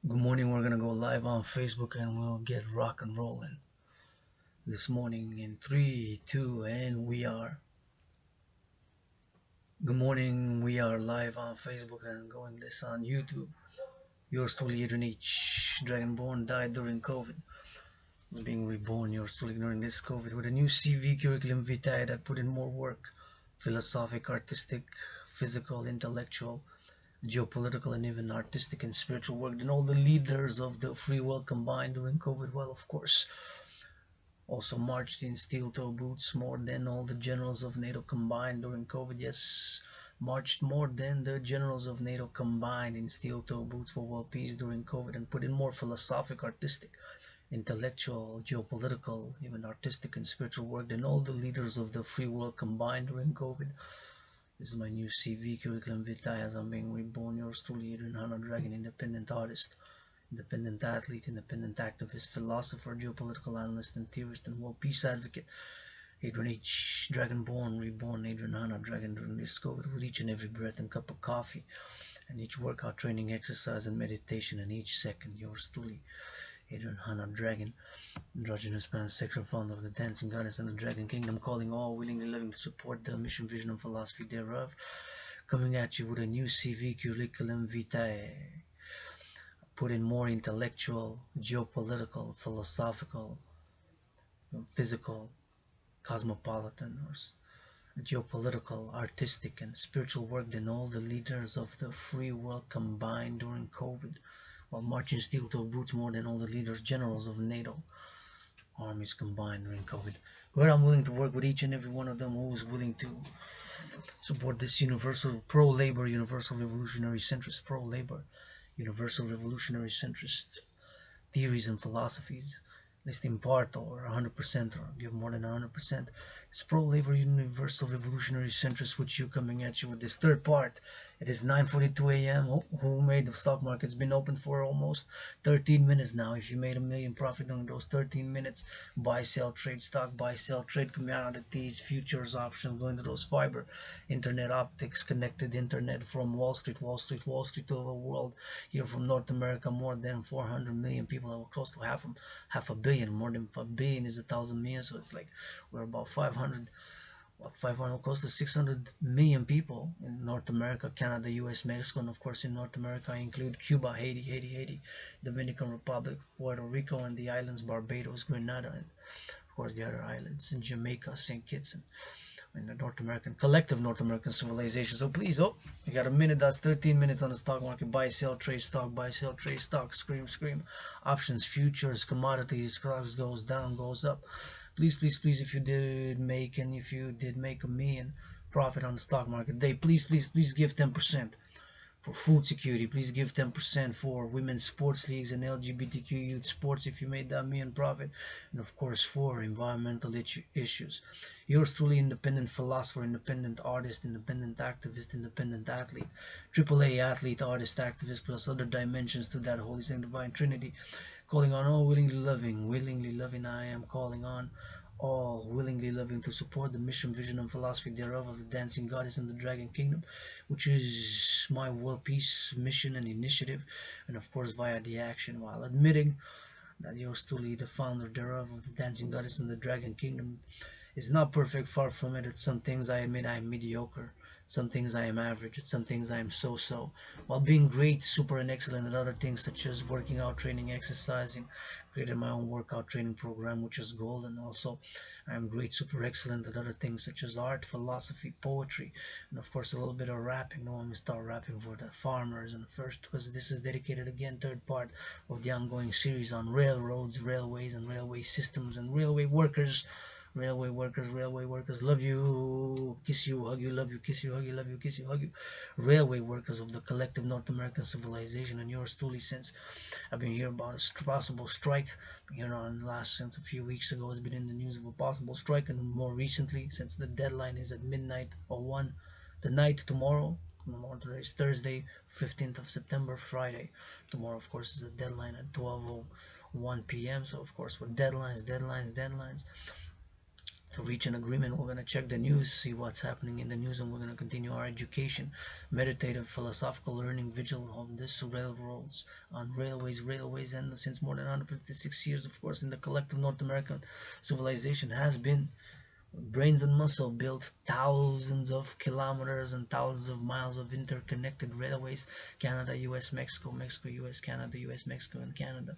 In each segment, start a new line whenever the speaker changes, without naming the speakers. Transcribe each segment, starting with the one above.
Good morning. We're gonna go live on Facebook and we'll get rock and rolling this morning in 3, 2, and we are. Good morning. We are live on Facebook and going this on YouTube. Yours truly, Adrian H. Dragonborn died during COVID. Was being reborn. Yours truly during this COVID with a new CV curriculum vitae that put in more work, philosophic, artistic, physical, intellectual, geopolitical, and even artistic and spiritual work than all the leaders of the free world combined during COVID. Well, of course, also marched in steel-toe boots more than all the generals of NATO combined during COVID. Yes, marched more than the generals of NATO combined in steel-toe boots for world peace during COVID and put in more philosophic, artistic, intellectual, geopolitical, even artistic and spiritual work than all the leaders of the free world combined during COVID. This is my new CV curriculum vitae as I'm being reborn. Yours truly, Adrian Hannah Dragan, independent artist, independent athlete, independent activist, philosopher, geopolitical analyst, and theorist, and world peace advocate. Adrian H. Dragonborn, reborn, Adrian Hannah Dragon during this COVID with each and every breath and cup of coffee, and each workout, training, exercise, and meditation, and each second. Yours truly, Adrian Hannah Dragon, androgynous pansexual founder of the dancing goddess and the dragon kingdom, calling all willingly living to support the mission, vision, and philosophy thereof. Coming at you with a new CV curriculum vitae. Put in more intellectual, geopolitical, philosophical, physical, cosmopolitan, or geopolitical, artistic, and spiritual work than all the leaders of the free world combined during COVID, while marching steel-toe boots more than all the leaders, generals of NATO armies combined during COVID. Where I'm willing to work with each and every one of them who is willing to support this universal pro-labor, universal revolutionary centrist, pro-labor, universal revolutionary centrist theories and philosophies, at least in part or 100% or give more than 100%. It's pro-labor, universal revolutionary centrist with you coming at you with this third part. It is 9:42 a.m. Who made the stock market's been open for almost 13 minutes now. If you made a million profit during those 13 minutes, buy, sell, trade stock, buy, sell, trade commodities, futures, options, going to those fiber, internet optics, connected internet from Wall Street, Wall Street, Wall Street to the world. Here from North America, more than 400 million people, close to half a billion. More than a billion is 1,000 million, so it's like we're about 500, close to 600 million people in North America, Canada, US, Mexico, and of course in North America I include Cuba, Haiti, Dominican Republic, Puerto Rico, and the islands Barbados, Grenada, and of course the other islands in Jamaica, St. Kitts, and in the North American, collective North American civilization. So please, you got a minute. That's 13 minutes on the stock market. Buy, sell, trade stock. Buy, sell, trade stock. Scream, scream. Options, futures, commodities. Stocks goes down, goes up. Please, please, please, if you did make a million profit on the stock market day, please, please, please give 10% for food security. Please give 10% for women's sports leagues and LGBTQ youth sports if you made that million profit, and of course for environmental issues. Yours truly, independent philosopher, independent artist, independent activist, independent athlete, AAA athlete, artist, activist, plus other dimensions to that holy and divine trinity, calling on all willingly loving. I am calling on all willingly loving to support the mission, vision, and philosophy thereof of the dancing goddess and the dragon kingdom, which is my world peace mission and initiative, and of course via the action, while admitting that yours truly, the founder thereof of the dancing goddess and the dragon kingdom, is not perfect, far from it. At some things I admit I am mediocre, some things I am average, at some things I am so-so, while being great, super, and excellent at other things such as working out, training, exercising. Created my own workout training program, which is gold, and also I am great, super, excellent at other things such as art, philosophy, poetry, and of course a little bit of rapping. Now I'm gonna start rapping for the farmers and first, because this is dedicated again, third part of the ongoing series on railroads, railways, and railway systems and railway workers. Railway workers, love you, kiss you, hug you, love you, kiss you, hug you, love you, kiss you, hug you. Railway workers of the collective North American civilization, and yours truly, since I've been hearing about a possible strike. You know, since a few weeks ago, it's been in the news of a possible strike, and more recently, since the deadline is at midnight or 1, the night tomorrow. Today is Thursday, 15th of September, Friday. Tomorrow, of course, is the deadline at 12:01 p.m. So, of course, with deadlines. to reach an agreement. We're going to check the news, see what's happening in the news, and we're going to continue our education, meditative, philosophical learning, vigil on this railroads, on railways, and since more than 156 years, of course, in the collective North American civilization has been brains and muscle built thousands of kilometers and thousands of miles of interconnected railways. Canada, US, Mexico, Mexico, US, Canada, US, Mexico, and Canada.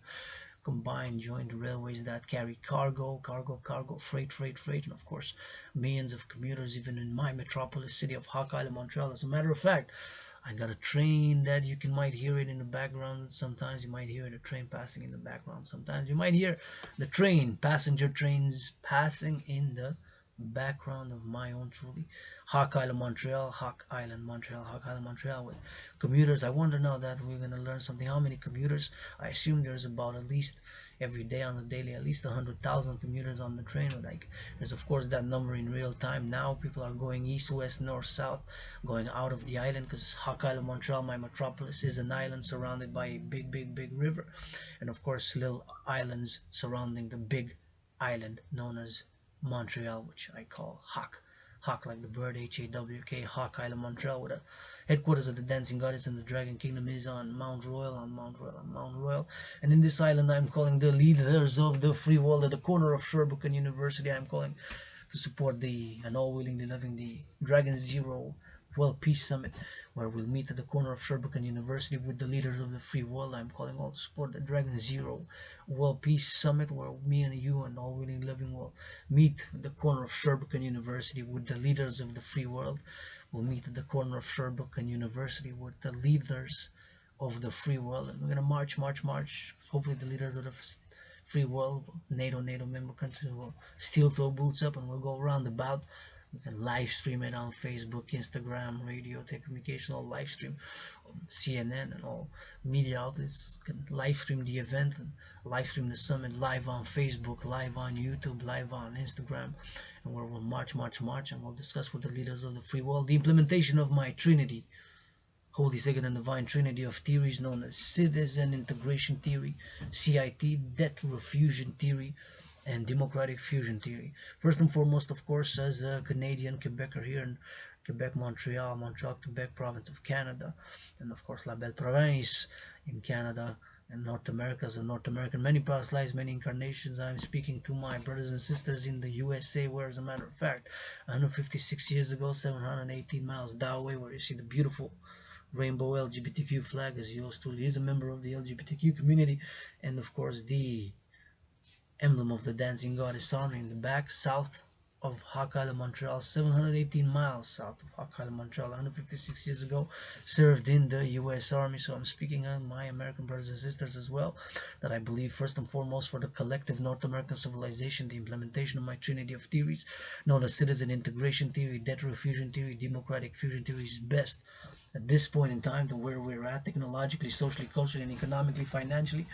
Combined joint railways that carry cargo, freight, and of course millions of commuters even in my metropolis city of Hawk Island, Montreal. As a matter of fact, I got a train that you might hear it in the background. Sometimes you might hear the train passing in the background. Sometimes you might hear the passenger trains passing in the background of my own truly Hawk Island, Montreal, Hawk Island, Montreal, Hawk Island, Montreal with commuters. I wonder now that we're gonna learn something. How many commuters? I assume there's about at least every day on the daily at least 100,000 commuters on the train. Like there's of course that number in real time now. People are going east, west, north, south, going out of the island because Hawk Island, Montreal, my metropolis, is an island surrounded by a big river, and of course little islands surrounding the big island known as Montreal, which I call Hawk. Hawk like the bird, Hawk, Hawk Island, Montreal, with a headquarters of the dancing goddess and the dragon kingdom is on Mount Royal, Mount Royal. And in this island, I'm calling the leaders of the free world at the corner of Sherbrooke University. I'm calling to support the and all willingly loving the Dragan Zero World Peace Summit, where we'll meet at the corner of Sherbrooke University with the leaders of the free world. I'm calling all to support the Dragan Zero World Peace Summit, where me and you and all willing loving will meet at the corner of Sherbrooke University with the leaders of the free world. We'll meet at the corner of Sherbrooke University with the leaders of the free world, and we're gonna march. Hopefully, the leaders of the free world, NATO member countries will steel toe boots up, and we'll go roundabout. You can live stream it on Facebook, Instagram, radio, telecommunication, all live stream on CNN and all media outlets can live stream the event and live stream the summit live on Facebook, live on YouTube, live on Instagram, and where we'll march, and we'll discuss with the leaders of the free world the implementation of my Trinity, Holy, Sacred, and Divine Trinity of theories known as Citizen Integration Theory, CIT, Debt Refusion Theory, and Democratic Fusion Theory. First and foremost, of course, as a Canadian Quebecer here in Quebec, Montreal, Quebec, province of Canada, and of course, La Belle Province in Canada and North America. As a North American, many past lives, many incarnations, I'm speaking to my brothers and sisters in the USA, where, as a matter of fact, 156 years ago, 718 miles that way, where you see the beautiful rainbow LGBTQ flag, as yours truly is a member of the LGBTQ community, and of course the emblem of the dancing goddess army in the back, south of Hawk Island, Montreal, 718 miles south of Hawk Island, Montreal, 156 years ago, served in the U.S. Army. So I'm speaking on my American brothers and sisters as well, that I believe first and foremost for the collective North American civilization, the implementation of my trinity of theories, known as Citizen Integration Theory, Debt Refusion Theory, Democratic Fusion Theory, is best at this point in time to where we're at technologically, socially, culturally, and economically, financially,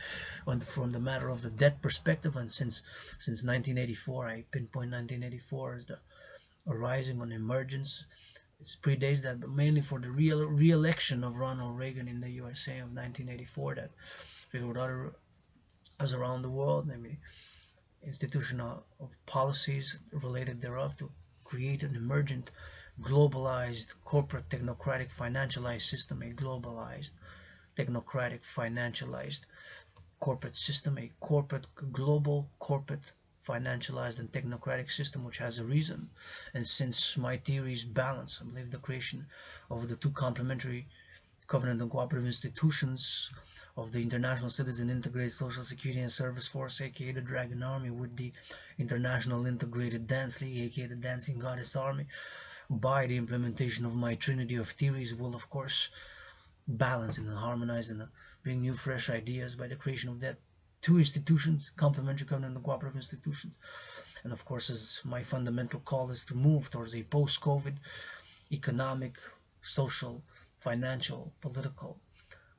from the matter of the debt perspective. And since 1984, I pinpoint 1984 as the arising on emergence. It predates that, but mainly for the re-election of Ronald Reagan in the USA of 1984 that figured out as around the world, I mean, institutional of policies related thereof to create an emergent globalized corporate technocratic financialized system, a globalized technocratic financialized corporate system, a global corporate financialized and technocratic system which has a reason. And since my theory is balance, I believe the creation of the two complementary covenant and cooperative institutions of the International Citizen Integrated Social Security and Service Force, aka the Dragon Army, with the International Integrated Dance League, aka the Dancing Goddess Army, by the implementation of my trinity of theories, will of course balance and harmonize and bring new fresh ideas by the creation of that two institutions, complementary covenant and cooperative institutions. And of course, as my fundamental call is to move towards a post-COVID economic, social, financial, political,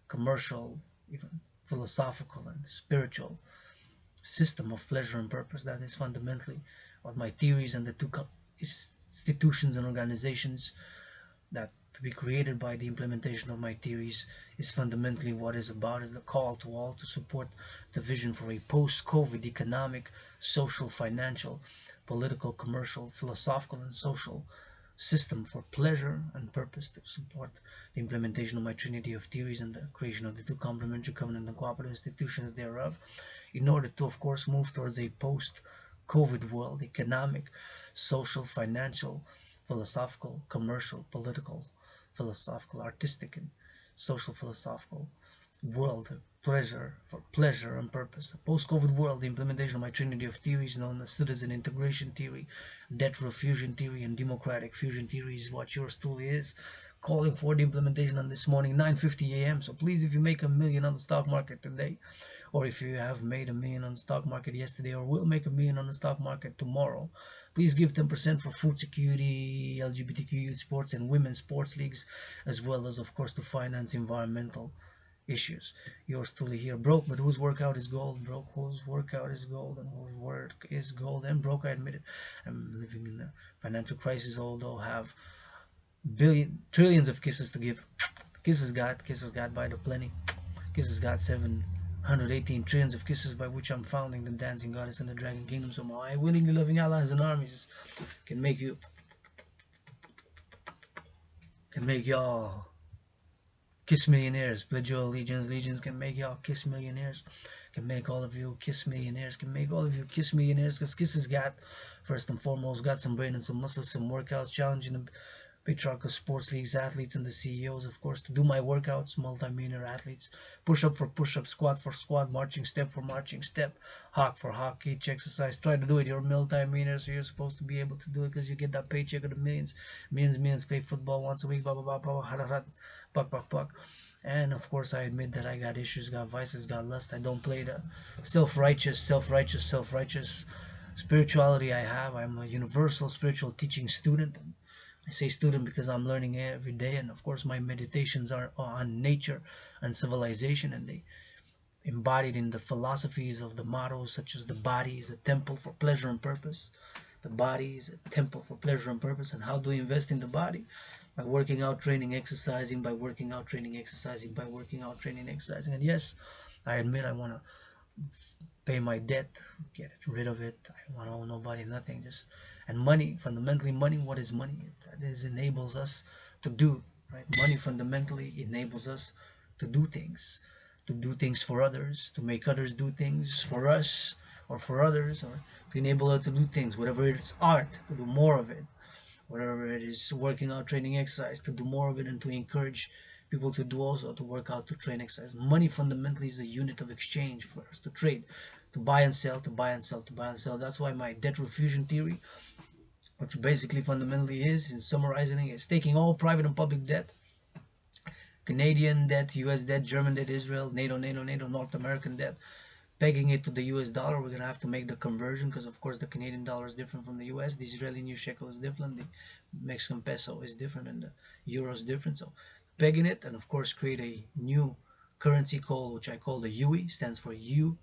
commercial, even philosophical and spiritual system of pleasure and purpose. That is fundamentally what my theories and the two institutions and organizations that to be created by the implementation of my theories is fundamentally what is about, is the call to all to support the vision for a post-COVID economic, social, financial, political, commercial, philosophical, and social system for pleasure and purpose to support the implementation of my trinity of theories and the creation of the two complementary covenant and cooperative institutions thereof, in order to, of course, move towards a post-COVID world, economic, social, financial, philosophical, commercial, political, philosophical, artistic, and social, philosophical world, for pleasure and purpose. A post-COVID world, the implementation of my trinity of theories known as citizen integration theory, debt fusion theory, and democratic fusion theory is what yours truly is calling for the implementation on this morning, 9:50 a.m. So please, if you make a million on the stock market today, or if you have made a million on the stock market yesterday, or will make a million on the stock market tomorrow, please give 10% for food security, LGBTQ youth sports, and women's sports leagues, as well as, of course, to finance environmental issues. Yours truly here, broke, but whose workout is gold? Broke, whose workout is gold, and whose work is gold. And broke, I admit it. I'm living in a financial crisis, although have trillions of kisses to give. Kisses got by the plenty. Kisses got 718 trillions of kisses, by which I'm founding the dancing goddess and the dragon kingdom. So my willingly loving allies and armies can make y'all kiss millionaires. Pledge your allegiance. Legions can make y'all kiss millionaires. Can make all of you kiss millionaires. Can make all of you kiss millionaires. Because kisses got, first and foremost, got some brain and some muscles, some workouts, challenging the patriarchal sports leagues, athletes, and the CEOs, of course, to do my workouts, multi-millionaire athletes, push-up for push-up, squat for squat, marching step for marching step, hawk for hawk, each exercise. Try to do it. You're a multi-millionaire, so you're supposed to be able to do it because you get that paycheck of the millions, play football once a week, blah, blah, blah, blah, blah, puck, puck, puck. And of course, I admit that I got issues, got vices, got lust. I don't play the self-righteous spirituality I have. I'm a universal spiritual teaching student. I say student because I'm learning every day, and of course my meditations are on nature and civilization, and they embodied in the philosophies of the mottos such as the body is a temple for pleasure and purpose. The body is a temple for pleasure and purpose. And how do we invest in the body? By working out, training, exercising, by working out, training, exercising, by working out, training, exercising. And yes, I admit I want to pay my debt, get rid of it. I want to owe nobody nothing. Just and money, fundamentally, money. What is money? It enables us to do right. Money fundamentally enables us to do things for others, to make others do things for us or for others, or to enable us to do things. Whatever it's art, to do more of it. Whatever it is, working out, training, exercise, to do more of it, and to encourage people to do also, to work out, to train, exercise. Money fundamentally is a unit of exchange for us to trade, to buy and sell, to buy and sell, to buy and sell. That's why my debt fusion theory, which basically fundamentally is, in summarizing, is taking all private and public debt, Canadian debt, US debt, German debt, Israel, NATO, North American debt, pegging it to the US dollar. We're going to have to make the conversion because, of course, the Canadian dollar is different from the US. The Israeli new shekel is different. The Mexican peso is different, and the euro is different. So pegging it, and of course create a new currency called, which I call the UE, stands for U.E,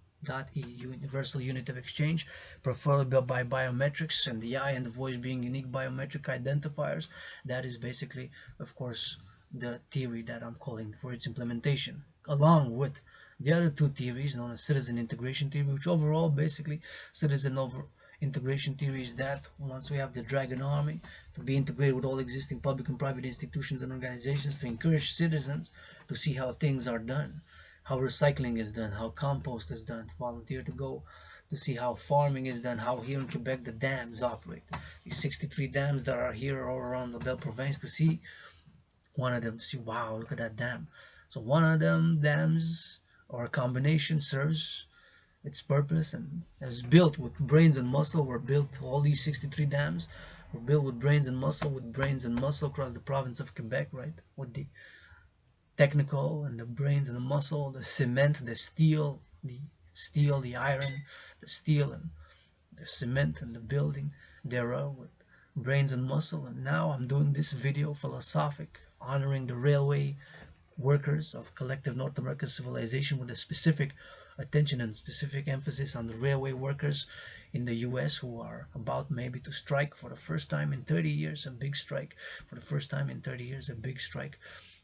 Universal Unit of Exchange, preferably by biometrics, and the I and the voice being unique biometric identifiers. That is basically, of course, the theory that I'm calling for its implementation, along with the other two theories known as citizen integration theory, which overall basically citizen over integration theory is that once we have the Dragon army to be integrated with all existing public and private institutions and organizations, to encourage citizens to see how things are done, how recycling is done, how compost is done, to volunteer to go to see how farming is done, how here in Quebec the dams operate, these 63 dams that are here all around the Belle Province, to see one of them, to see, wow, look at that dam. So one of them dams or a combination serves its purpose and is built with brains and muscle. Were built, all these 63 dams were built with brains and muscle, across the province of Quebec, right? With the technical and the brains and the muscle, the cement, the steel, the iron, the steel and the cement and the building thereof with brains and muscle. And now I'm doing this video philosophic, honoring the railway workers of collective North American civilization, with a specific attention and specific emphasis on the railway workers in the US who are about maybe to strike for the first time in 30 years, a big strike for the first time in 30 years, a big strike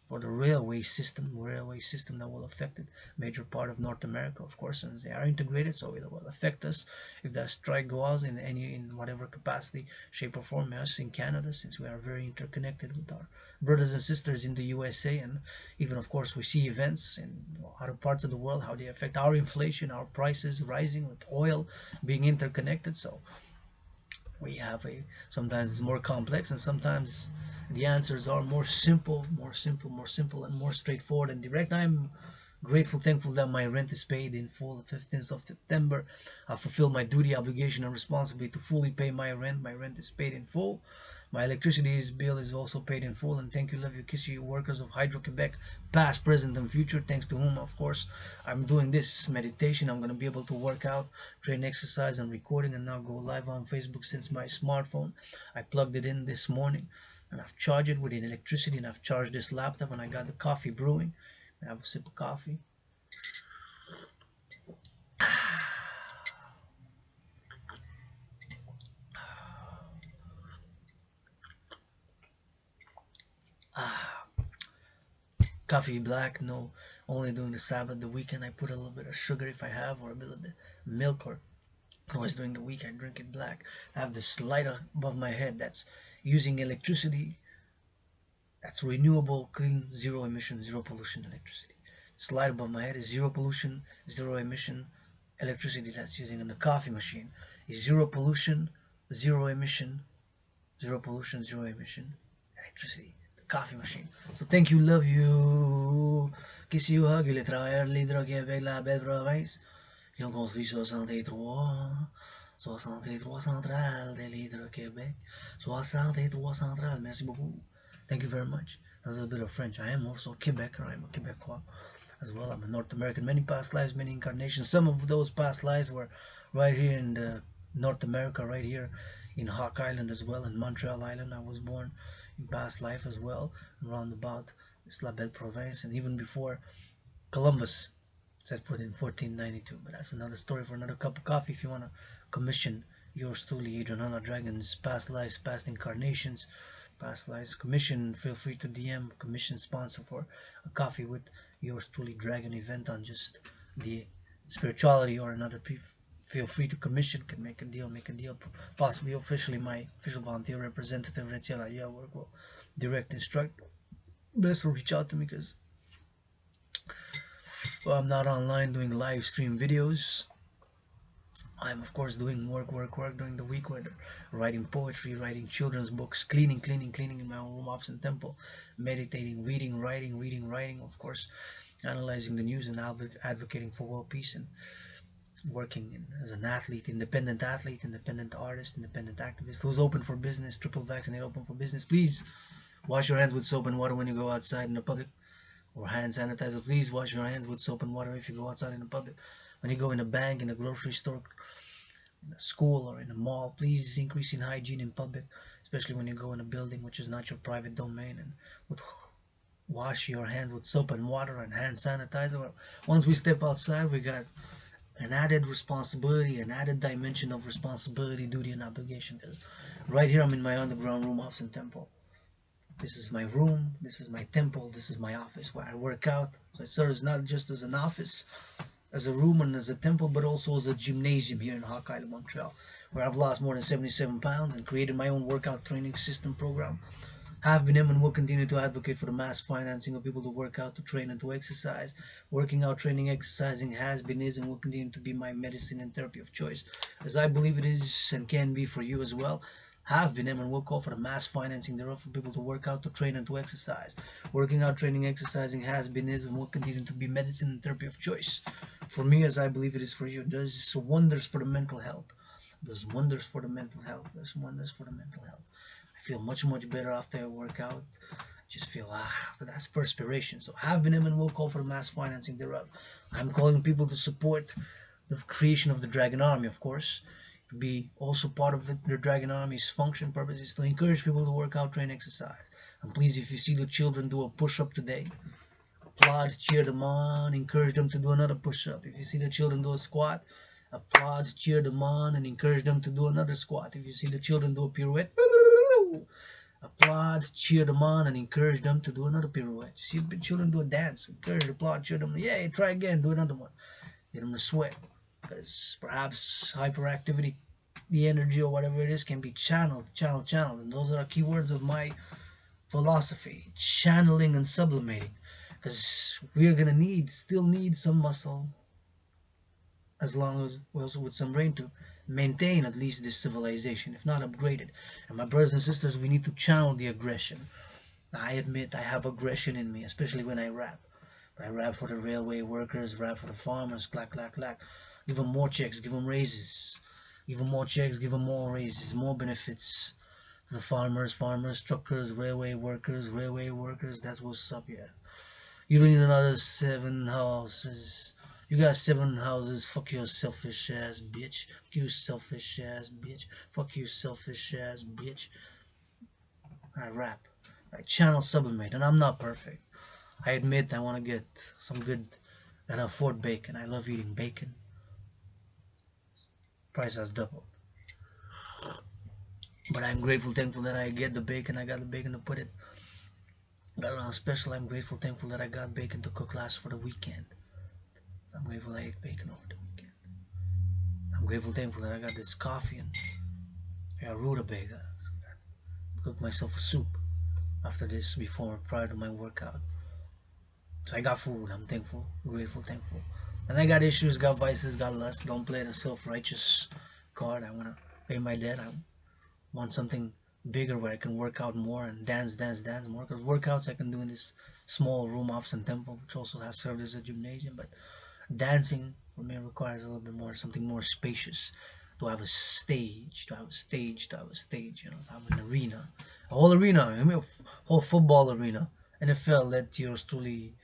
for the railway system that will affect it. Major part of North America, of course, and they are integrated, so it will affect us if that strike goes in whatever capacity, shape, or form. Us in Canada, since we are very interconnected with our brothers and sisters in the USA, and even of course we see events in other parts of the world how they affect our inflation, our prices rising with oil being interconnected. So we have a sometimes it's more complex, and sometimes the answers are more simple and more straightforward and direct. I'm grateful, thankful that my rent is paid in full the 15th of September. I fulfill my duty, obligation, and responsibility to fully pay my rent. My rent is paid in full. My electricity bill is also paid in full. And thank you, love you, kiss you, workers of Hydro Quebec, past, present, and future. Thanks to whom, of course, I'm doing this meditation. I'm going to be able to work out, train, exercise, and recording, and now go live on Facebook since my smartphone. I plugged it in this morning, and I've charged it with electricity, and I've charged this laptop, and I got the coffee brewing. I have a sip of coffee. Coffee black, no, only during the Sabbath. The weekend I put a little bit of sugar if I have, or a little bit of milk, or otherwise during the week I drink it black. I have this light above my head that's using electricity, that's renewable, clean, zero emission, zero pollution electricity. This light above my head is zero pollution, zero emission electricity that's using in the coffee machine is zero pollution, zero emission, zero pollution, zero emission electricity. The coffee machine. So thank you, love you. Kiss you, hug you, les travailleurs de l'Hydro-Québec, la belle province, qui ont construit 63, 63 centrales de l'Hydro-Québec, 63 centrales. Merci beaucoup. Thank you very much. That's a bit of French. I am also Quebecer. I'm a Quebecois as well. I'm a North American. Many past lives, many incarnations. Some of those past lives were right here in the North America, right here in Hawk Island as well, in Montreal Island. I was born in past life as well, around about this La Belle Province, and even before Columbus set foot in 1492. But that's another story for another cup of coffee. If you want to commission yours truly, Adrian Dragan's past lives, past incarnations, past lives commission, feel free to DM commission sponsor for a coffee with yours truly Dragan event on just the spirituality or another. Feel free to commission, can make a deal, possibly officially my official volunteer representative Retiela yeah work will direct instruct. Best will reach out to me because I'm not online doing live stream videos. I'm of course doing work during the week, whether writing poetry, writing children's books, cleaning in my own room, office, and temple, meditating, reading, writing, of course, analyzing the news and advocating for world peace, and working as an athlete, independent artist, independent activist who's open for business, triple vaccinated, open for business. Please wash your hands with soap and water when you go outside in the public, or hand sanitizer. Please wash your hands with soap and water if you go outside in the public. When you go in a bank, in a grocery store, in a school, or in a mall, please increase in hygiene in public, especially when you go in a building which is not your private domain, and wash your hands with soap and water and hand sanitizer. Once we step outside, we got an added responsibility, an added dimension of responsibility, duty, and obligation. Because right here, I'm in my underground room, office, and temple. This is my room, this is my temple, this is my office where I work out. So it serves not just as an office, as a room, and as a temple, but also as a gymnasium here in Hawk Island, Montreal, where I've lost more than 77 pounds and created my own workout training system program. Have been and will continue to advocate for the mass financing of people to work out, to train, and to exercise. Working out, training, exercising has been, is, and will continue to be my medicine and therapy of choice, as I believe it is and can be for you as well. Have been and will call for the mass financing thereof for people to work out, to train, and to exercise. Working out, training, exercising has been, is, and will continue to be medicine and therapy of choice for me, as I believe it is for you. It does wonders for the mental health. Does wonders for the mental health. Does wonders for the mental health. I feel much better after I work out. I just feel after that's perspiration. So have been and will call for the mass financing thereof. I'm calling people to support the creation of the Dragan Army, of course. To be also part of it, the Dragan Army's function, purpose is to encourage people to work out, train, exercise. And please, if you see the children do a push-up today, applaud, cheer them on, encourage them to do another push-up. If you see the children do a squat, applaud, cheer them on, and encourage them to do another squat. If you see the children do a pirouette, applaud, cheer them on, and encourage them to do another pirouette. See children do a dance, encourage, applaud, cheer them. Yeah, try again, do another one. Get them to sweat, because perhaps hyperactivity, the energy or whatever it is, can be channeled, and those are the key words of my philosophy: channeling and sublimating. Because we're gonna still need some muscle, as long as we also with some brain to maintain at least this civilization, if not upgrade it. And my brothers and sisters, we need to channel the aggression. I admit I have aggression in me, especially when I rap. I rap for the railway workers, rap for the farmers, clack, clack, clack. Give them more checks, give them raises. Give them more checks, give them more raises, more benefits. For the farmers, truckers, railway workers, that's what's up, yeah. You don't need another 7 houses. You got 7 houses. Fuck your selfish ass bitch. Fuck you selfish ass bitch. Fuck you selfish ass bitch. I rap. I channel sublimate, and I'm not perfect. I admit I want to get some good and afford bacon. I love eating bacon. Price has doubled. But I'm grateful, thankful that I get the bacon. I got the bacon to put it. Got it on special. I'm grateful, thankful that I got bacon to cook last for the weekend. I'm grateful I ate bacon over the weekend. I'm grateful, thankful that I got this coffee and I got rutabaga. So I cook myself a soup after this, prior to my workout. So I got food. I'm thankful, grateful, thankful. And I got issues, got vices, got lust. Don't play the self-righteous card. I want to pay my debt. I want something bigger where I can work out more and dance more. Because workouts I can do in this small room off Sun Temple, which also has served as a gymnasium. But dancing for me requires a little bit more, something more spacious. To have a stage, you know, to have an arena, a whole arena, I mean, a whole football arena. NFL let yours truly,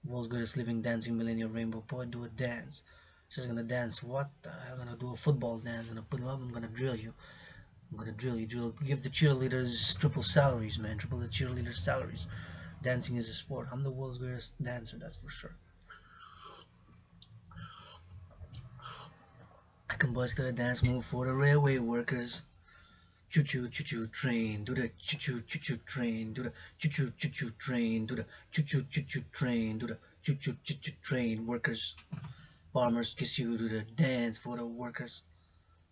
world's greatest living dancing millennial rainbow poet, do a dance. She's gonna dance. What? I'm gonna do a football dance. I'm gonna put it up. I'm gonna drill you. I'm gonna drill you. Give the cheerleaders triple salaries, man. Triple the cheerleaders' salaries. Dancing is a sport. I'm the world's greatest dancer. That's for sure. I can bust a dance move for the railway workers. Choo choo choo choo train. Do the choo choo choo choo train. Do the choo choo choo choo train. Do the choo choo choo choo train. Do the choo choo choo choo train. Workers, farmers, kiss you. Do the dance for the workers.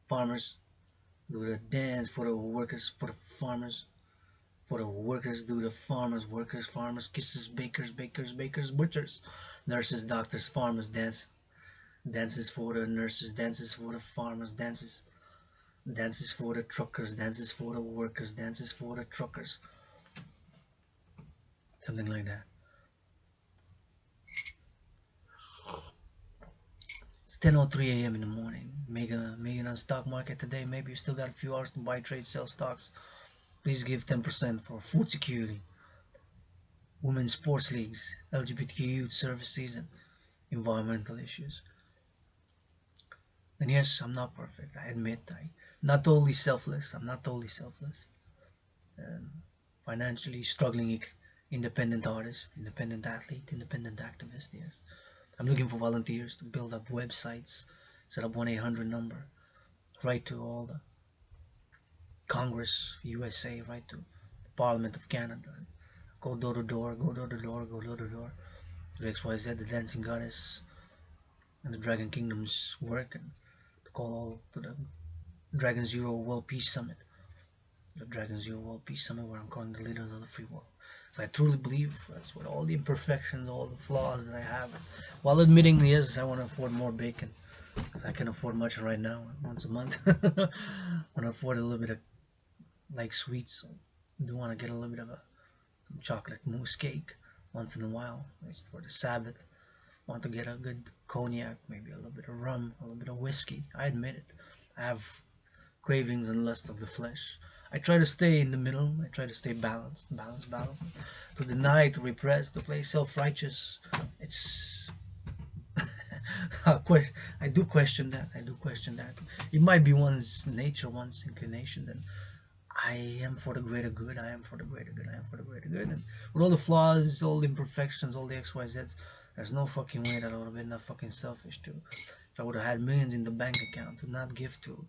Farmers, do the dance for the workers. For the farmers. For the workers, do the farmers. Workers, farmers, kisses. Bakers, butchers. Nurses, doctors, farmers, dance. Dances for the nurses. Dances for the farmers. Dances for the truckers, dances for the workers, dances for the truckers. Something like that. It's 10:03 a.m. in the morning. Megan on stock market today. Maybe you still got a few hours to buy, trade, sell stocks. Please give 10% for food security, women's sports leagues, LGBTQ youth services, and environmental issues. And yes, I'm not perfect. I admit I'm not totally selfless. I'm not totally selfless. Financially struggling independent artist, independent athlete, independent activist, yes. I'm looking for volunteers to build up websites, set up 1-800 number, write to all the Congress, USA, write to the Parliament of Canada, go door to door, go door to door, go door to door, to XYZ, the Dancing Goddess, and the Dragon Kingdom's work, and to call all to the Dragon Zero World Peace Summit, the Dragon Zero World Peace Summit, where I'm calling the leaders of the free world. So I truly believe that's with all the imperfections, all the flaws that I have, while admitting, yes, I want to afford more bacon, because I can afford much right now, once a month. I want to afford a little bit of like sweets, so I do want to get a little bit of some chocolate mousse cake once in a while, just for the Sabbath. Want to get a good cognac, maybe a little bit of rum, a little bit of whiskey. I admit it. I have cravings and lusts of the flesh. I try to stay in the middle. I try to stay balanced. To deny, to repress, to play self-righteous. It's I do question that. I do question that. It might be one's nature, one's inclination. And I am for the greater good. I am for the greater good. I am for the greater good. And with all the flaws, all the imperfections, all the XYZs, there's no fucking way that I would have been that fucking selfish too. If I would have had millions in the bank account to not give to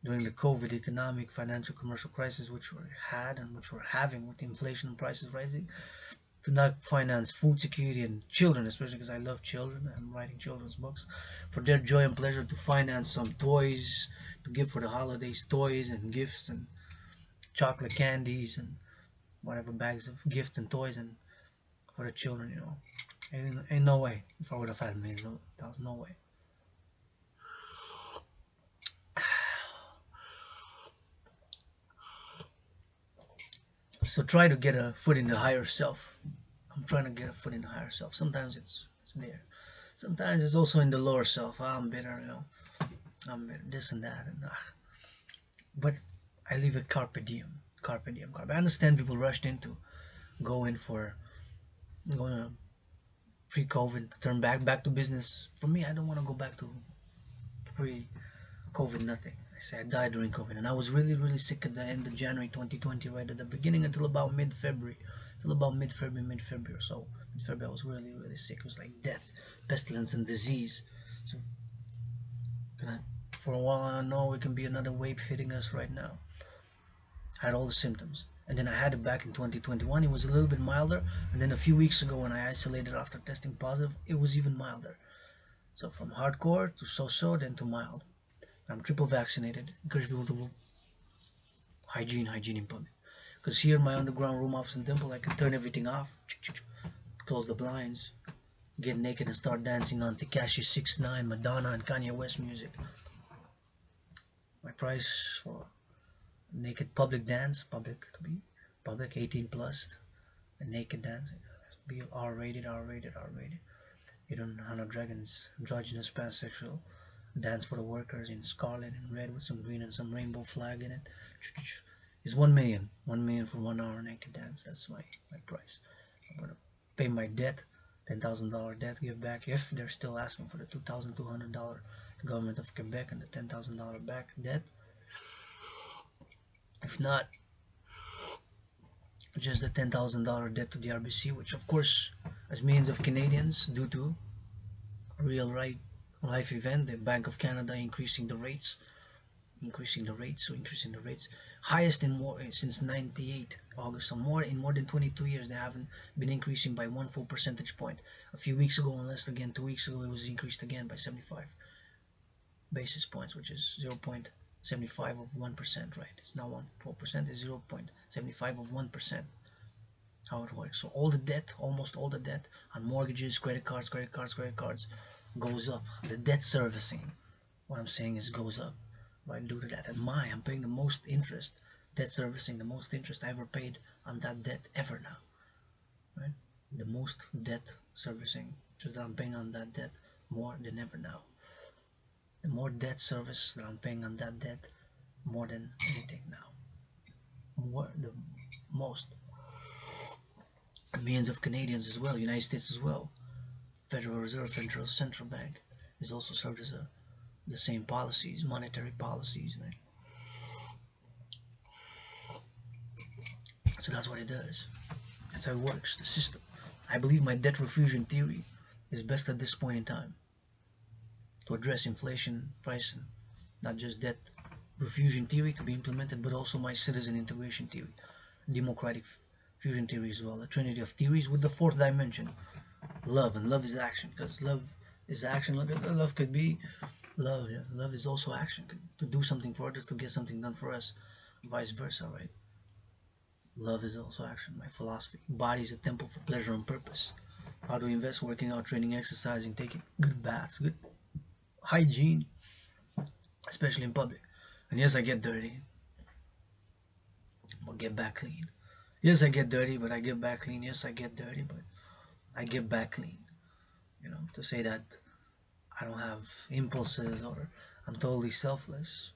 during the COVID economic, financial, commercial crisis, which we had and which we're having with inflation and prices rising, to not finance food security and children, especially because I love children. I'm writing children's books for their joy and pleasure, to finance some toys to give for the holidays, toys and gifts and chocolate candies and whatever bags of gifts and toys and for the children, you know. Ain't no way if I would have had millions. No, that was no way. So try to get a foot in the higher self. I'm trying to get a foot in the higher self. Sometimes it's there. Sometimes it's also in the lower self. I'm better, you know. I'm better, this and that, and but I leave it carpe diem, carpe diem, carpe. I understand people rushed into going for going to pre-COVID to turn back to business. For me, I don't want to go back to pre-COVID nothing. I say I died during COVID, and I was really sick at the end of January 2020, right at the beginning until about mid-February, till about mid-February or so. Mid-February, I was really sick. It was like death, pestilence, and disease. So, for a while, I know it can be another wave hitting us right now. I had all the symptoms, and then I had it back in 2021. It was a little bit milder, and then a few weeks ago when I isolated after testing positive, it was even milder. So from hardcore to so-so, then to mild. I'm triple vaccinated. Encourage people to hygiene in public. Because here in my underground room office and temple, I can turn everything off, close the blinds, get naked and start dancing on Tekashi 6ix9ine, Madonna, and Kanye West music. My price for naked public dance, public to be public 18 plus, a naked dance, it has to be R-rated, R-rated, R-rated. You don't have no Dragan's androgynous pansexual dance for the workers in scarlet and red with some green and some rainbow flag in it. It's 1 million. 1 million for 1 hour naked dance. That's my price. I'm gonna pay my debt, $10,000 debt give back if they're still asking for the $2,200 the government of Quebec and the $10,000 back debt. If not, just the $10,000 debt to the RBC, which of course, as millions of Canadians, due to a real life event, the Bank of Canada increasing the rates, highest in more since '98 August. So more in more than 22 years, they haven't been increasing by 1 full percentage point. A few weeks ago, and less again 2 weeks ago, it was increased again by 75 basis points, which is 0.75 of 1%, right? It's not 1 full percent, it's 0.75 of 1%. How it works. So all the debt, almost all the debt on mortgages, credit cards, goes up. The debt servicing, what I'm saying is goes up, right? Due to that. And I'm paying the most interest, debt servicing, the most interest I ever paid on that debt ever now, right? The most debt servicing, just that I'm paying on that debt more than ever now. The more debt service that I'm paying on that debt, more than anything now. The most. Millions of Canadians as well, United States as well. Federal Reserve, Federal Central Bank is also served as the same policies, monetary policies, right? So that's what it does. That's how it works, the system. I believe my debt refusion theory is best at this point in time to address inflation, price, and not just debt refusion theory to be implemented, but also my citizen integration theory, democratic fusion theory as well, a trinity of theories with the fourth dimension, love. And love is action, because love is action. Love could be love. Yeah. Love is also action, to do something for others, to get something done for us, vice versa, right? Love is also action. My philosophy: body is a temple for pleasure and purpose. How to invest: working out, training, exercising, taking good baths, good hygiene, especially in public. And yes, I get dirty, but get back clean. Yes, I get dirty, but I get back clean. Yes, I get dirty, but I get back clean. You know, to say that I don't have impulses or I'm totally selfless.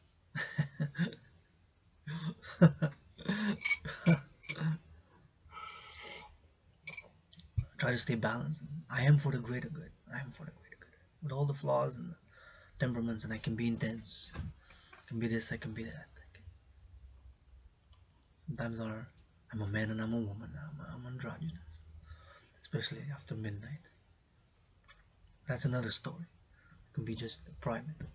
Try to stay balanced. I am for the greater good. I am for the greater good. With all the flaws and the temperaments, and I can be intense. I can be this, I can be that. Sometimes I'm a man and I'm a woman. I'm androgynous, especially after midnight. That's another story. It can be just private, but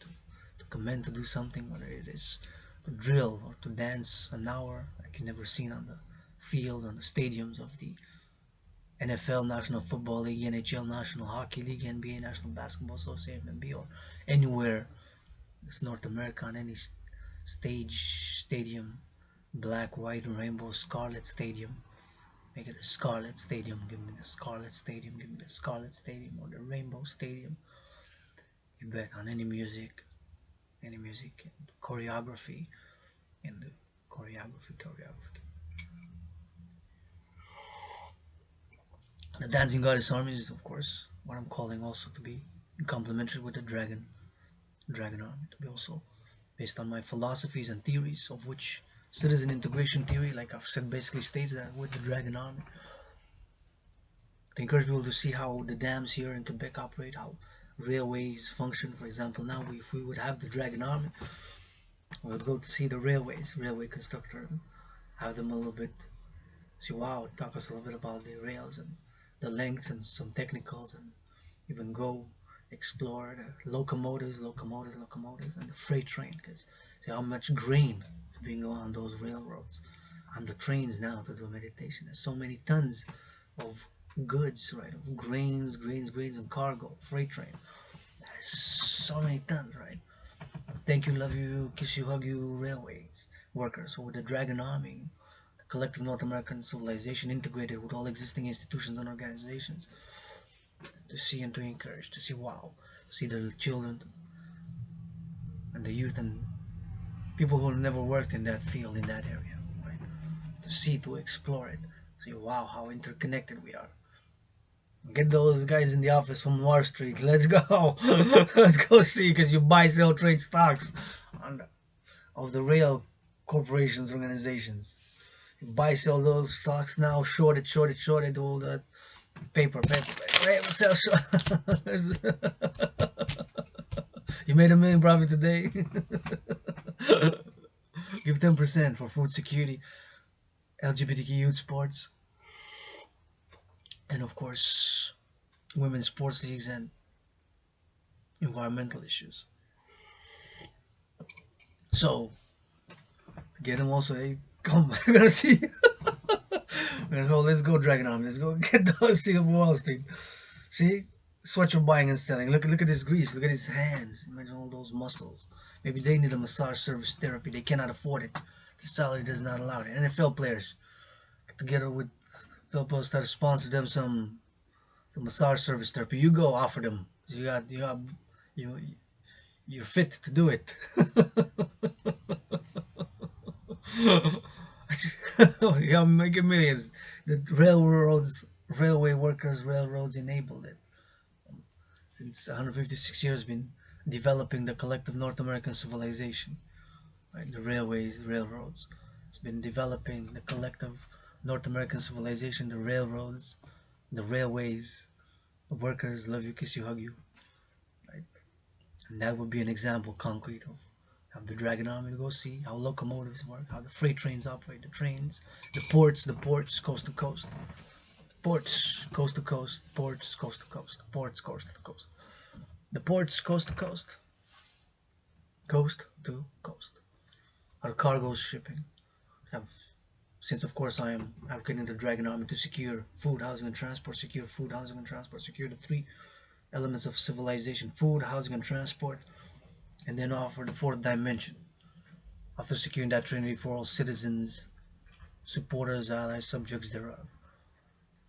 to commend to do something, whether it is to drill or to dance an hour like you never seen on the field, on the stadiums of the NFL, National Football League, NHL, National Hockey League, NBA, National Basketball Association, NBA, or anywhere. It's North America on any stage, stadium, black, white, rainbow, scarlet stadium. Make it a scarlet stadium. Give me the scarlet stadium. Give me the scarlet stadium or the rainbow stadium. You bet on any music, choreography, and the choreography. The dancing goddess armies is, of course, what I'm calling also to be complementary with the dragon army, to be also based on my philosophies and theories, of which citizen integration theory, like I've said, basically states that with the dragon army, to encourage people to see how the dams here in Quebec operate, how railways function. For example, now if we would have the dragon army, we would go to see the railway constructor, have them a little bit, see, wow, talk us a little bit about the rails and the lengths and some technicals, and even go explore the locomotives, and the freight train, because see how much grain is being on those railroads, on the trains now to do meditation. There's so many tons of goods, right? Of grains, and cargo, freight train. That is so many tons, right? Thank you, love you, kiss you, hug you, railways workers. So with the Dragon Army, the collective North American civilization integrated with all existing institutions and organizations, to see and to encourage, to see, wow, see the children and the youth and people who have never worked in that field, in that area, right? To see, to explore it, see, wow, how interconnected we are. Get those guys in the office from Wall Street. Let's go. Let's go see, because you buy, sell, trade stocks on of the real corporations, organizations. You buy, sell those stocks now, short it, all that paper. Wait, sell, short. You made $1 million profit today. Give 10% for food security, LGBTQ youth sports, and of course, women's sports leagues and environmental issues. So, to get them also, hey, come, I'm gonna see. We're gonna go, let's go, Dragon Army. Let's go get those, see of Wall Street. See? It's what you're buying and selling. Look at this grease. Look at his hands. Imagine all those muscles. Maybe they need a massage service therapy. They cannot afford it. The salary does not allow it. NFL players get together with Philippines, start to sponsor them some massage service therapy. You go offer them. You you're fit to do it. You're making millions. The railway workers, railroads enabled it. Since 156 years, been developing the collective North American civilization. Right, the railways, railroads. It's been developing the collective North American civilization, the railroads, the railways, the workers, love you, kiss you, hug you. Right? And that would be an example concrete of the Dragon Army, to go see how locomotives work, how the freight trains operate, the trains, the ports, coast to coast, ports, coast to coast, ports, coast to coast, ports, coast to coast, the ports, coast to coast, coast to coast. How the cargoes shipping have, since of course I am advocating the Dragon Army to secure food, housing, and transport, secure the three elements of civilization: food, housing, and transport, and then offer the fourth dimension. After securing that trinity for all citizens, supporters, allies, subjects thereof.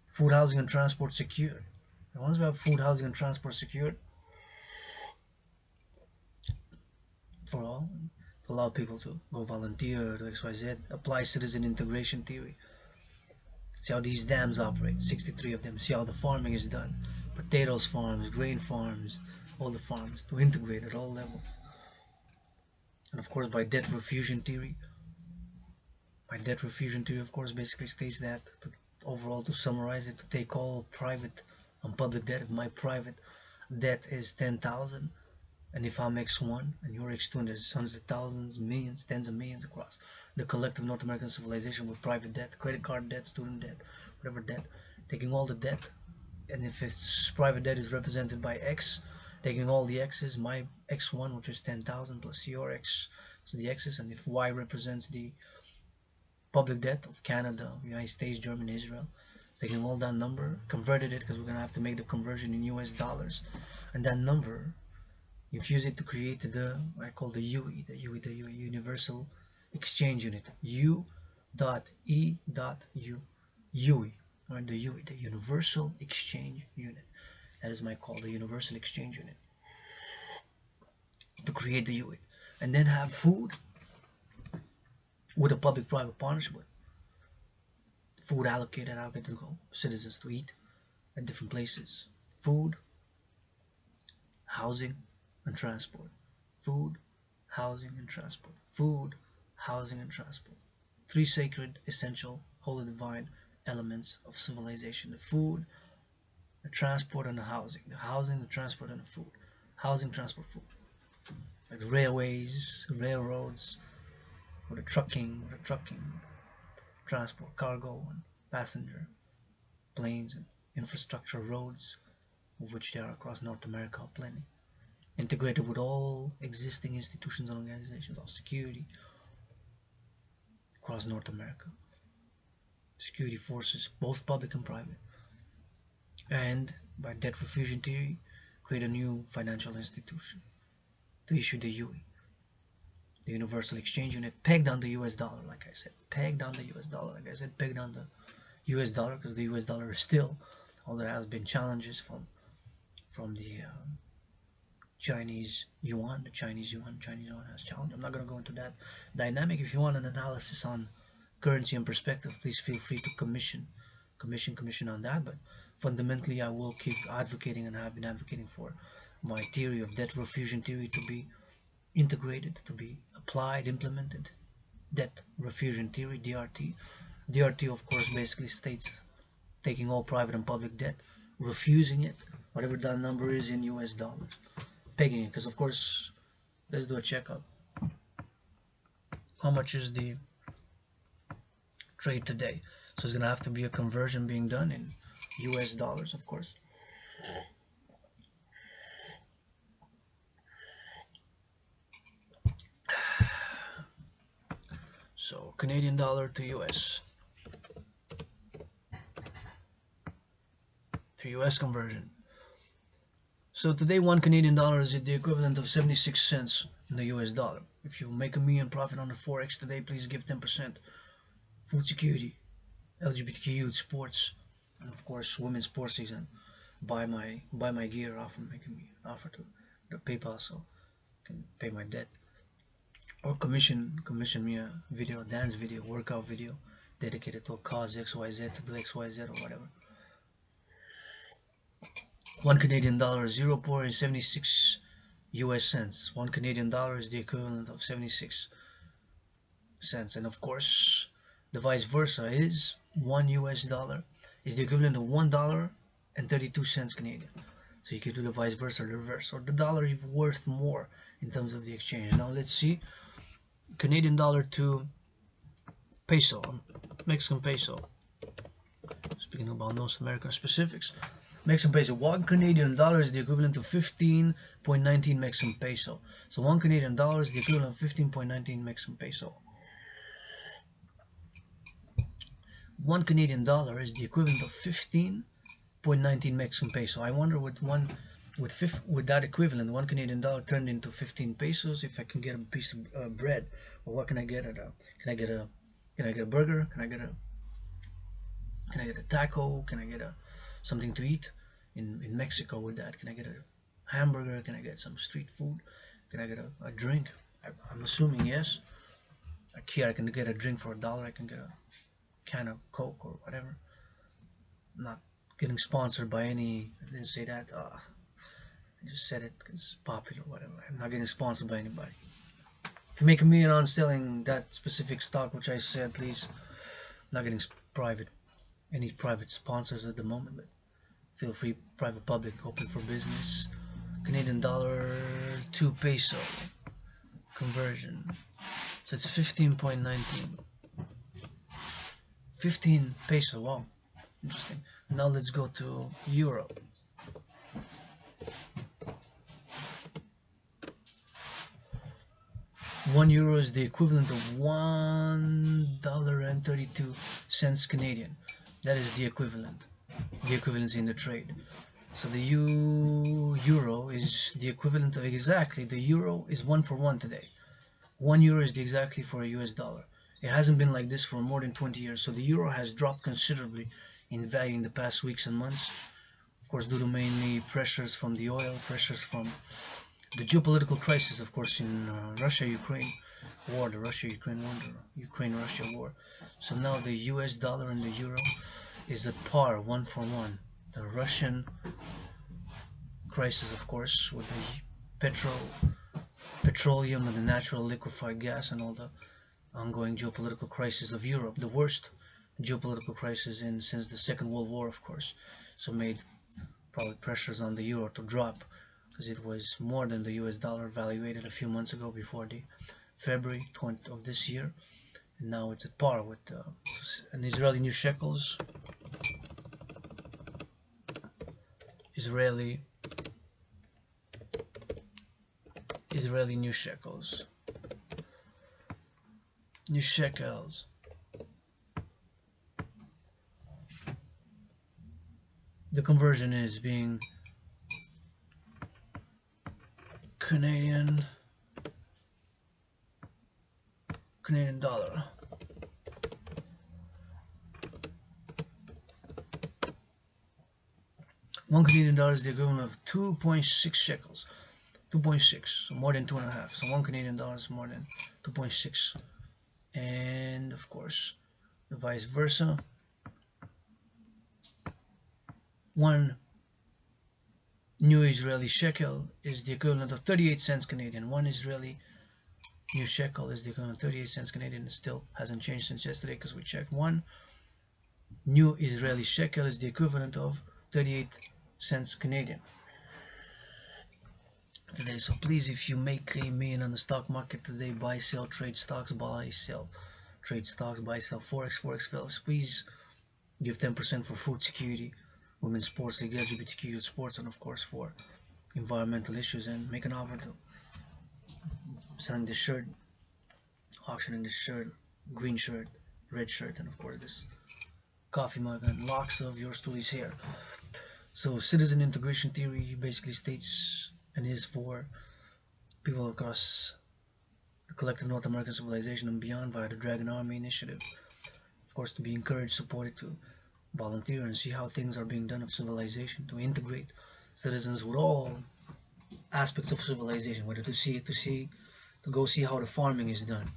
Food, housing, and transport secured. And once we have food, housing, and transport secured for all, to allow people to go volunteer to XYZ, apply citizen integration theory. See how these dams operate, 63 of them. See how the farming is done. Potatoes farms, grain farms, all the farms, to integrate at all levels. And of course, by debt refusion theory. By debt refusion theory, of course, basically states that, overall, to summarize it, to take all private and public debt. If my private debt is 10,000, and if I'm X1 and you're X2, and there's hundreds of thousands, millions, tens of millions across the collective North American civilization with private debt, credit card debt, student debt, whatever debt, taking all the debt, and if its private debt is represented by X, taking all the X's, my X1, which is 10,000, plus your X so the excess, and if Y represents the public debt of Canada, United States, Germany, Israel, taking all that number, converted it, because we're going to have to make the conversion in US dollars, and that number, infuse it to create the, I call the UE, the Universal Exchange Unit, U dot E dot U, UE, or the UE, the Universal Exchange Unit. That is my call, the Universal Exchange Unit, to create the UE. And then have food with a public-private partnership, food allocated to citizens to eat at different places. Food, housing, and transport. Food, housing, and transport. Food, housing, and transport. Three sacred, essential, holy, divine elements of civilization: the food, the transport, and the housing. The housing, the transport, and the food. Housing, transport, food. Like railways, railroads, for the trucking, transport, cargo, and passenger, planes, and infrastructure roads, of which there are across North America plenty, integrated with all existing institutions and organizations of security across North America, security forces, both public and private, and by debt refusion theory, create a new financial institution to issue the UE, the Universal Exchange Unit, pegged on the US dollar, like I said, pegged on the US dollar, like I said, pegged on the US dollar, because the US dollar is still, although there has been challenges from the Chinese yuan, Chinese yuan has challenged. I'm not going to go into that dynamic. If you want an analysis on currency and perspective, please feel free to commission on that. But fundamentally, I will keep advocating, and have been advocating for my theory of debt refusion theory to be integrated, to be applied, implemented. Debt refusion theory, DRT. DRT, of course, basically states taking all private and public debt, refusing it, whatever that number is in US dollars, pegging it, because of course, let's do a checkup. How much is the trade today? So it's gonna have to be a conversion being done in US dollars, of course. So Canadian dollar to US. To US conversion. So today, one Canadian dollar is the equivalent of 76 cents in the US dollar. If you make $1 million profit on the Forex today, please give 10%. Food security, LGBTQ youth, sports, and of course women's sports season. Buy my gear, offer to the PayPal, so I can pay my debt. Or commission me a video, a dance video, workout video, dedicated to a cause XYZ, to do XYZ or whatever. One Canadian dollar is 0.76 US cents. One Canadian dollar is the equivalent of 76 cents. And of course, the vice versa is one US dollar is the equivalent of $1.32 Canadian. So you could do the vice versa, the reverse. Or the dollar is worth more in terms of the exchange. Now let's see. Canadian dollar to peso, Mexican peso. Speaking about North American specifics. Mexican peso. One Canadian dollar is the equivalent to 15.19 Mexican peso. So one Canadian dollar is the equivalent of 15.19 Mexican peso. One Canadian dollar is the equivalent of 15.19 Mexican peso. I wonder with that equivalent, one Canadian dollar turned into 15 pesos, if I can get a piece of bread, or what can I get can I get a burger? Can I get a taco? Can I get something to eat in Mexico with that? Can I get a hamburger? Can I get some street food? Can I get a drink? I'm assuming yes. Like here, I can get a drink for $1. I can get a can of Coke or whatever. I'm not getting sponsored by any. I didn't say that. I just said it because it's popular, whatever. I'm not getting sponsored by anybody. If you make $1 million on selling that specific stock, which I said, please, I'm not getting any private sponsors at the moment, but feel free. Private, public, open for business. Canadian dollar to peso conversion. So it's 15.19. 15 peso. Wow, interesting. Now let's go to euro. €1 is the equivalent of $1.32 Canadian. That is the equivalent, the equivalency in the trade. So the euro is the equivalent of exactly, the euro is 1 for 1 today. €1 is the exactly for a US dollar. It hasn't been like this for more than 20 years. So the euro has dropped considerably in value in the past weeks and months. Of course, due to mainly pressures from the oil, pressures from the geopolitical crisis, of course, in Russia-Ukraine war, the Russia-Ukraine war, the Ukraine-Russia war. So now the US dollar and the euro is at par, 1 for 1. The Russian crisis, of course, with the petroleum and the natural liquefied gas and all the ongoing geopolitical crisis of Europe, the worst geopolitical crisis since the Second World War, of course. So made probably pressures on the euro to drop, because it was more than the US dollar valuated a few months ago before the February 20 of this year, and now it's at par with an Israeli new shekels. Israeli new shekels. New shekels. The conversion is being Canadian dollar. $1 is the equivalent of 2.6 shekels. 2.6, so more than 2.5. So $1 is more than 2.6. And of course, the vice versa. One new Israeli shekel is the equivalent of 38 cents Canadian. One Israeli new shekel is the equivalent of 38 cents Canadian. It still hasn't changed since yesterday because we checked. One new Israeli shekel is the equivalent of 38 cents Canadian today. So please, if you make a million on the stock market today, buy, sell, trade stocks, buy, sell, trade stocks, buy, sell, forex, fellas, please give 10% for food security, women's sports league, LGBTQ sports, and of course for environmental issues, and make an offer to selling this shirt, auctioning this shirt, green shirt, red shirt, and of course this coffee mug and locks of yours truly's hair. So citizen integration theory basically states and is for people across the collective North American civilization and beyond via the Dragan Army initiative, of course, to be encouraged, supported, to volunteer and see how things are being done of civilization, to integrate citizens with all aspects of civilization, whether to go see how the farming is done,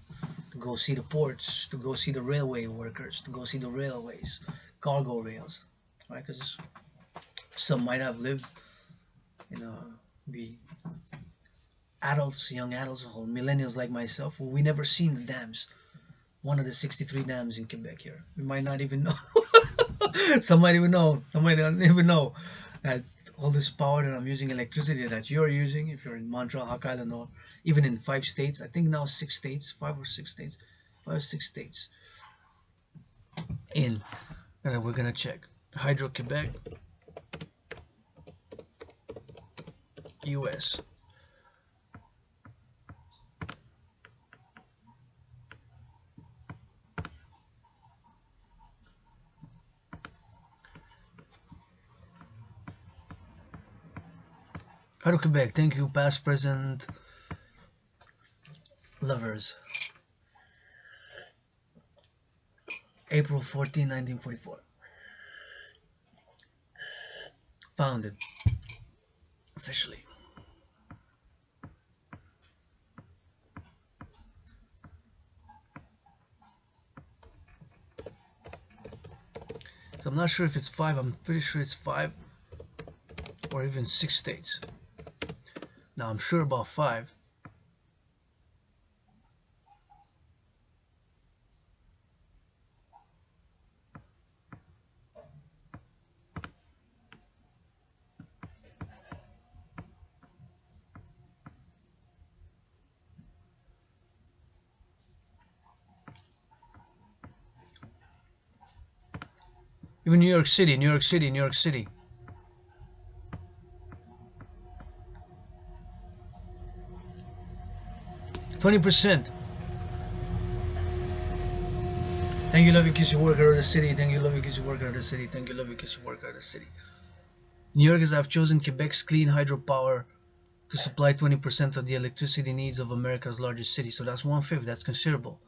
to go see the ports, to go see the railway workers, to go see the railways, cargo rails, right? Because some might have lived, be adults, young adults, or millennials like myself, we never seen the dams. One of the 63 dams in Quebec here. We might not even know. Some might even know. Some might not even know that all this power that I'm using, electricity that you're using, if you're in Montreal, Hawk Island, or even in 5 states, I think now 6 states, 5 or 6 states, 5 or 6 states in, and we're gonna check Hydro-Quebec, US. Hydro-Quebec, thank you, past, present, lovers. April 14, 1944. Founded officially. So I'm not sure if it's 5, I'm pretty sure it's 5 or even 6 states. Now I'm sure about 5. Even New York City, New York City, New York City. 20%. Thank you, love you, kiss your worker of the city. Thank you, love you, kiss your worker of the city. Thank you, love you, kiss your worker of the city. New Yorkers have chosen Quebec's clean hydropower to supply 20% of the electricity needs of America's largest city. So that's one-fifth. That's considerable,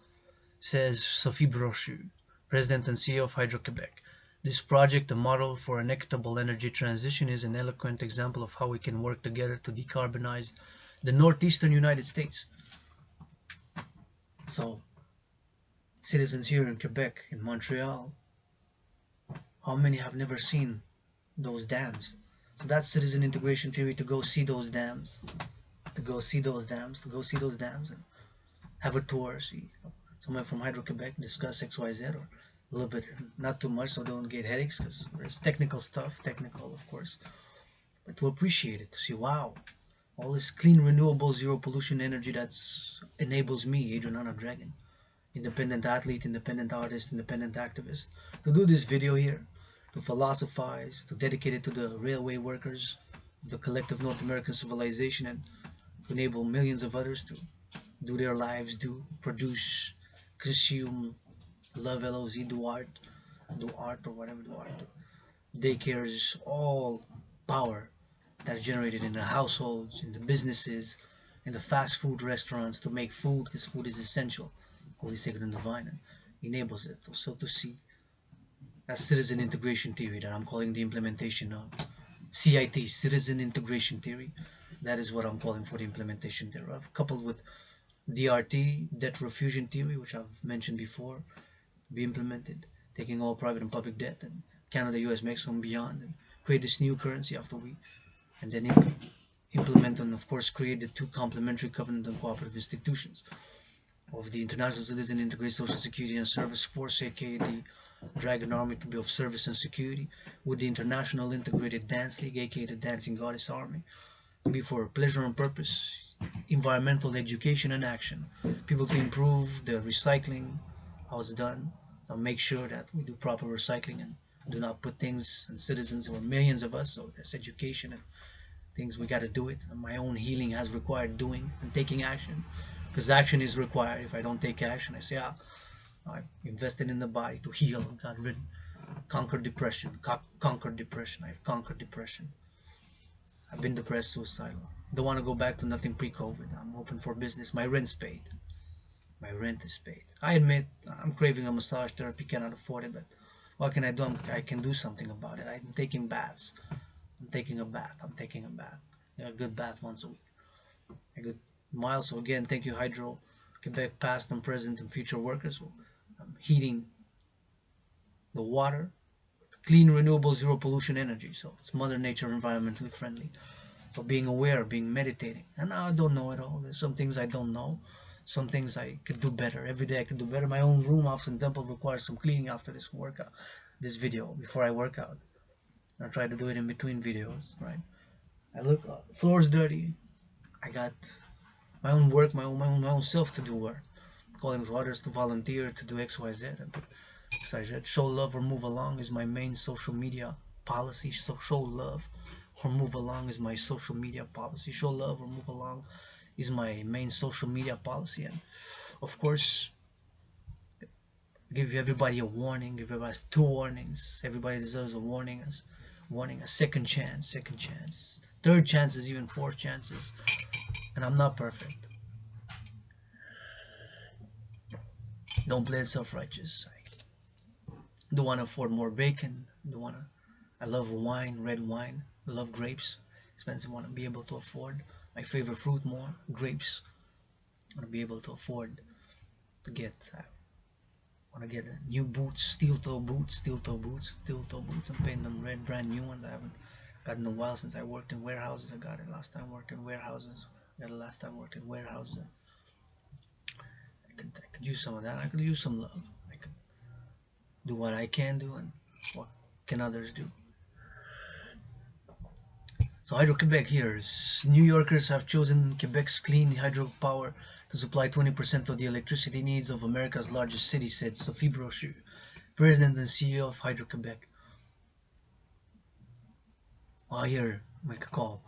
says Sophie Brochu, President and CEO of Hydro-Quebec. This project, a model for an equitable energy transition, is an eloquent example of how we can work together to decarbonize the northeastern United States. So, citizens here in Quebec, in Montreal, how many have never seen those dams? So that's citizen integration theory, to go see those dams, to go see those dams, to go see those dams and have a tour, see someone from Hydro-Quebec discuss XYZ, or a little bit, not too much so don't get headaches, because there's technical stuff, technical of course, but to appreciate it, to see, wow, all this clean, renewable, zero pollution energy that's enables me, Adrian Dragan, independent athlete, independent artist, independent activist, to do this video here, to philosophize, to dedicate it to the railway workers of the collective North American civilization, and to enable millions of others to do their lives, do produce, consume, love, LOZ, do art or whatever, do art. Daycares, all power that's generated in the households, in the businesses, in the fast food restaurants to make food, because food is essential, holy, sacred, and divine, and enables it. So to see that citizen integration theory that I'm calling the implementation of CIT, citizen integration theory, that is what I'm calling for the implementation thereof, coupled with DRT, debt refusion theory, which I've mentioned before, be implemented, taking all private and public debt, and Canada, US, Mexico, and beyond, and create this new currency after we, and then implement and of course create the two complementary covenant and cooperative institutions of the International Citizen Integrated Social Security and Service Force, aka the Dragan Army, to be of service and security, with the International Integrated Dance League, aka the Dancing Goddess Army, to be for pleasure and purpose, environmental education and action, people to improve the recycling, how it's done, so make sure that we do proper recycling and do not put things and citizens, or millions of us, so there's education and things, we got to do it, and my own healing has required doing and taking action, because action is required. If I don't take action, I say, I invested in the body to heal, got rid, conquered depression, conquered depression, I've conquered depression, I've been depressed, suicidal, don't want to go back to nothing pre-COVID, I'm open for business, my rent's paid, my rent is paid, I admit I'm craving a massage therapy, cannot afford it, but what can I do? I can do something about it. I'm taking baths, I'm taking a bath, a good bath once a week, a good mile. So again, thank you, Hydro Quebec, past and present and future workers. I'm heating the water, clean, renewable, zero pollution energy. So it's Mother Nature, environmentally friendly. So being aware, being meditating. And now I don't know it all. There's some things I don't know. Some things I could do better. Every day I could do better. My own room, office, and temple requires some cleaning after this workout, this video, before I work out. I try to do it in between videos, right? I look, floor's dirty. I got my own work, my own self to do work. Calling for others to volunteer to do X, Y, Z, and XYZ. Show love or move along is my main social media policy. So show love or move along is my social media policy. Show love or move along is my main social media policy, and of course, give everybody a warning. Give everybody two warnings. Everybody deserves a warning. A second chance, third chances, even fourth chances. And I'm not perfect. Don't play it self-righteous. I don't want to afford more bacon. Don't want to. I love wine, red wine. I love grapes. Expensive. Want to be able to afford my favorite fruit more, grapes. Want to be able to afford to get. I want to get new boots, steel toe boots. I'm painting them red, brand new ones. I haven't gotten in a while since I worked in warehouses. I got it last time working in warehouses. I could use some of that. I could use some love. I could do what I can do, and what can others do. So Hydro-Quebec here is New Yorkers have chosen Quebec's clean hydropower to supply 20% of the electricity needs of America's largest city, said Sophie Brochu, President and CEO of Hydro-Quebec. While here, make a call.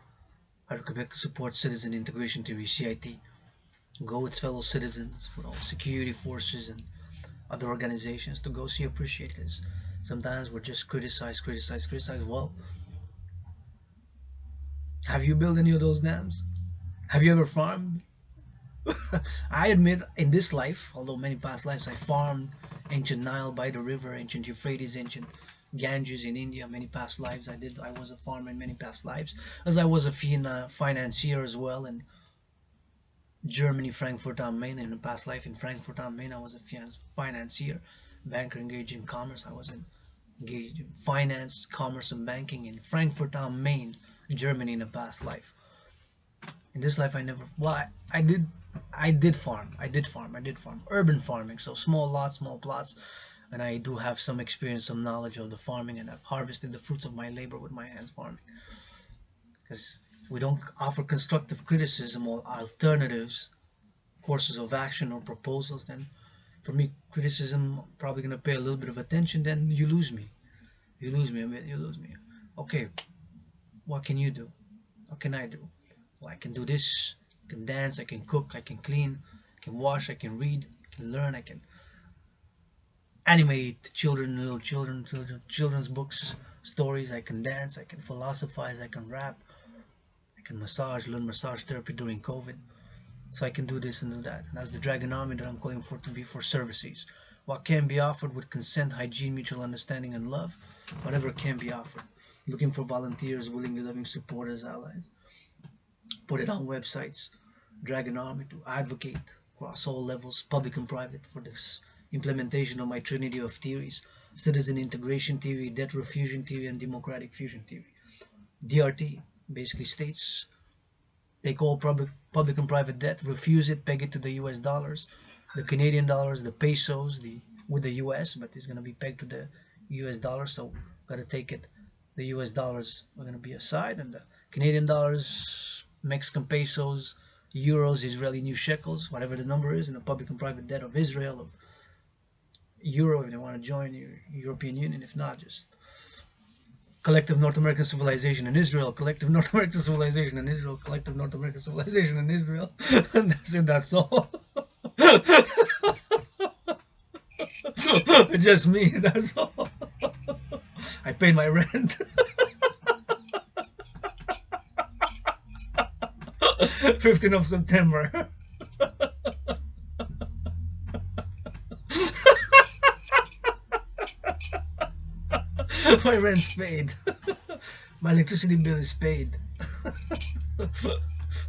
Hydro-Quebec to support citizen integration theory, CIT, go with fellow citizens, for all security forces and other organizations to go see, appreciate, because sometimes we're just criticize. Well, have you built any of those dams? Have you ever farmed? I admit, in this life, although many past lives, I farmed ancient Nile by the river, ancient Euphrates, ancient Ganges in India. Many past lives I did. I was a farmer in many past lives, as I was a financier as well in Germany, Frankfurt am Main. In a past life in Frankfurt am Main, I was a financier, banker engaged in commerce. I was engaged in finance, commerce, and banking in Frankfurt am Main, Germany in a past life. In this life I never, well, I did farm. I did farm urban farming, so small lots, small plots, and I do have some experience, some knowledge of the farming, and I've harvested the fruits of my labor with my hands farming. Because if we don't offer constructive criticism or alternatives, courses of action or proposals, then for me criticism, I'm probably going to pay a little bit of attention, then you lose me a bit, you lose me. Okay, what can you do? What can I do? Well, I can do this. I can dance. I can cook. I can clean. I can wash. I can read. I can learn. I can animate children, little children's books, stories. I can dance. I can philosophize. I can rap. I can learn massage therapy during COVID. So I can do this and do that. And that's the Dragon Army that I'm calling for to be for services. What can be offered with consent, hygiene, mutual understanding, and love, whatever can be offered. Looking for volunteers, willingly loving supporters, allies. Put it on websites. Dragon Army to advocate across all levels, public and private, for this implementation of my trinity of theories: citizen integration theory, debt refusion theory, and democratic fusion theory. DRT basically states take all public and private debt, refuse it, peg it to the US dollars, the Canadian dollars, the pesos, with the US, but it's gonna be pegged to the US dollar, so gotta take it. The US dollars are gonna be aside, and the Canadian dollars, Mexican pesos, euros, Israeli new shekels, whatever the number is, and the public and private debt of Israel, of Euro, if they want to join the European Union. If not, just collective North American civilization in Israel, collective North American civilization in Israel, collective North American civilization in Israel. And that's it, that's all. Just me, that's all. I paid my rent. 15th of September. My rent's paid. My electricity bill is paid.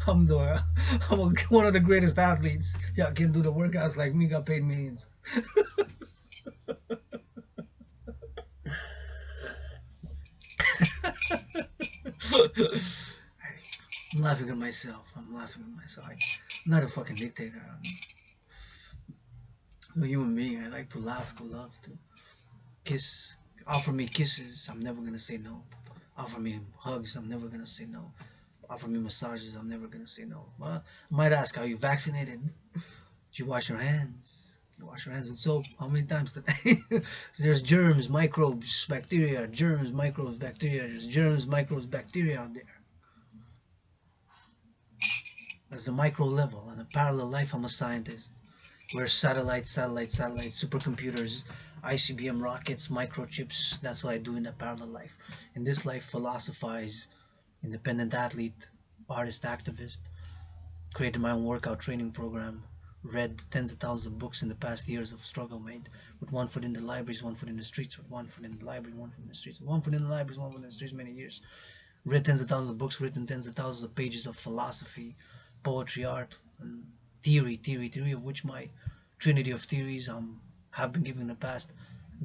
I'm the I'm one of the greatest athletes. Yeah, can do the workouts like me. Got paid millions. I'm laughing at myself. I'm laughing at myself. I'm not a fucking dictator. I'm a human being. I like to laugh, to love, to kiss. Offer me kisses, I'm never gonna say no. Offer me hugs, I'm never gonna say no. Offer me massages, I'm never gonna say no. Well, I might ask, are you vaccinated? Did you wash your hands? You wash your hands with soap? How many times today? So there's germs, microbes, bacteria, germs, microbes, bacteria. There's germs, microbes, bacteria out there. That's the micro level. On a parallel life, I'm a scientist. We're satellites, supercomputers, ICBM rockets, microchips. That's what I do in a parallel life. In this life, philosophize, independent athlete, artist, activist, created my own workout training program, read tens of thousands of books in the past years of struggle made, with one foot in the libraries, one foot in the streets, with one foot in the library, one foot in the streets, one foot in the libraries, one foot in the streets, many years. Read tens of thousands of books, written tens of thousands of pages of philosophy, poetry, art, and theory of which my trinity of theories have been given in the past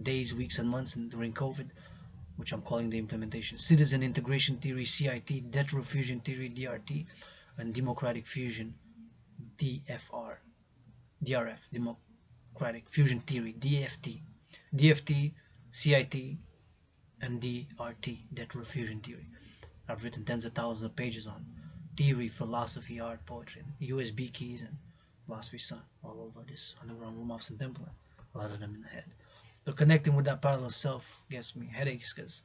days, weeks, and months, and during COVID, which I'm calling the implementation: citizen integration theory, CIT, debt refusion theory, DRT, and democratic fusion, DFR, DRF, democratic fusion theory, DFT, CIT, and DRT, debt refusion theory. I've written tens of thousands of pages on theory, philosophy, art, poetry, and USB keys, and philosophy sun all over this underground room of St. Temple, a lot of them in the head. So connecting with that parallel self gets me headaches, because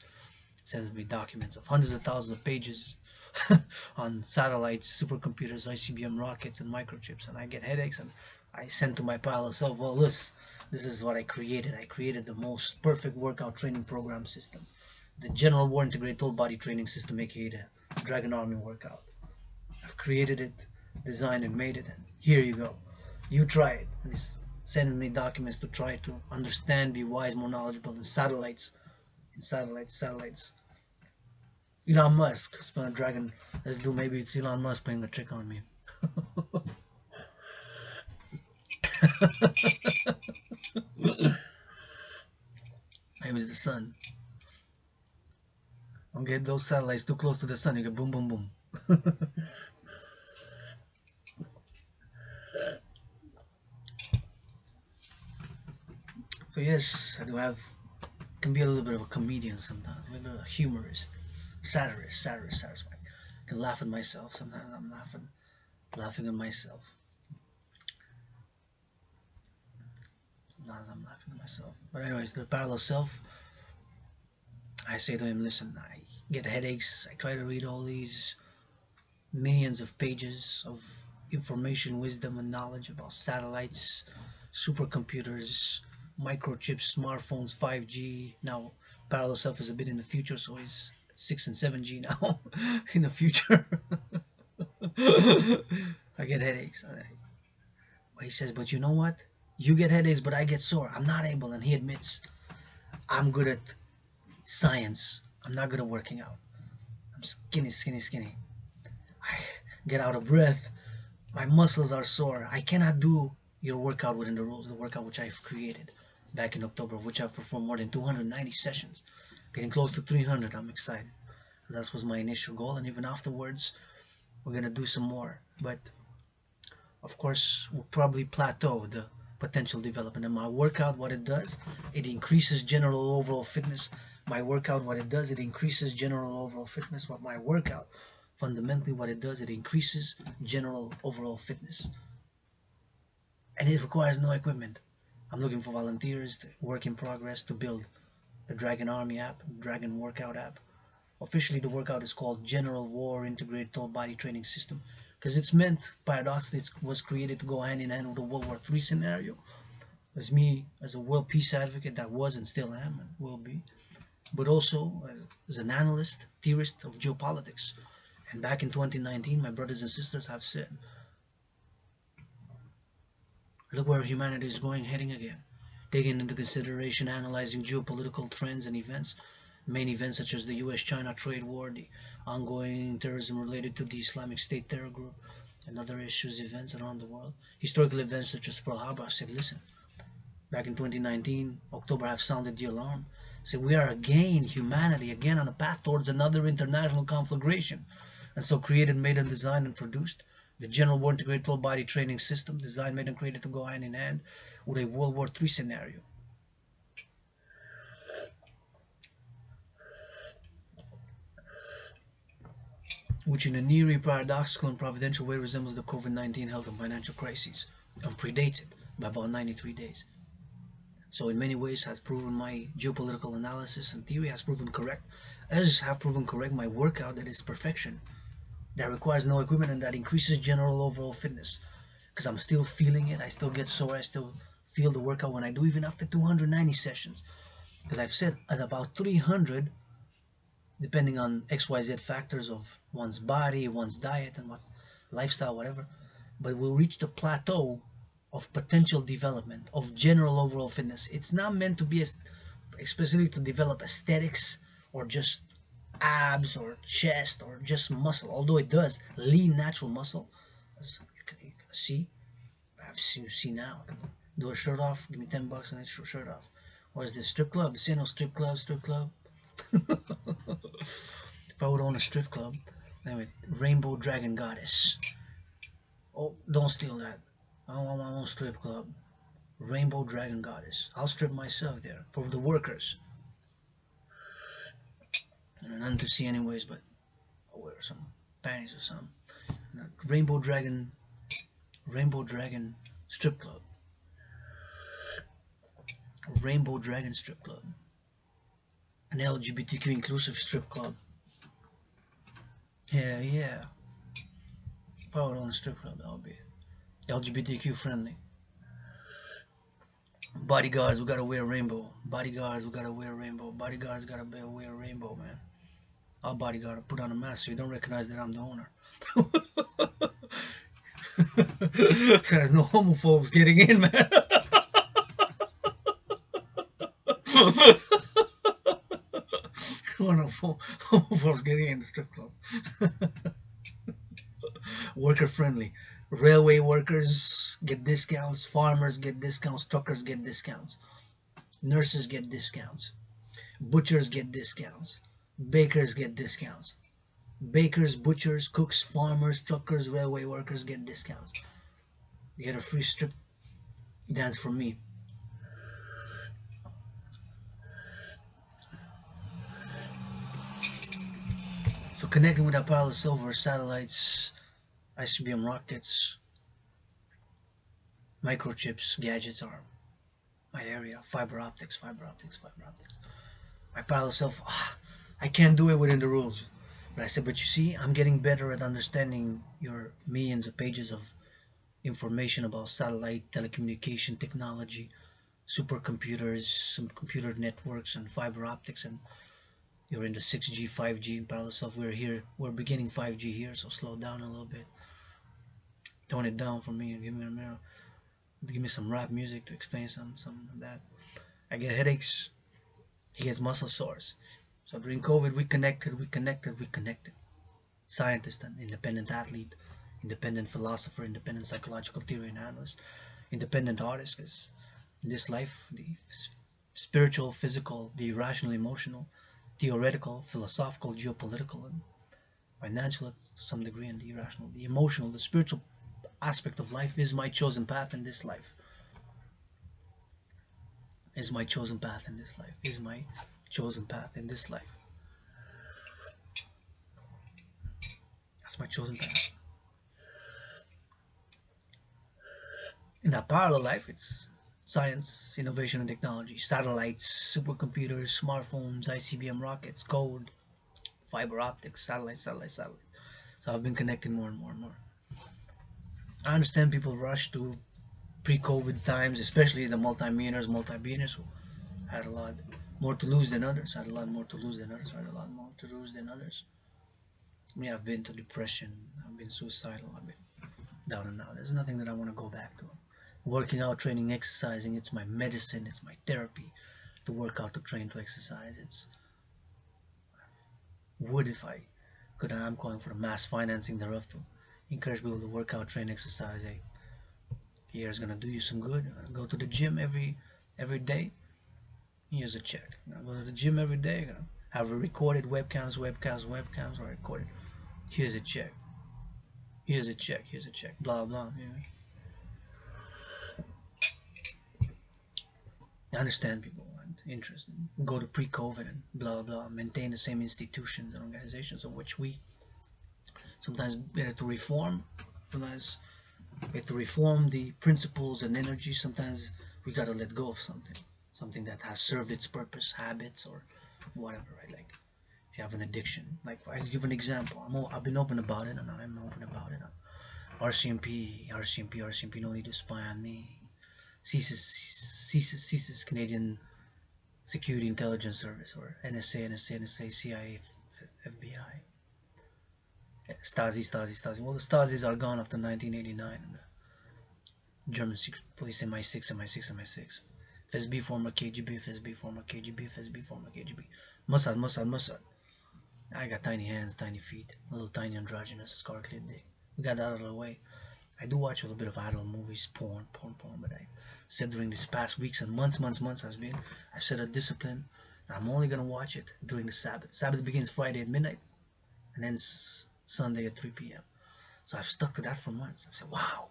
it sends me documents of hundreds of thousands of pages on satellites, supercomputers, ICBM rockets, and microchips, and I get headaches, and I send to my parallel self, well, this is what I created. I created the most perfect workout training program system, the General War Integrated Total Body Training System, aka the Dragan Army workout. I've created it, designed and made it, and here you go. You try it. And he's sending me documents to try to understand, be wise, more knowledgeable in satellites. Elon Musk, spun Dragon. Let's do, maybe it's Elon Musk playing a trick on me. Maybe it's the sun. Don't get those satellites too close to the sun, you get boom, boom, boom. So yes, I do have, can be a little bit of a comedian sometimes, a little bit of a humorist, satirist. I can laugh at myself. Sometimes I'm laughing at myself. Sometimes I'm laughing at myself. But anyways, the parallel self, I say to him, listen, I get headaches. I try to read all these millions of pages of information, wisdom, and knowledge about satellites, supercomputers, microchips, smartphones, 5G. Now, parallel self is a bit in the future, so he's 6 and 7G now in the future. I get headaches. But he says, but you know what? You get headaches, but I get sore. I'm not able, and he admits, I'm good at science. I'm not good at working out. I'm skinny. I get out of breath. My muscles are sore. I cannot do your workout within the rules, the workout which I've created back in October, of which I've performed more than 290 sessions, getting close to 300. I'm excited because that was my initial goal, and even afterwards, we're gonna do some more. But of course, we'll probably plateau the potential development. And my workout, what it does, it increases general overall fitness. My workout, what it does, it increases general overall fitness. What my workout, fundamentally, what it does, it increases general overall fitness. And it requires no equipment. I'm looking for volunteers, to work in progress, to build the Dragan Army app, Dragan Workout app. Officially, the workout is called General War Integrated Total Body Training System because it's meant, paradoxically, it was created to go hand in hand with the World War III scenario. As me, as a world peace advocate that was and still am and will be, but also as an analyst, theorist of geopolitics. And back in 2019, my brothers and sisters have said, look where humanity is going, heading again. Taking into consideration analyzing geopolitical trends and events, main events such as the US-China trade war, the ongoing terrorism related to the Islamic State terror group, and other issues, events around the world. Historical events such as Pearl Harbor. I said, listen, back in 2019, October, I've sounded the alarm. I said, we are again, humanity, again on a path towards another international conflagration. And so created, made, and designed and produced the General War Integrated Total Body Training System, designed, made, and created to go hand in hand with a World War III scenario. Which in a nearly paradoxical and providential way resembles the COVID-19 health and financial crises and predates it by about 93 days. So in many ways has proven my geopolitical analysis and theory has proven correct, as have proven correct my workout that is perfection, that requires no equipment and that increases general overall fitness. Because I'm still feeling it, I still get sore, I still feel the workout when I do, even after 290 sessions. Because I've said at about 300, depending on XYZ factors of one's body, one's diet, and one's lifestyle, whatever, but we'll reach the plateau of potential development, of general overall fitness. It's not meant to be especially to develop aesthetics or just abs or chest or just muscle, although it does lean natural muscle, as you can see. I've seen, you see now. Do a shirt off, give me $10 and it's shirt off. Or is this strip club? This ain't no strip club. If I would own a strip club, anyway, Rainbow Dragon Goddess. Oh, don't steal that. I don't want my own strip club. Rainbow Dragon Goddess. I'll strip myself there for the workers. None to see anyways, but I'll wear some panties or something. Rainbow Dragon Strip Club. Rainbow Dragon Strip Club. An LGBTQ inclusive strip club. Yeah, yeah. If I would own a strip club, that would be LGBTQ friendly. Bodyguards, we gotta wear rainbow. Bodyguards, we gotta wear rainbow. Bodyguards gotta wear rainbow, man. Our bodyguard put on a mask so you don't recognize that I'm the owner. There's no homophobes getting in, man. No homophobes getting in the strip club. Worker friendly. Railway workers get discounts. Farmers get discounts. Truckers get discounts. Nurses get discounts. Butchers get discounts. Bakers get discounts. Bakers, butchers, cooks, farmers, truckers, railway workers get discounts. You get a free strip dance from me. So connecting with Apollo Silver satellites, ICBM rockets, microchips, gadgets are my area. Fiber optics, fiber optics, fiber optics. My parallel self, I can't do it within the rules. But I said, but you see, I'm getting better at understanding your millions of pages of information about satellite telecommunication technology, supercomputers, some computer networks, and fiber optics. And you're in the 6G, 5G in parallel self. We're here, we're beginning 5G here, so slow down a little bit. Tone it down for me and give me a minute. Give me some rap music to explain some of that. I get headaches. He gets muscle sores. So during COVID, we connected. Scientist and independent athlete, independent philosopher, independent psychological theory and analyst, independent artist. Because in this life, the spiritual, physical, the irrational, emotional, theoretical, philosophical, geopolitical, and financial to some degree, and the irrational, the emotional, the spiritual aspect of life is my chosen path in this life. Is my chosen path in this life. Is my chosen path in this life. That's my chosen path. In that parallel life, it's science, innovation, and technology, satellites, supercomputers, smartphones, ICBM rockets, code, fiber optics, satellites. So I've been connecting more and more and more. I understand people rush to pre-COVID times, especially the multi-billionaires who had a lot more to lose than others, had a lot more to lose than others, had a lot more to lose than others. Me, I've been to depression, I've been suicidal, I've been down and out. There's nothing that I want to go back to. Working out, training, exercising, it's my medicine, it's my therapy. To work out, to train, to exercise. It's would if I could. I'm calling for the mass financing thereof to encourage people to work out, train, exercise. Hey, here's gonna do you some good. Go to the gym every day. Here's a check. Go to the gym every day. Have a recorded webcams are recorded. Here's a check. Here's a check. Here's a check. Blah blah. I understand people want interest and go to pre-COVID and blah blah. Maintain the same institutions and organizations of which we sometimes better to reform. Sometimes we have to reform the principles and energy. Sometimes we gotta let go of something that has served its purpose, habits or whatever. Right? Like if you have an addiction, like I give an example. I've been open about it, and I'm open about it. RCMP, no need to spy on me. CSIS, Canadian Security Intelligence Service, or NSA, CIA, FBI. Stasi. Well, the Stasis are gone after 1989. And German secret police MI6. FSB, former KGB, FSB, former KGB, FSB, former KGB. Mossad. I got tiny hands, tiny feet, a little tiny androgynous scar-clad dick. We got that out of the way. I do watch a little bit of adult movies, porn, but I said during these past weeks and months has been, I set a discipline that I'm only gonna watch it during the Sabbath. Sabbath begins Friday at midnight and ends Sunday at 3 p.m. So I've stuck to that for months. I've said, wow,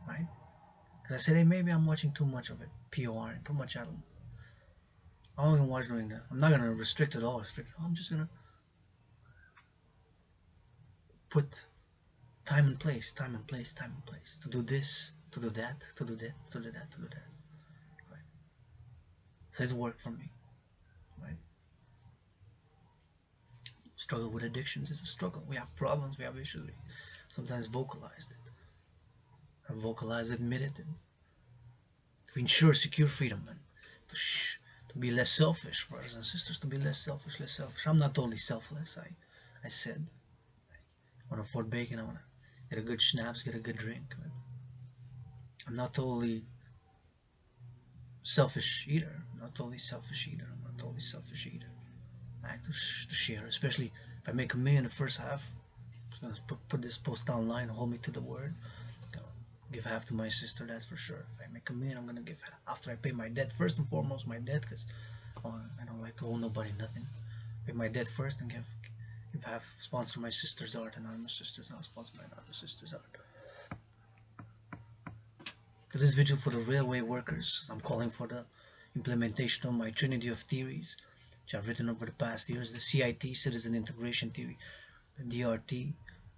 right? Because I said, hey, maybe I'm watching too much of it, POR, and too much adult. I'm only gonna watch during that. I'm not gonna restrict it all. I'm just gonna put time and place to do this, to do that, to do that, to do that, to do that. Right? So it's work for me, right? Struggle with addictions is a struggle. We have problems, we have issues. We sometimes vocalize it. Or vocalize, admit it, and to ensure secure freedom and to be less selfish, brothers and sisters, to be less selfish, less selfish. I'm not totally selfless. I said, I want to afford bacon, I want to get a good schnapps, get a good drink. But I'm not totally selfish either. I'm not totally selfish either. I'm not totally selfish either. I like to share, especially if I make a million the first half. I'm gonna put this post online, hold me to the word. Gonna give half to my sister, that's for sure. If I make a million, I'm gonna give half after I pay my debt first and foremost, my debt, because I don't like to owe nobody nothing. Pay my debt first and give half, sponsor my sister's art, anonymous sisters now sponsor my anonymous sister's art. To this vigil for the railway workers, I'm calling for the implementation of my trinity of theories, which I've written over the past years: the CIT, citizen integration theory, the DRT,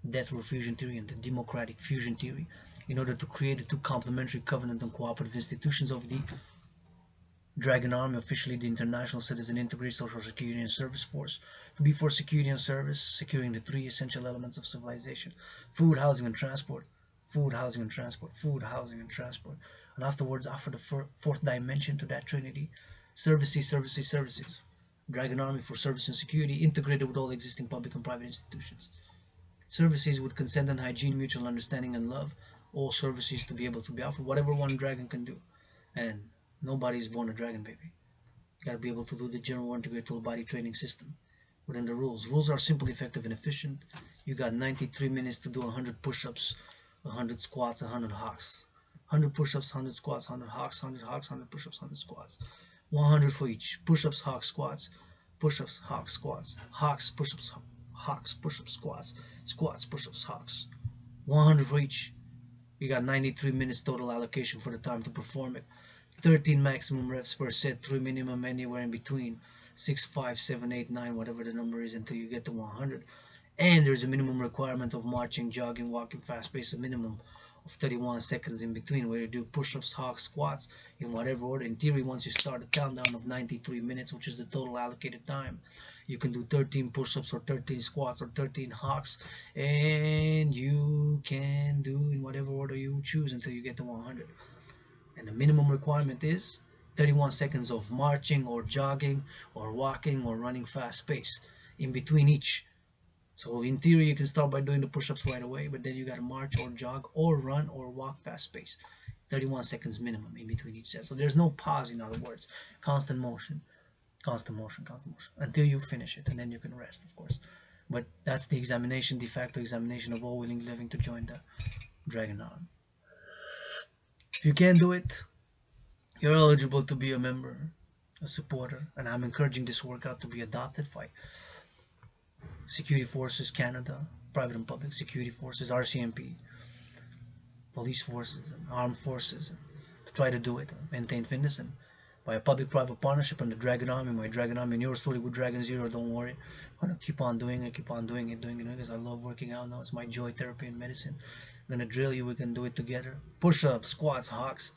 death row fusion theory, and the democratic fusion theory, in order to create the two complementary covenant and cooperative institutions of the Dragan Army, officially the International Citizen Integrated Social Security and Service Force, to be for security and service, securing the three essential elements of civilization: food, housing, and transport. Food, housing, and transport. Food, housing, and transport. And afterwards, offer the fourth dimension to that trinity: services, services, services. Dragan Army for service and security, integrated with all existing public and private institutions. Services with consent and hygiene, mutual understanding and love. All services to be able to be offered, whatever one dragon can do. And nobody's born a dragon, baby. You gotta be able to do the general integrated total body training system within the rules. Rules are simple, effective, and efficient. You got 93 minutes to do 100 push-ups, 100 squats, 100 hawks. 100 push-ups, 100 squats, 100 hawks, 100 hawks, 100 push-ups, 100 squats. 100 for each. Push-ups, hawks, squats. Push-ups, hawks, squats. Hawks, push-ups, hawks, push-ups, squats. Squats, push-ups, hawks. 100 for each. You got 93 minutes total allocation for the time to perform it. 13 maximum reps per set, 3 minimum anywhere in between. 6, 5, 7, 8, 9, whatever the number is until you get to 100. And there's a minimum requirement of marching, jogging, walking, fast pace, a minimum of 31 seconds in between, where you do push-ups, hawks, squats, in whatever order. In theory, once you start a countdown of 93 minutes, which is the total allocated time, you can do 13 push-ups or 13 squats or 13 hawks, and you can do in whatever order you choose until you get to 100. And the minimum requirement is 31 seconds of marching or jogging or walking or running fast pace in between each. So in theory, you can start by doing the push-ups right away, but then you gotta march or jog or run or walk fast pace. 31 seconds minimum in between each set. So there's no pause, in other words. Constant motion, constant motion, constant motion, until you finish it, and then you can rest, of course. But that's the examination, de facto examination of all willing living to join the Dragon Army. If you can't do it, you're eligible to be a member, a supporter, and I'm encouraging this workout to be adopted by Security Forces Canada, private and public security forces, RCMP, police forces, and armed forces, and to try to do it, maintain fitness, and by a public-private partnership and the Dragon Army, my Dragon Army, and yours truly with Dragon Zero, don't worry. I'm gonna keep on doing it, keep on doing it, because I love working out now. It's my joy, therapy, and medicine. I'm gonna drill you, we can do it together. Push-ups, squats, hawks,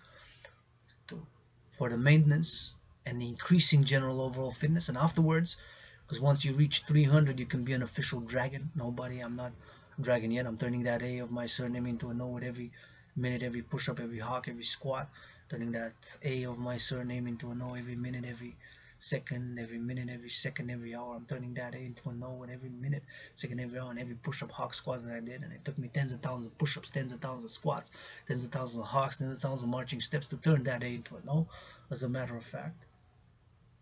to, for the maintenance and the increasing general overall fitness. And afterwards, because once you reach 300, you can be an official dragon. Nobody, I'm not a dragon yet. I'm turning that A of my surname into a no with every minute, every push-up, every hawk, every squat. Turning that A of my surname into a no every minute, every second, every minute, every second, every hour. I'm turning that A into a no with every minute, second, every hour, and every push-up, hawk, squats that I did. And it took me tens of thousands of push-ups, tens of thousands of squats, tens of thousands of hawks, tens of thousands of marching steps to turn that A into a no, as a matter of fact.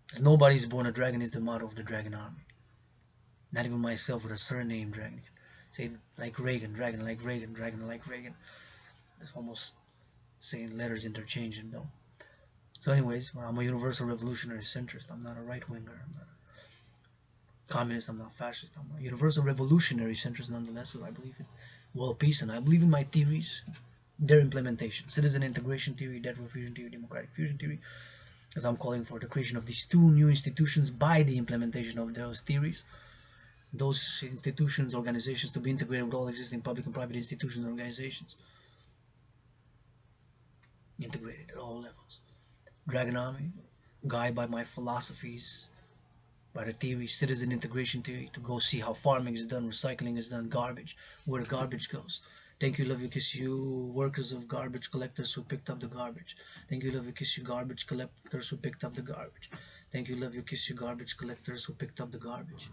Because nobody's born a dragon is the motto of the Dragon Army. Not even myself with a surname Dragon. Say like Reagan, Dragon like Reagan, Dragon like Reagan. It's almost saying letters interchanging though. So anyways, I'm a universal revolutionary centrist. I'm not a right-winger. I'm not a communist. I'm not fascist. I'm a universal revolutionary centrist nonetheless, because I believe in world peace and I believe in my theories, their implementation. Citizen integration theory, death row fusion theory, democratic fusion theory, as I'm calling for the creation of these two new institutions by the implementation of those theories. Those institutions, organizations to be integrated with all existing public and private institutions and organizations. Integrated at all levels. Dragon Army, guided by my philosophies, by the theory, citizen integration theory, to go see how farming is done, recycling is done, garbage, where the garbage goes. Thank you, love you, kiss you, workers of garbage collectors who picked up the garbage. Thank you, love you, kiss you, garbage collectors who picked up the garbage. Thank you, love you, kiss you, garbage collectors who picked up the garbage.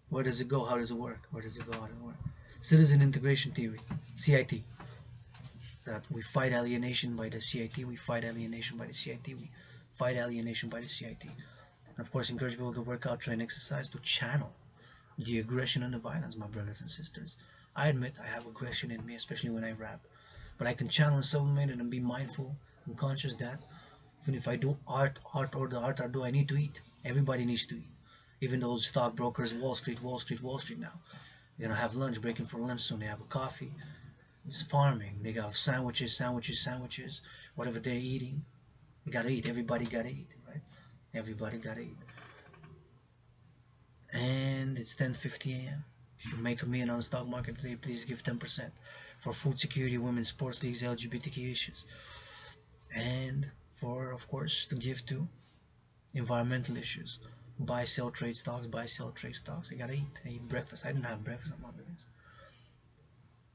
Where does it go? How does it work? Where does it go? How does it work? Citizen integration theory, CIT. That we fight alienation by the CIT, we fight alienation by the CIT, we fight alienation by the CIT. And of course, encourage people to work out, train, exercise, to channel the aggression and the violence, my brothers and sisters. I admit I have aggression in me, especially when I rap. But I can channel and sublimate it and be mindful and conscious that even if I do art or the art I do, I need to eat. Everybody needs to eat. Even those stockbrokers, Wall Street, Wall Street, Wall Street now. They're gonna have lunch, breaking for lunch soon. They have a coffee. It's farming. They got sandwiches, sandwiches, sandwiches. Whatever they're eating, they gotta eat. Everybody gotta eat, right? Everybody gotta eat. And it's 10:50 a.m. If you make a million on the stock market today, please give 10% for food security, women's sports leagues, LGBTQ issues, and for, of course, to give to environmental issues. Buy, sell, trade stocks. Buy, sell, trade stocks. I gotta eat. I eat breakfast. I didn't have breakfast on my business.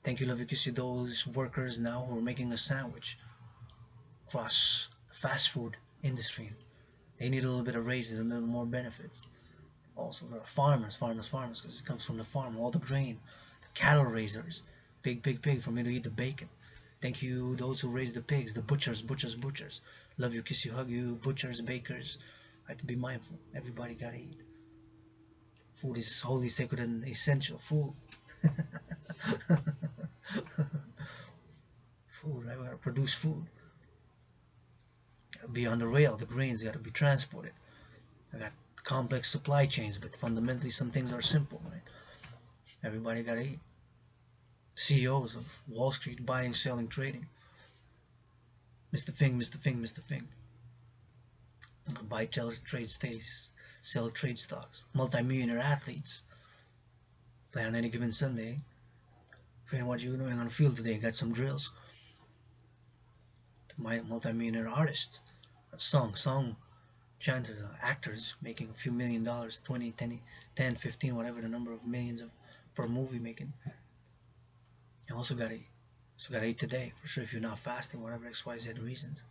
Thank you, love you, kiss you, those workers now who are making a sandwich across fast food industry. They need a little bit of raises, a little more benefits. Also, there are farmers, because it comes from the farm. All the grain, the cattle raisers, pig, for me to eat the bacon. Thank you, those who raise the pigs, the butchers. Love you, kiss you, hug you, butchers, bakers. I have to be mindful. Everybody gotta eat. Food is holy, sacred, and essential. Food. Food, right? We gotta produce food. Gotta be on the rail. The grains gotta be transported. I got complex supply chains, but fundamentally some things are simple, right? Everybody gotta eat. CEOs of Wall Street, buying, selling, trading. Mr. Fing. Buy, trade stays, sell, trade stocks. Multi-millionaire athletes play on any given Sunday. Figuring what you're doing on the field today, got some drills. My multi-millionaire artists, song chanters, actors making a few $1,000,000, 20, 10, 15, whatever the number of millions of per movie making. You also gotta eat today for sure. If you're not fasting, whatever XYZ reasons,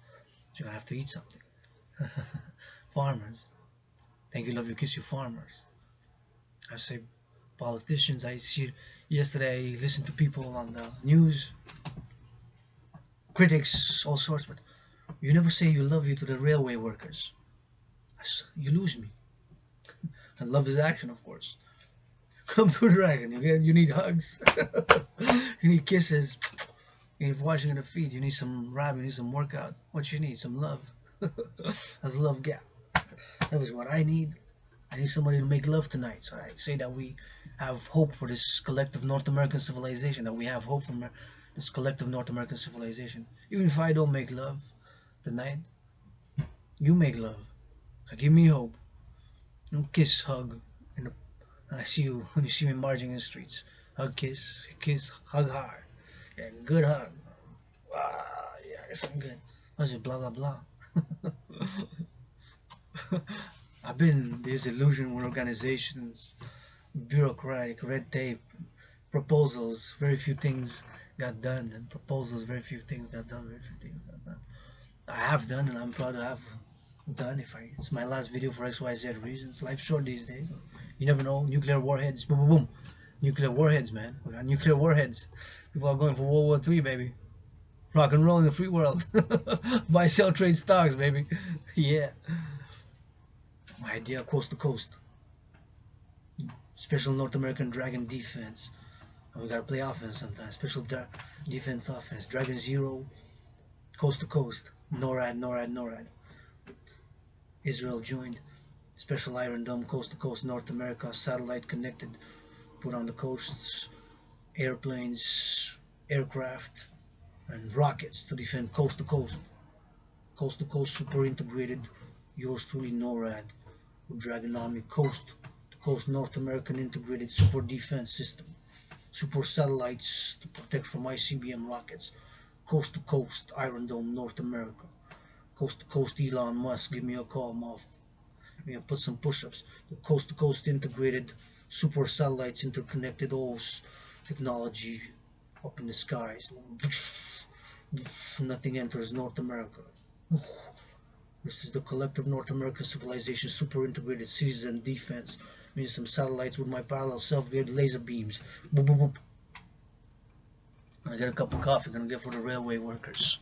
you're gonna have to eat something. Farmers, thank you, love you, kiss you, farmers. I say politicians. I see yesterday I listened to people on the news, critics, all sorts, but you never say you love you to the railway workers. You lose me. And love is action, of course. Come to Dragan. You need hugs. You need kisses. You need washing of the feet. You need some rap. You need some workout. What you need? Some love. That's a love gap. That was what I need. I need somebody to make love tonight. So I say that we have hope for this collective North American civilization. That we have hope for this collective North American civilization. Even if I don't make love tonight, you make love. So give me hope. You kiss, hug, and I see you when you see me marching in the streets. Hug, kiss, hug hard. Yeah, good hug. Ah, yeah, I got some good. What's it? Blah blah blah. I've been disillusioned with organizations, bureaucratic, red tape, proposals. Very few things got done, and proposals. Very few things got done. Very few things got done. I have done, and I'm proud to have done. It's my last video for XYZ reasons. Life's short these days. You never know. Nuclear warheads. Boom, boom, boom. Nuclear warheads, man. We got nuclear warheads. People are going for World War III, baby. Rock and roll in the free world. Buy, sell, trade stocks, baby. Yeah. My idea, coast to coast. Special North American Dragan defense. And we gotta play offense sometimes. Special defense offense. Dragan Zero, coast to coast. NORAD. Israel joined. Special Iron Dome, coast to coast, North America, satellite connected, put on the coasts, airplanes, aircraft, and rockets to defend coast to coast, super integrated, yours truly NORAD, with Dragan Army, coast to coast, North American integrated super defense system, super satellites to protect from ICBM rockets, coast to coast, Iron Dome, North America, coast to coast, Elon Musk, give me a call, We can put some push-ups. The coast-to-coast integrated super satellites interconnected all technology up in the skies. Nothing enters North America. This is the collective North American civilization, super integrated cities and defense. Means some satellites with my parallel self-guided laser beams. Boop, boop, boop. I get a cup of coffee. Gonna get for the railway workers.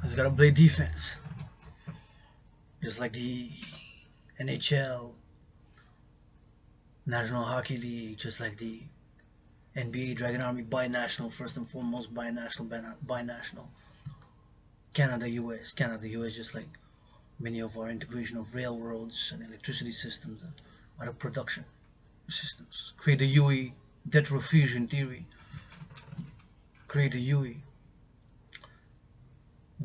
Cause you gotta play defense, just like the NHL, National Hockey League, just like the NBA, Dragon Army, binational, first and foremost, binational. Canada, US, Canada, US, just like many of our integration of railroads and electricity systems and other production systems. Create the UE, debt refusion theory. Create the UE,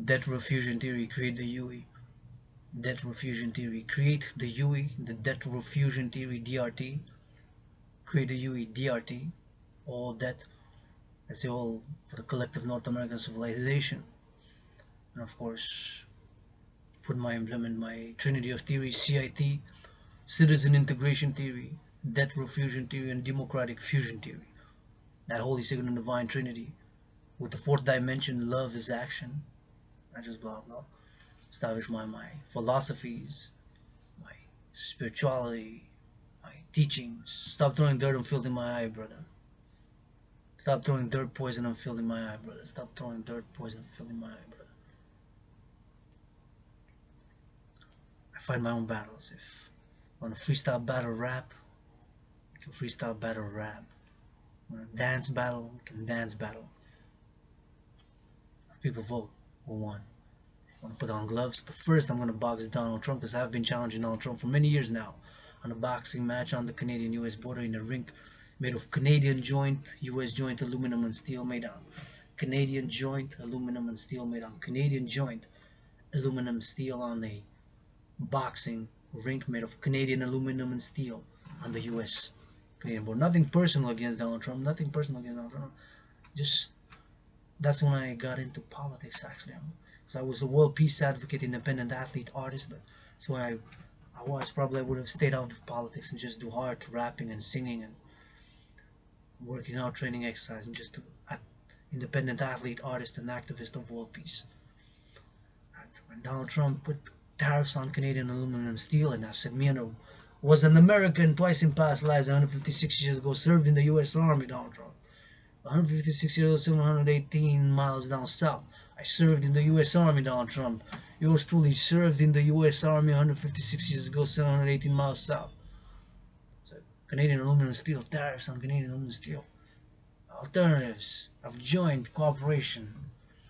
debt refusion theory. Create the UE, debt refusion theory. Create the UE, the debt refusion theory, DRT. Create the UE, DRT. All debt. That's all for the collective North American civilization. And of course, implement my Trinity of Theory, CIT, Citizen Integration Theory, Debt Refusion Theory, and Democratic Fusion Theory. That Holy Second and Divine Trinity, with the fourth dimension, love is action. I just blah blah. Establish my philosophies, my spirituality, my teachings. Stop throwing dirt and filth in my eye, brother. Stop throwing dirt, poison, and filth in my eye, brother. Stop throwing dirt, poison, and filth in my eye, brother. I fight my own battles. If I want to freestyle battle rap, you can freestyle battle rap. Want to dance battle, you can dance battle. If people vote, who won? I want to put on gloves, but first I'm going to box Donald Trump because I've been challenging Donald Trump for many years now on a boxing match on the Canadian-US border in a rink made of Canadian joint, US joint, aluminum and steel made on Canadian joint, aluminum and steel made on Canadian joint, aluminum steel on a boxing rink made of Canadian aluminum and steel on the US Canadian border. Nothing personal against Donald Trump, nothing personal against Donald Trump. Just that's when I got into politics actually. Because I was a world peace advocate, independent athlete, artist, but so I was probably I would have stayed out of politics and just do hard rapping and singing and working out, training, exercise, and just do independent athlete, artist, and activist of world peace. And when Donald Trump put tariffs on Canadian aluminum and steel, and I said, me and was an American twice in past lives, 156 years ago, served in the U.S. Army, Donald Trump. 156 years old, 718 miles down south. I served in the U.S. Army, Donald Trump. Yours truly served in the U.S. Army 156 years ago, 718 miles south. So, Canadian aluminum and steel, tariffs on Canadian aluminum and steel. Alternatives of joint cooperation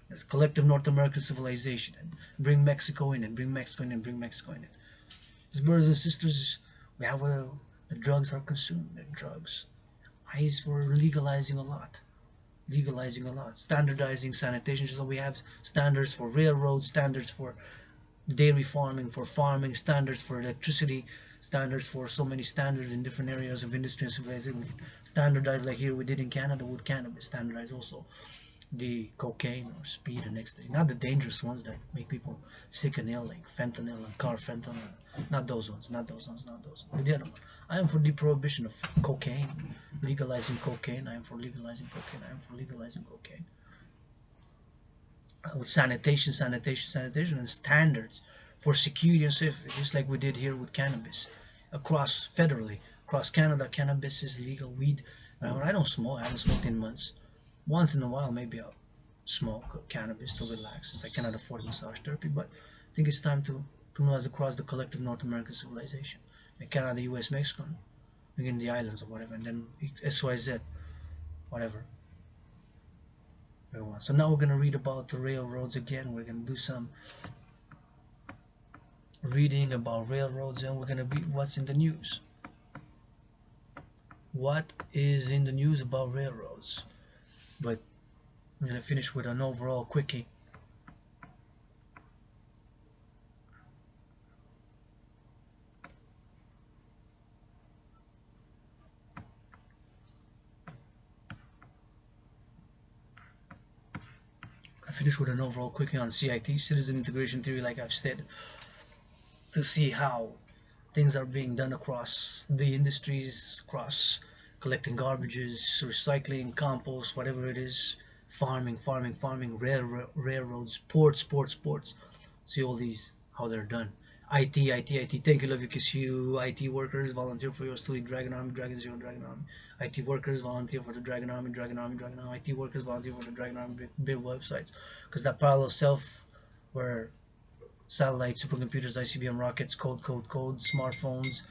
as collective North American civilization and bring Mexico in it, bring Mexico in it, bring Mexico in it. As brothers and sisters, we have where the drugs are consumed, the drugs. I is for legalizing a lot. Standardizing sanitation, so we have standards for railroads, standards for dairy farming, for farming, standards for electricity, standards for so many standards in different areas of industry and civilization. We can standardize like here we did in Canada with cannabis, standardize also the cocaine or speed and ecstasy, not the dangerous ones that make people sick and ill like fentanyl and carfentanil, not those ones, not those ones, not those ones. The other one. I am for the prohibition of cocaine, legalizing cocaine. I am for legalizing cocaine. I am for legalizing cocaine. With sanitation, and standards for security and safety, just like we did here with cannabis. Federally, across Canada, cannabis is legal. Weed. I don't smoke. I haven't smoked in months. Once in a while, maybe I'll smoke cannabis to relax since I cannot afford massage therapy. But I think it's time to criminalize across the collective North American civilization. Like Canada, US, Mexico, again the islands or whatever, and then XYZ, whatever. everyone. So now we're gonna read about the railroads again. We're gonna do some reading about railroads, and we're gonna be what's in the news. What is in the news about railroads? But I'm gonna finish with an overall quickie. I finished with an overall quickie on CIT, citizen integration theory, like I've said, to see how things are being done across the industries, across collecting garbages, recycling, compost, whatever it is, farming, railroads, ports. See all these, how they're done. IT. Thank you, love you, kiss you. IT workers volunteer for your study. Dragon Army, Dragon Zero, Dragon Army. IT workers volunteer for the Dragon Army, Dragon Army, Dragon Army. IT workers volunteer for the Dragon Army. Big websites, because that parallel self, where satellites, supercomputers, ICBM rockets, code, smartphones,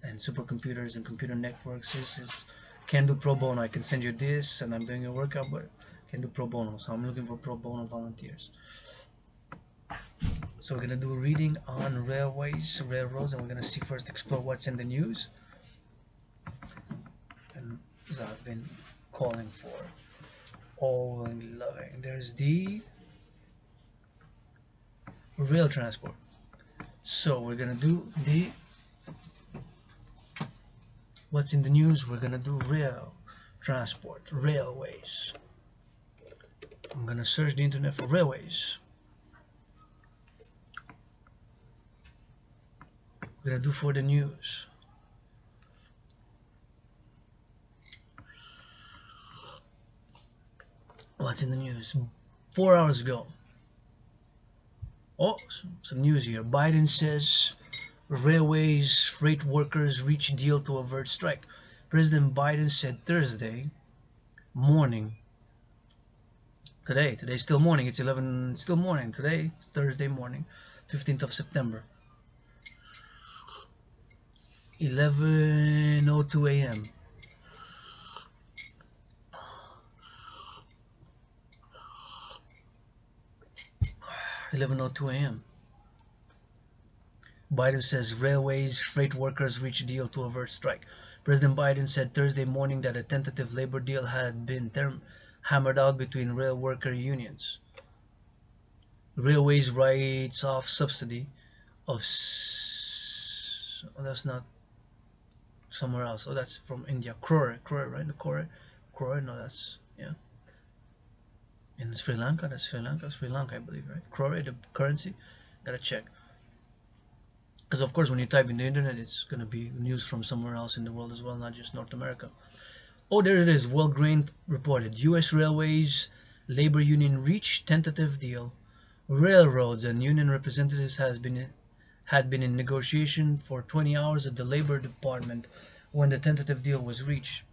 and supercomputers and computer networks is can do pro bono. I can send you this, and I'm doing a workout, but can do pro bono. So I'm looking for pro bono volunteers. So we're gonna do a reading on railroads, and we're gonna see first explore what's in the news, and as I've been calling for all and loving. There's the rail transport. So we're gonna do the what's in the news. We're gonna do rail transport, railways. I'm gonna search the internet for railways. We're gonna do for the news. What's in the news? 4 hours ago. Oh, some news here. Biden says railways freight workers reach deal to avert strike. President Biden said Thursday morning. Today's still morning. It's 11. Still morning. Today, it's Thursday morning, 15th of September. 11:02 a.m. 11:02 a.m. Biden says railways freight workers reach deal to avert strike. President Biden said Thursday morning that a tentative labor deal had been hammered out between rail worker unions. Railways writes off subsidy of oh, that's not somewhere else. Oh, that's from India. Crore, right? The Crore. No, that's yeah. In Sri Lanka, Sri Lanka, I believe, right? Crore, the currency. Gotta check. Because of course, when you type in the internet, it's gonna be news from somewhere else in the world as well, not just North America. Oh, there it is. Well, Grain reported U.S. Railways labor union reached tentative deal. Railroads and union representatives had been in negotiation for 20 hours at the Labor Department when the tentative deal was reached.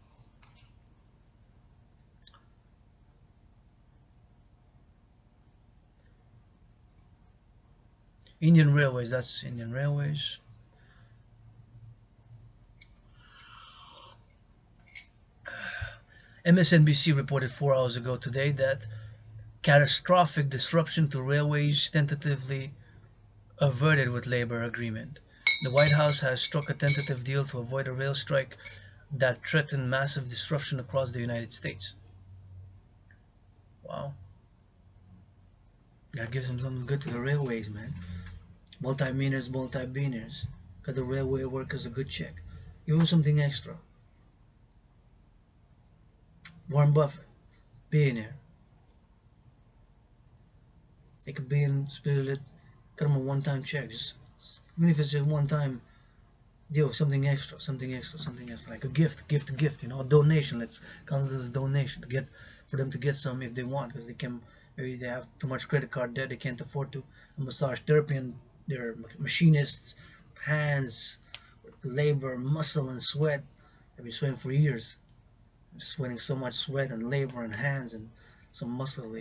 Indian Railways, that's Indian Railways. MSNBC reported 4 hours ago today that catastrophic disruption to railways tentatively averted with labor agreement. The White House has struck a tentative deal to avoid a rail strike that threatened massive disruption across the United States. Wow. That gives them something good to the railways, man. Multi-millionaires. Got the railway workers a good check. Give them something extra. Warren Buffett, billionaire. They could be in split it, cut them a one-time check. Just even if it's a one-time deal, something extra, like a gift. You know, a donation. Let's count it as a donation to get for them to get some if they want, because they can maybe they have too much credit card debt, they can't afford to a massage therapy, and they're machinists, hands, labor, muscle, and sweat. They've been sweating for years, sweating so much sweat and labor and hands and some muscle.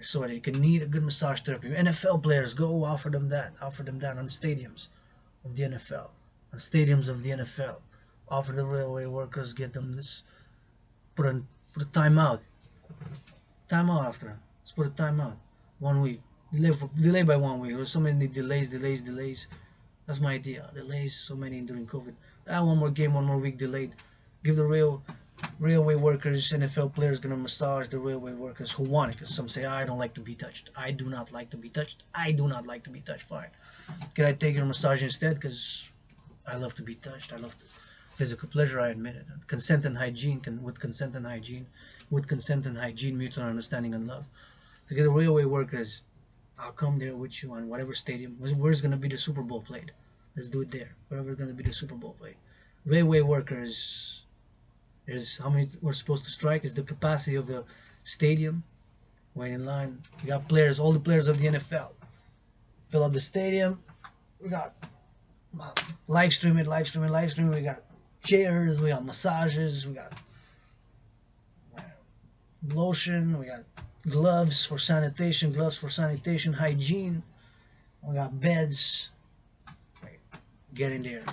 So they can need a good massage therapy. NFL players, go offer them that on stadiums of the NFL, offer the railway workers, get them this, put a timeout time out after that. Let's put a time out. 1 week. Delay by 1 week. There's so many delays. That's my idea. Delays, so many during COVID. One more game, 1 more week delayed. Give the railway workers, NFL players gonna massage the railway workers who want it. Because some say, I don't like to be touched. I do not like to be touched. I do not like to be touched. Fine. Can I take your massage instead? Because I love to be touched. I love physical pleasure. I admit it. Consent and hygiene. With consent and hygiene, mutual understanding and love. To get the railway workers, I'll come there with you on whatever stadium. Where's gonna be the Super Bowl played? Let's do it there. Wherever's gonna be the Super Bowl played. Railway workers. Is how many we're supposed to strike? Is the capacity of the stadium? Wait in line. We got players, all the players of the NFL. Fill up the stadium. We got live streaming. We got chairs. We got massages. We got lotion. We got gloves for sanitation. Hygiene. We got beds. Get in there.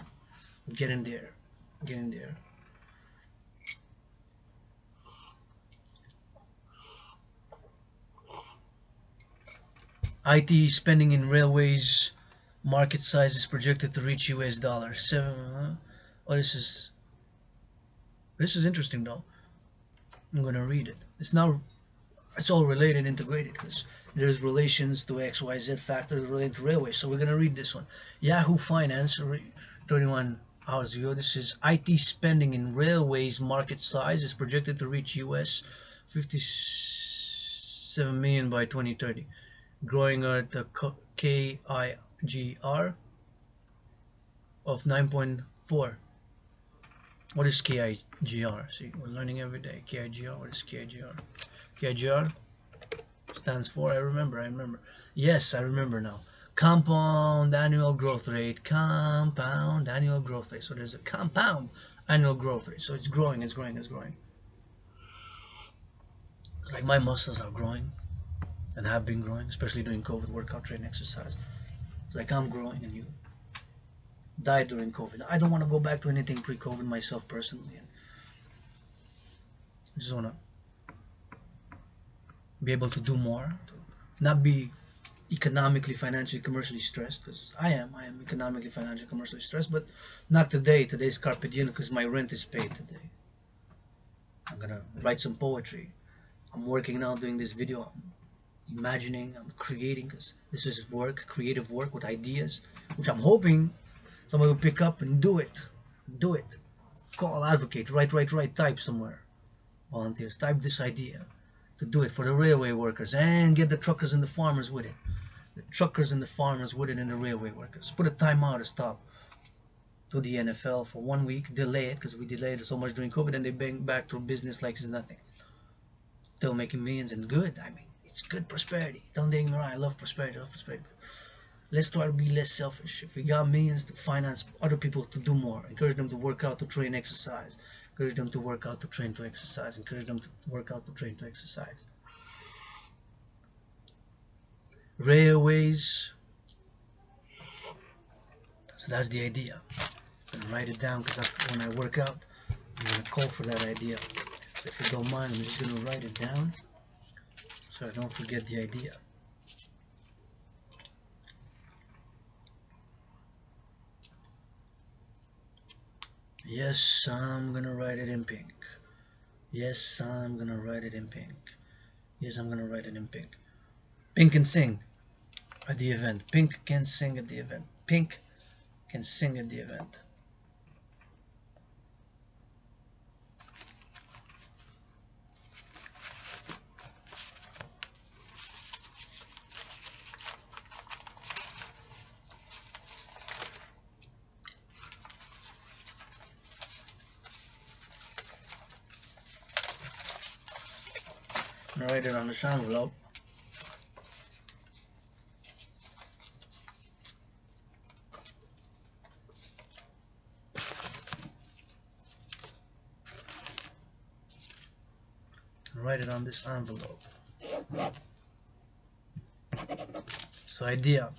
IT spending in railways market size is projected to reach US dollars 7. Oh, this is interesting though. I'm gonna read it. It's all related, integrated, because there's relations to XYZ factors related to railways. So we're gonna read this one. Yahoo Finance, 31 hours ago. This is IT spending in railways market size is projected to reach US 57 million by 2030. Growing at a KIGR of 9.4. What is KIGR? See, we're learning every day. KIGR. What is KIGR? KIGR stands for, I remember. Yes, I remember now. Compound annual growth rate. So there's a compound annual growth rate. So it's growing. It's like my muscles are growing. And have been growing, especially during COVID, workout, training, exercise. It's like I'm growing and you died during COVID. I don't want to go back to anything pre-COVID myself personally. And I just want to be able to do more, to not be economically, financially, commercially stressed, because I am economically, financially, commercially stressed, but not today. Today's carpe diem because my rent is paid today. I'm going to write some poetry. I'm working now doing this video. I'm imagining, I'm creating, because this is work, creative work with ideas, which I'm hoping somebody will pick up and do it. Call, advocate, write, type somewhere. Volunteers, type this idea to do it for the railway workers and get the truckers and the farmers with it. The truckers and the farmers with it and the railway workers. Put a timeout to stop to the NFL for 1 week, delay it because we delayed it so much during COVID, and they bang back to business like it's nothing. Still making millions and good. I mean, it's good prosperity. Don't get me wrong, I love prosperity. Let's try to be less selfish. If we got millions, to finance other people to do more. Encourage them to work out, to train, exercise. Encourage them to work out, to train, to exercise. Encourage them to work out, to train, to exercise. Railways. So that's the idea. I'm gonna write it down because when I work out, I'm gonna call for that idea. If you don't mind, I'm just gonna write it down so I don't forget the idea. Yes, I'm gonna write it in pink. Yes, I'm gonna write it in pink. Yes, I'm gonna write it in pink. Pink can sing at the event. Pink can sing at the event. Pink can sing at the event. Write it on this envelope. Write it on this envelope. So idea.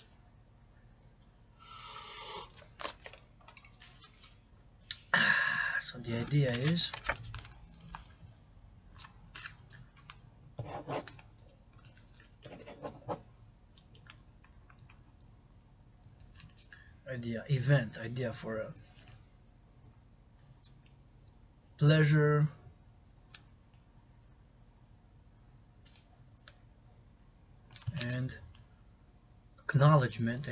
So the idea is idea for a pleasure and acknowledgement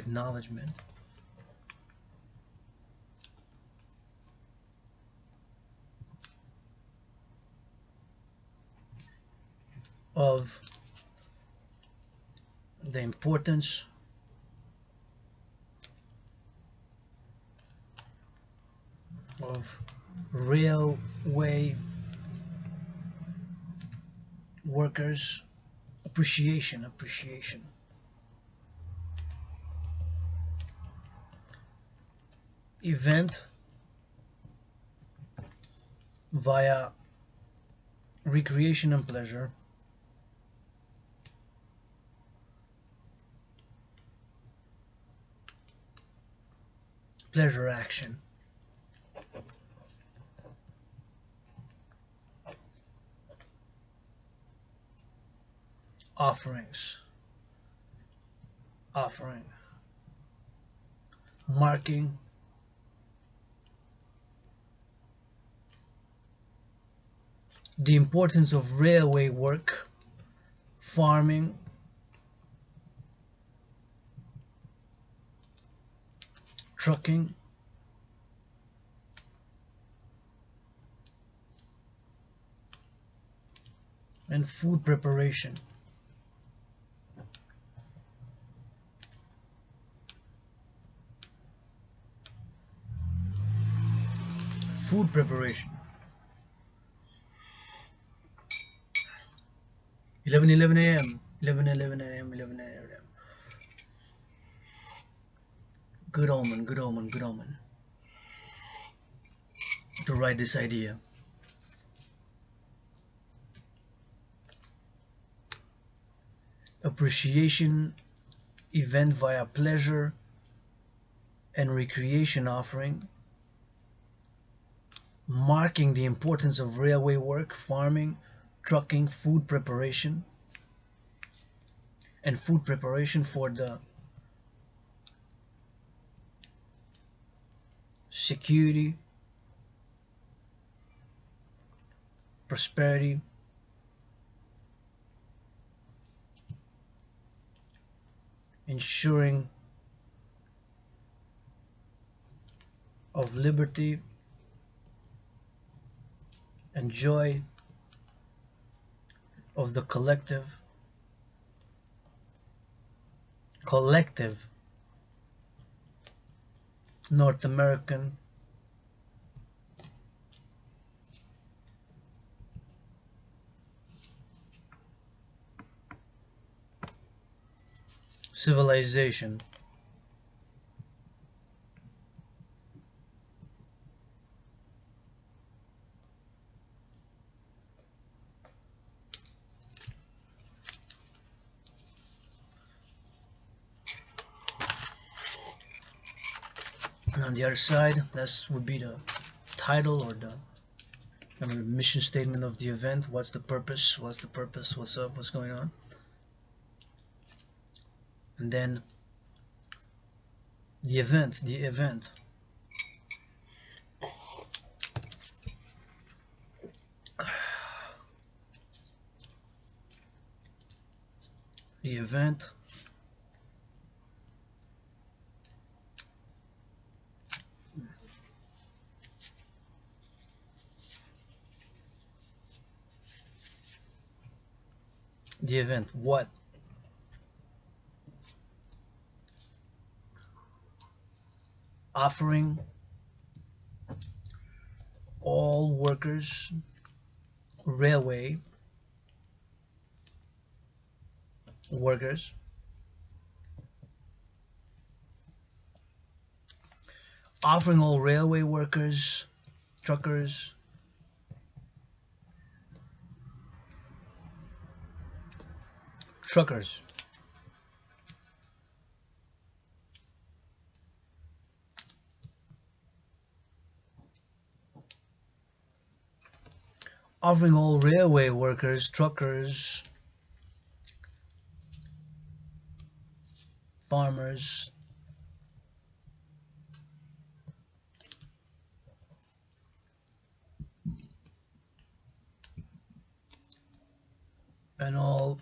of the importance of railway workers appreciation event via recreation and pleasure, pleasure action, offerings, offering, marking, the importance of railway work, farming, trucking, and food preparation. Food preparation. 11:11 a.m. 11:11 a.m. 11 a.m. Good omen, good omen, good omen. To write this idea. Appreciation event via pleasure and recreation offering, marking the importance of railway work, farming, trucking, food preparation, and food preparation for the security, prosperity, ensuring of liberty and joy of the collective North American civilization. And on the other side, that would be the title or the mission statement of the event. What's the purpose? What's up? What's going on? And then the event. The event what? Offering all workers, railway workers, offering all railway workers, truckers, offering all railway workers, truckers, farmers, and all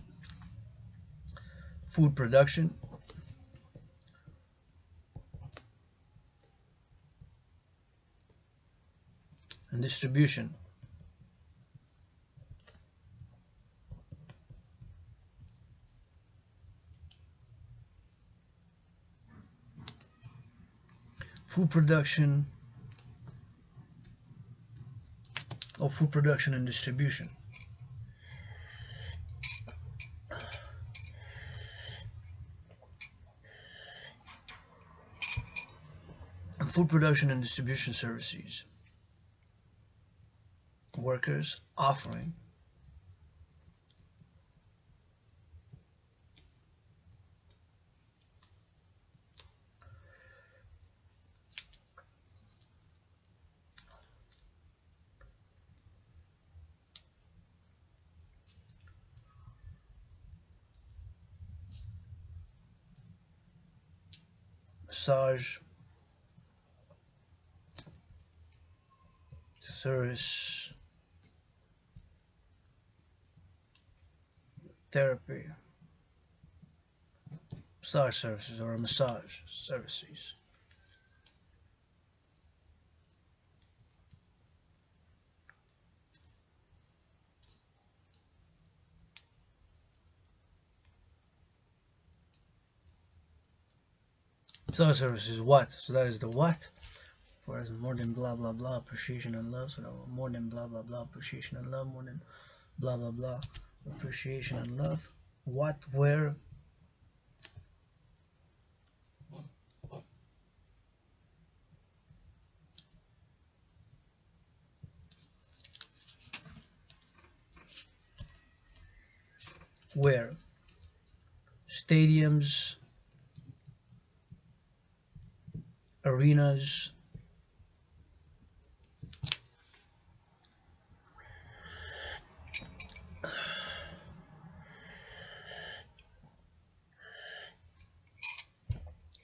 food production and distribution. Food production or food production and distribution. Food production and distribution services. Workers offering massage service, therapy, massage services or massage services. Massage services what? So that is the what? For as more than blah blah blah appreciation and love. So that more than blah blah blah appreciation and love, more than blah blah blah appreciation and love. What, where, where? Stadiums, arenas,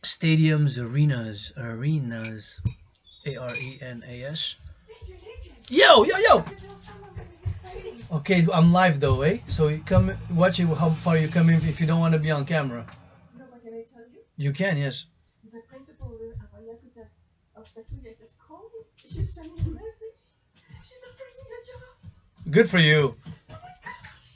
stadiums, arenas, arenas. Yo, yo, yo. Okay, I'm live though, eh? So you come watch it how far you come in if you don't want to be on camera.
No, but can I tell you?
You can, yes.
The principal of Tasuya is calling. She's sending a message. She's offering me a job.
Good for you.
Oh my gosh.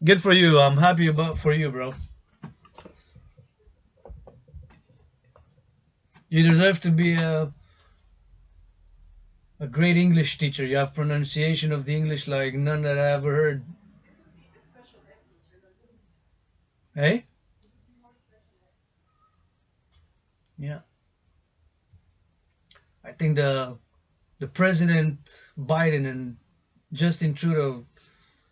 Good for you. I'm happy about for you, bro. You deserve to be a great English teacher. You have pronunciation of the English like none that I ever heard.
This would be a special ed teacher, don't you?
Hey?
This would be more special ed.
Yeah. I think the President Biden and Justin Trudeau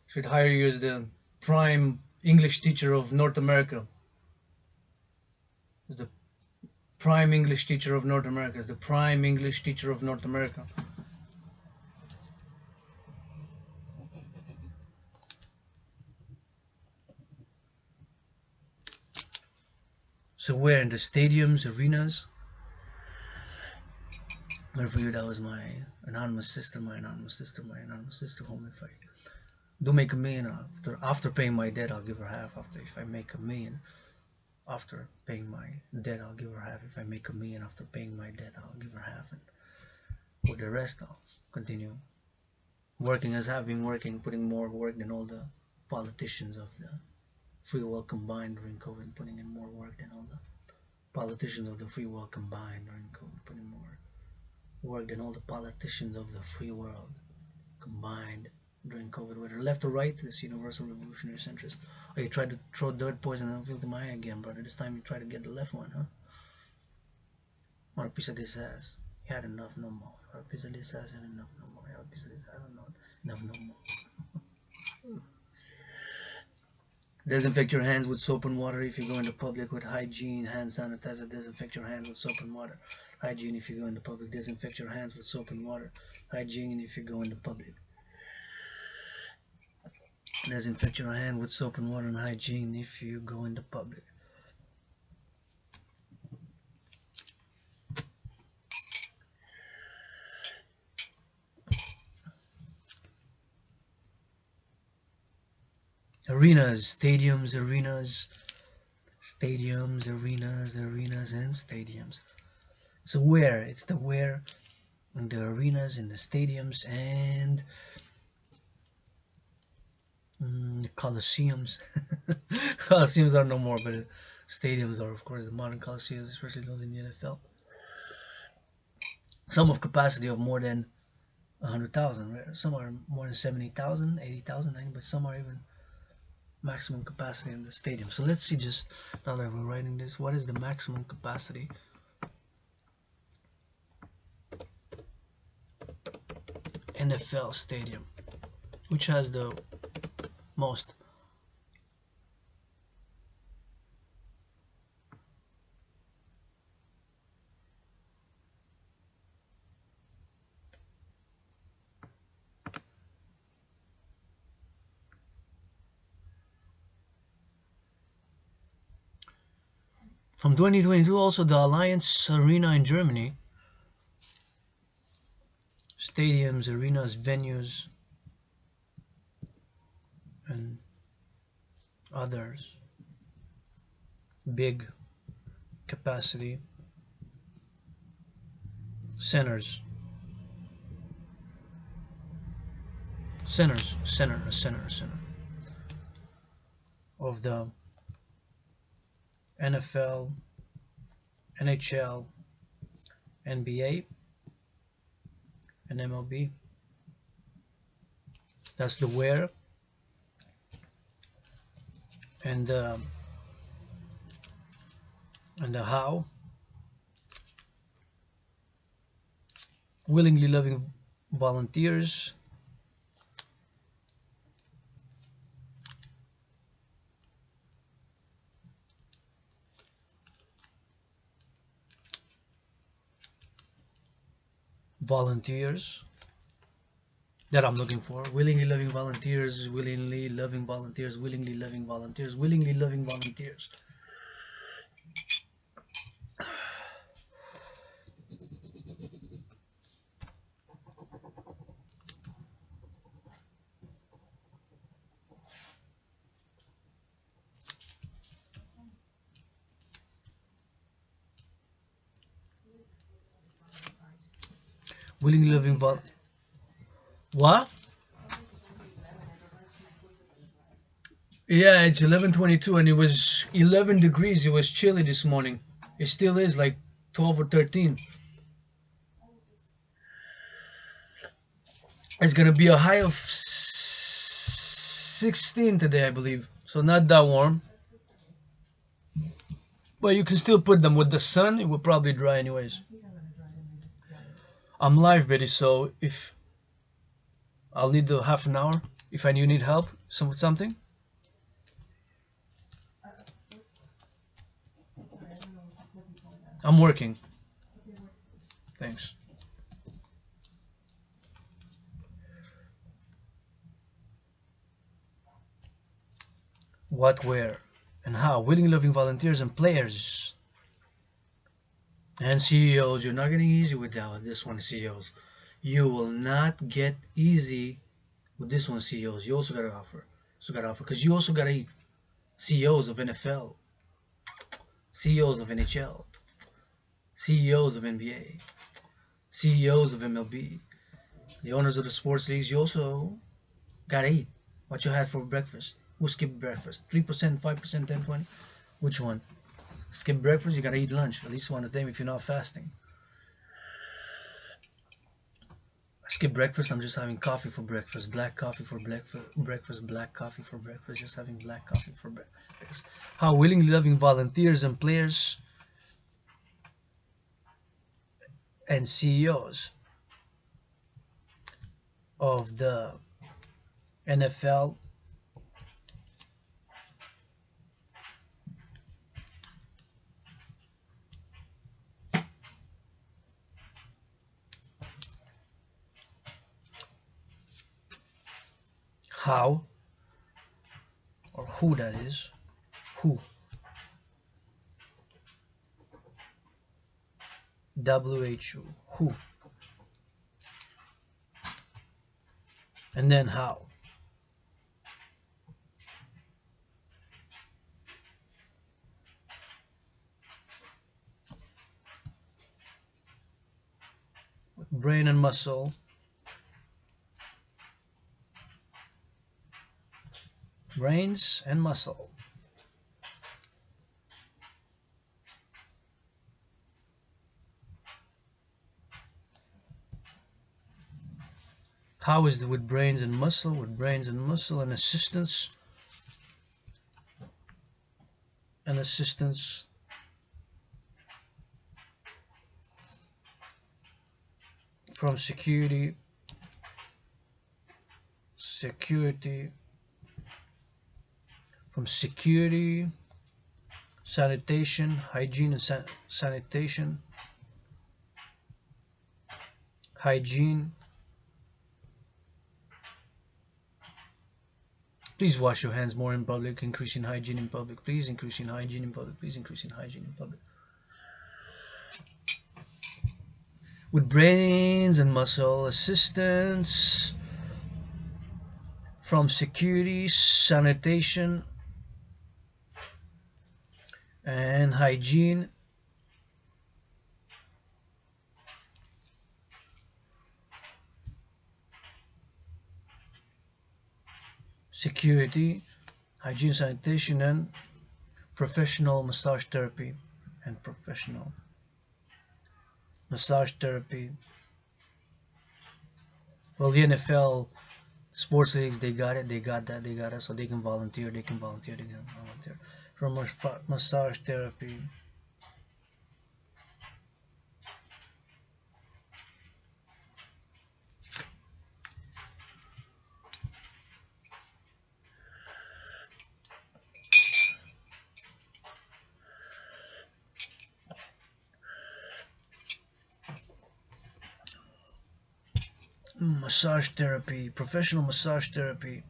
should hire you as the prime English teacher of North America. As the prime English teacher of North America. As the prime English teacher of North America. So where? In the stadiums, arenas? Where for you that was my anonymous sister, my anonymous sister, my anonymous sister home. If I do make a million after paying my debt, I'll give her half. After if I make a million after paying my debt, I'll give her half. If I make a million after paying my debt, I'll give her half, and with the rest I'll continue working as I've been working, putting more work than all the politicians of the free world combined during COVID, putting in more work than all the politicians of the free world combined during COVID, putting more work than all the politicians of the free world combined during COVID, whether left or right, this universal revolutionary centrist. Oh, you tried to throw dirt poison and filter my eye again, brother. This time you try to get the left one, huh? Want a piece of this ass? You had enough, no more. You want a piece of this ass? You had enough, no more. You want a piece of this ass? Enough, no more. Disinfect your hands with soap and water if you go into public with hygiene. Hand sanitizer. Disinfect your hands with soap and water. Hygiene if you go into public. Disinfect your hands with soap and water. Hygiene if you go into public. Disinfect your hand with soap and water and hygiene if you go into public. Arenas, stadiums, arenas, stadiums, arenas, arenas, and stadiums. So where? It's the where in the arenas, in the stadiums, and coliseums. Coliseums are no more, but stadiums are, of course, the modern coliseums, especially those in the NFL. Some of capacity of more than 100,000, right? Some are more than 70,000, 80,000, but some are even maximum capacity in the stadium. So let's see, just now that we're writing this, what is the maximum capacity NFL stadium? Which has the most? From 2022, also the Alliance Arena in Germany. Stadiums, arenas, venues, and others. Big capacity centers. Center of the NFL, NHL, NBA, and MLB. That's the where and the how. Willingly loving volunteers. Volunteers that I'm looking for. Willingly loving volunteers, willingly loving volunteers, willingly loving volunteers, willingly loving volunteers. Willingly loving vol. What? Yeah, it's 11:22 and it was 11 degrees. It was chilly this morning. It still is like 12 or 13. It's gonna be a high of 16 today, I believe. So not that warm. But you can still put them with the sun. It will probably dry anyways. I'm live, Betty. So if I'll need the half an hour, if you need help, something. I'm working. Thanks. What, where, and how? Willing, loving volunteers and players. And CEOs, you're not getting easy with this one, CEOs. You will not get easy with this one, CEOs. You also gotta offer. Because you also gotta eat. CEOs of NFL, CEOs of NHL, CEOs of NBA, CEOs of MLB, the owners of the sports leagues. You also gotta eat. What you had for breakfast? Who skipped breakfast? 3%, 5%, 10, 20? Which one? Skip breakfast, you gotta eat lunch at least one a day if you're not fasting. Skip breakfast, I'm just having coffee for breakfast, black coffee for breakfast, black coffee for breakfast, just having black coffee for breakfast. How willingly loving volunteers and players and CEOs of the NFL, how, or who that is, who, WHO, who, and then how. brain and muscle. Brains and muscle. How is it with brains and muscle? With brains and muscle and assistance. And assistance from security, from security, sanitation, hygiene and sanitation, hygiene. Please wash your hands more in public, increasing hygiene in public. Please increasing hygiene in public. Please increasing hygiene in public. With brains and muscle assistance from security, sanitation, and hygiene. Security, hygiene, sanitation, and professional massage therapy. And professional massage therapy. Well, the NFL sports leagues, they got it, they got that, they got it, so they can volunteer, they can volunteer, they can volunteer for massage therapy. Massage therapy, professional massage therapy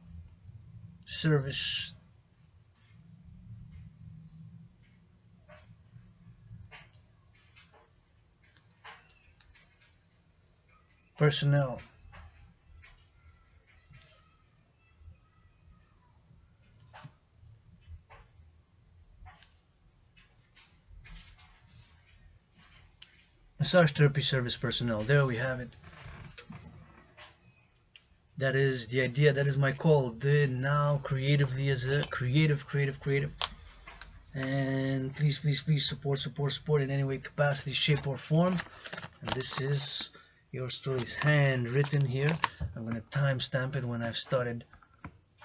service. Personnel. Massage therapy service personnel. There we have it. That is the idea. That is my call. The now creatively as a creative. And please support in any way, capacity, shape, or form. And this is your story's handwritten here. I'm gonna timestamp it when I've started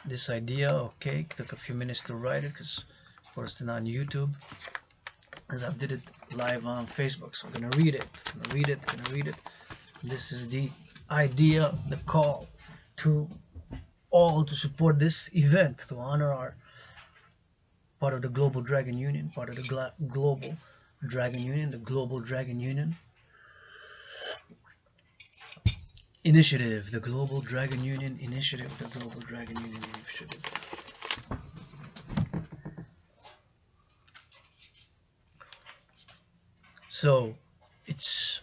this idea. Okay, took a few minutes to write it because posted on YouTube, as I've did it live on Facebook. So I'm gonna read it. This is the idea, the call to all to support this event, to honor our part of the Global Dragon Union, part of the Global Dragon Union, the Global Dragon Union Initiative, the Global Dragon Union Initiative, the Global Dragon Union Initiative. So it's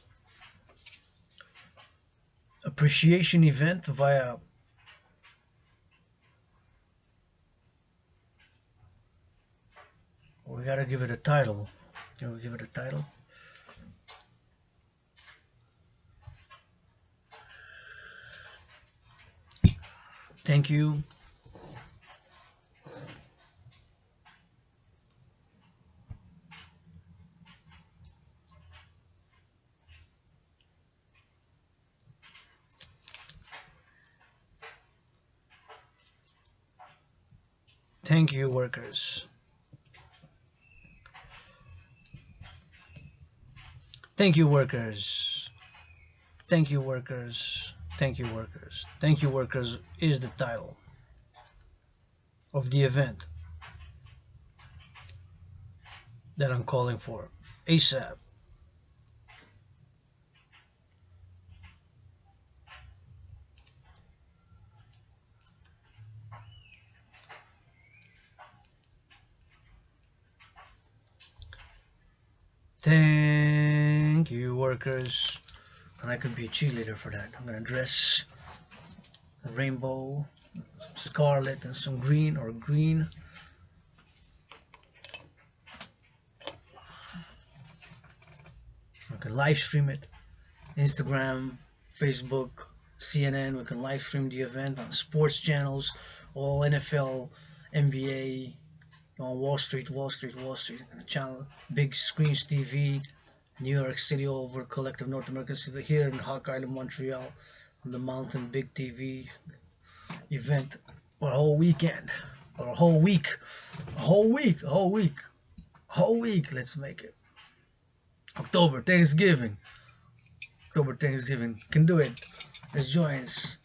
appreciation event via we gotta give it a title. We'll give it a title. Thank you. Thank you, workers. Thank you, workers. Thank you, workers. Thank you, workers. Thank you, workers is the title of the event that I'm calling for ASAP. Thank you, workers. And I could be a cheerleader for that. I'm gonna dress a rainbow, some scarlet and some green or green. I can live stream it, Instagram, Facebook, CNN. We can live stream the event on sports channels, all NFL, NBA, on Wall Street channel, big screens TV, New York City, all over collective North American city, here in Hawk Island, Montreal, on the mountain, big TV event, or a whole weekend, or a whole week, a whole week. Let's make it October Thanksgiving. October Thanksgiving can do it. Let's join us.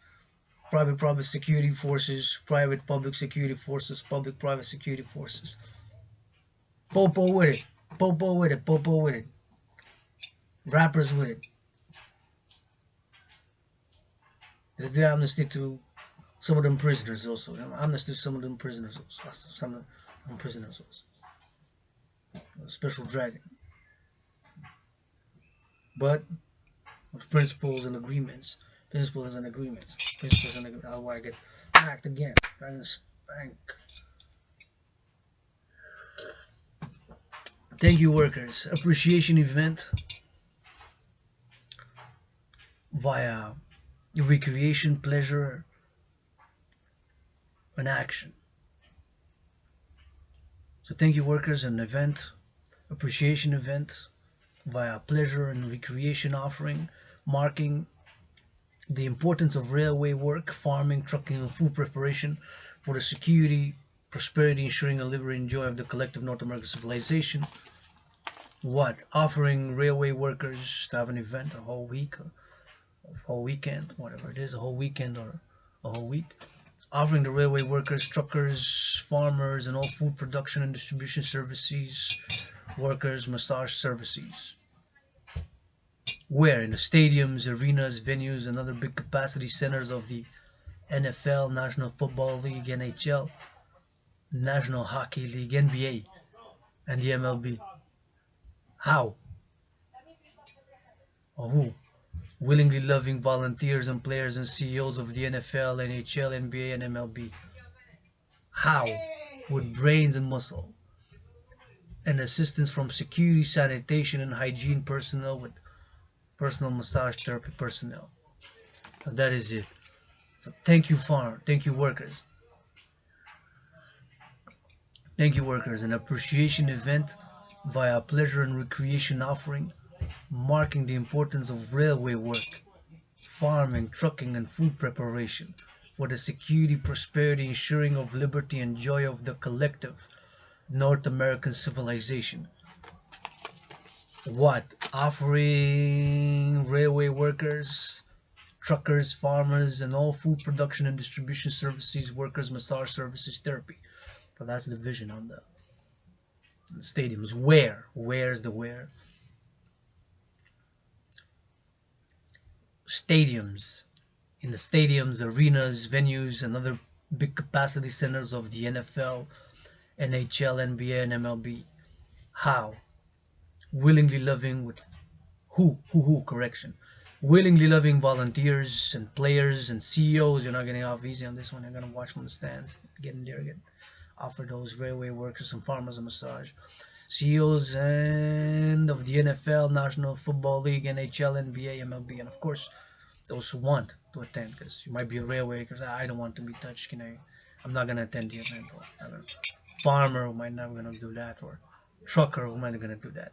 Private security forces, private public security forces, public private security forces. Popo with it. Popo with it. Popo with it. Rappers with it. Let's do amnesty to some of them prisoners also. Amnesty to some of them prisoners also. Some of them prisoners also. Special Dragan. But with principles and agreements. Principles and agreements. Principles and agreements. How do I get hacked again? Dragon spank. Thank you, workers. Appreciation event via recreation, pleasure, and action. So thank you, workers, an event, appreciation event via pleasure and recreation offering, marking the importance of railway work, farming, trucking, and food preparation for the security, prosperity, ensuring a liberty and joy of the collective North American civilization. What? Offering railway workers to have an event a whole week, a whole weekend, whatever it is, a whole weekend or a whole week. Offering the railway workers, truckers, farmers, and all food production and distribution services workers massage services. Where? In the stadiums, arenas, venues, and other big capacity centers of the NFL, National Football League, NHL, National Hockey League, NBA, and the MLB. How? Or who? Willingly loving volunteers and players and CEOs of the NFL, NHL, NBA, and MLB. How? With brains and muscle. And assistance from security, sanitation, and hygiene personnel with personal massage therapy personnel. And that is it. So thank you, farm. Thank you, workers. Thank you, workers. An appreciation event via pleasure and recreation offering, marking the importance of railway work, farming, trucking, and food preparation for the security, prosperity, ensuring of liberty and joy of the collective North American civilization. What? Offering railway workers, truckers, farmers, and all food production and distribution services workers massage services therapy. But that's the vision on the stadiums. Where? Where's the where? Stadiums. In the stadiums, arenas, venues, and other big capacity centers of the NFL, NHL, NBA, and MLB. How? Willingly loving with correction. Willingly loving volunteers and players and CEOs. You're not getting off easy on this one. You're gonna watch from the stands. Get in there, get offer those railway workers and farmers a massage. CEOs and of the NFL, National Football League, NHL, NBA, MLB, and of course those who want to attend, because you might be a railway because I don't want to be touched. Can I'm not gonna attend the event. Or farmer who might not gonna do that, or trucker who might not gonna do that.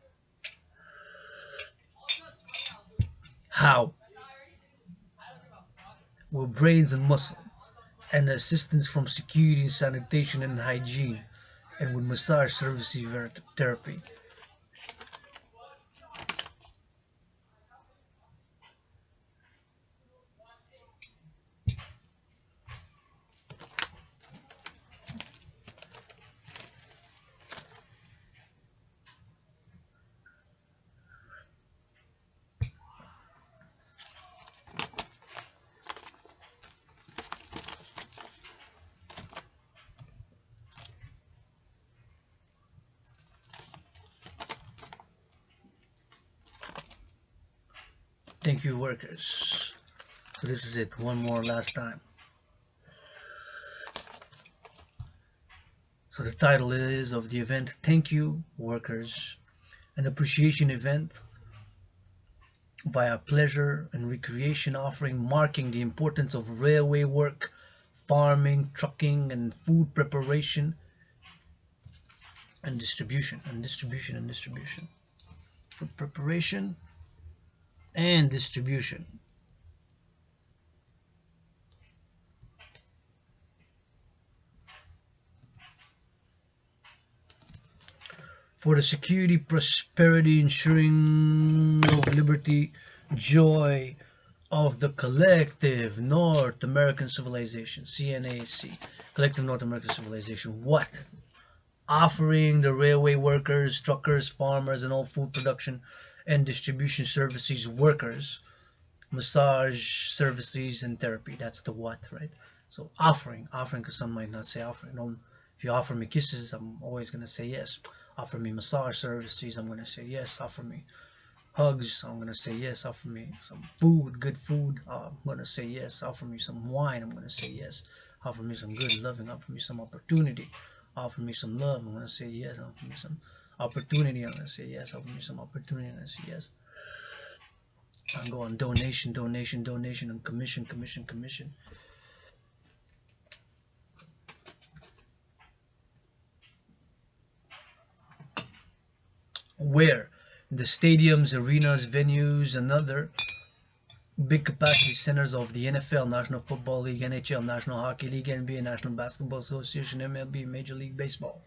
How? With brains and muscle, and assistance from security, sanitation, and hygiene, and with massage services therapy. Thank you, workers. So this is it. One more last time. So the title is of the event, Thank You, Workers, an appreciation event via pleasure and recreation offering, marking the importance of railway work, farming, trucking, and food preparation and distribution, food preparation and distribution. For the security, prosperity, ensuring of liberty, joy of the collective North American civilization, CNAC, collective North American civilization. What? Offering the railway workers, truckers, farmers, and all food production and distribution services workers massage services and therapy. That's the what, right? So offering, because some might not say offering. Don't, if you offer me kisses, I'm always gonna say yes. Offer me massage services, I'm gonna say yes. Offer me hugs, I'm gonna say yes. Offer me some food, good food, I'm gonna say yes. Offer me some wine, I'm gonna say yes. Offer me some good loving, offer me some opportunity, offer me some love, I'm gonna say yes. Offer me some opportunity, I'm gonna say yes. Offer me some opportunity, I'm gonna say yes. I go on donation, and commission. Where? The stadiums, arenas, venues, and other big capacity centers of the NFL, National Football League, NHL, National Hockey League, NBA, National Basketball Association, MLB, Major League Baseball.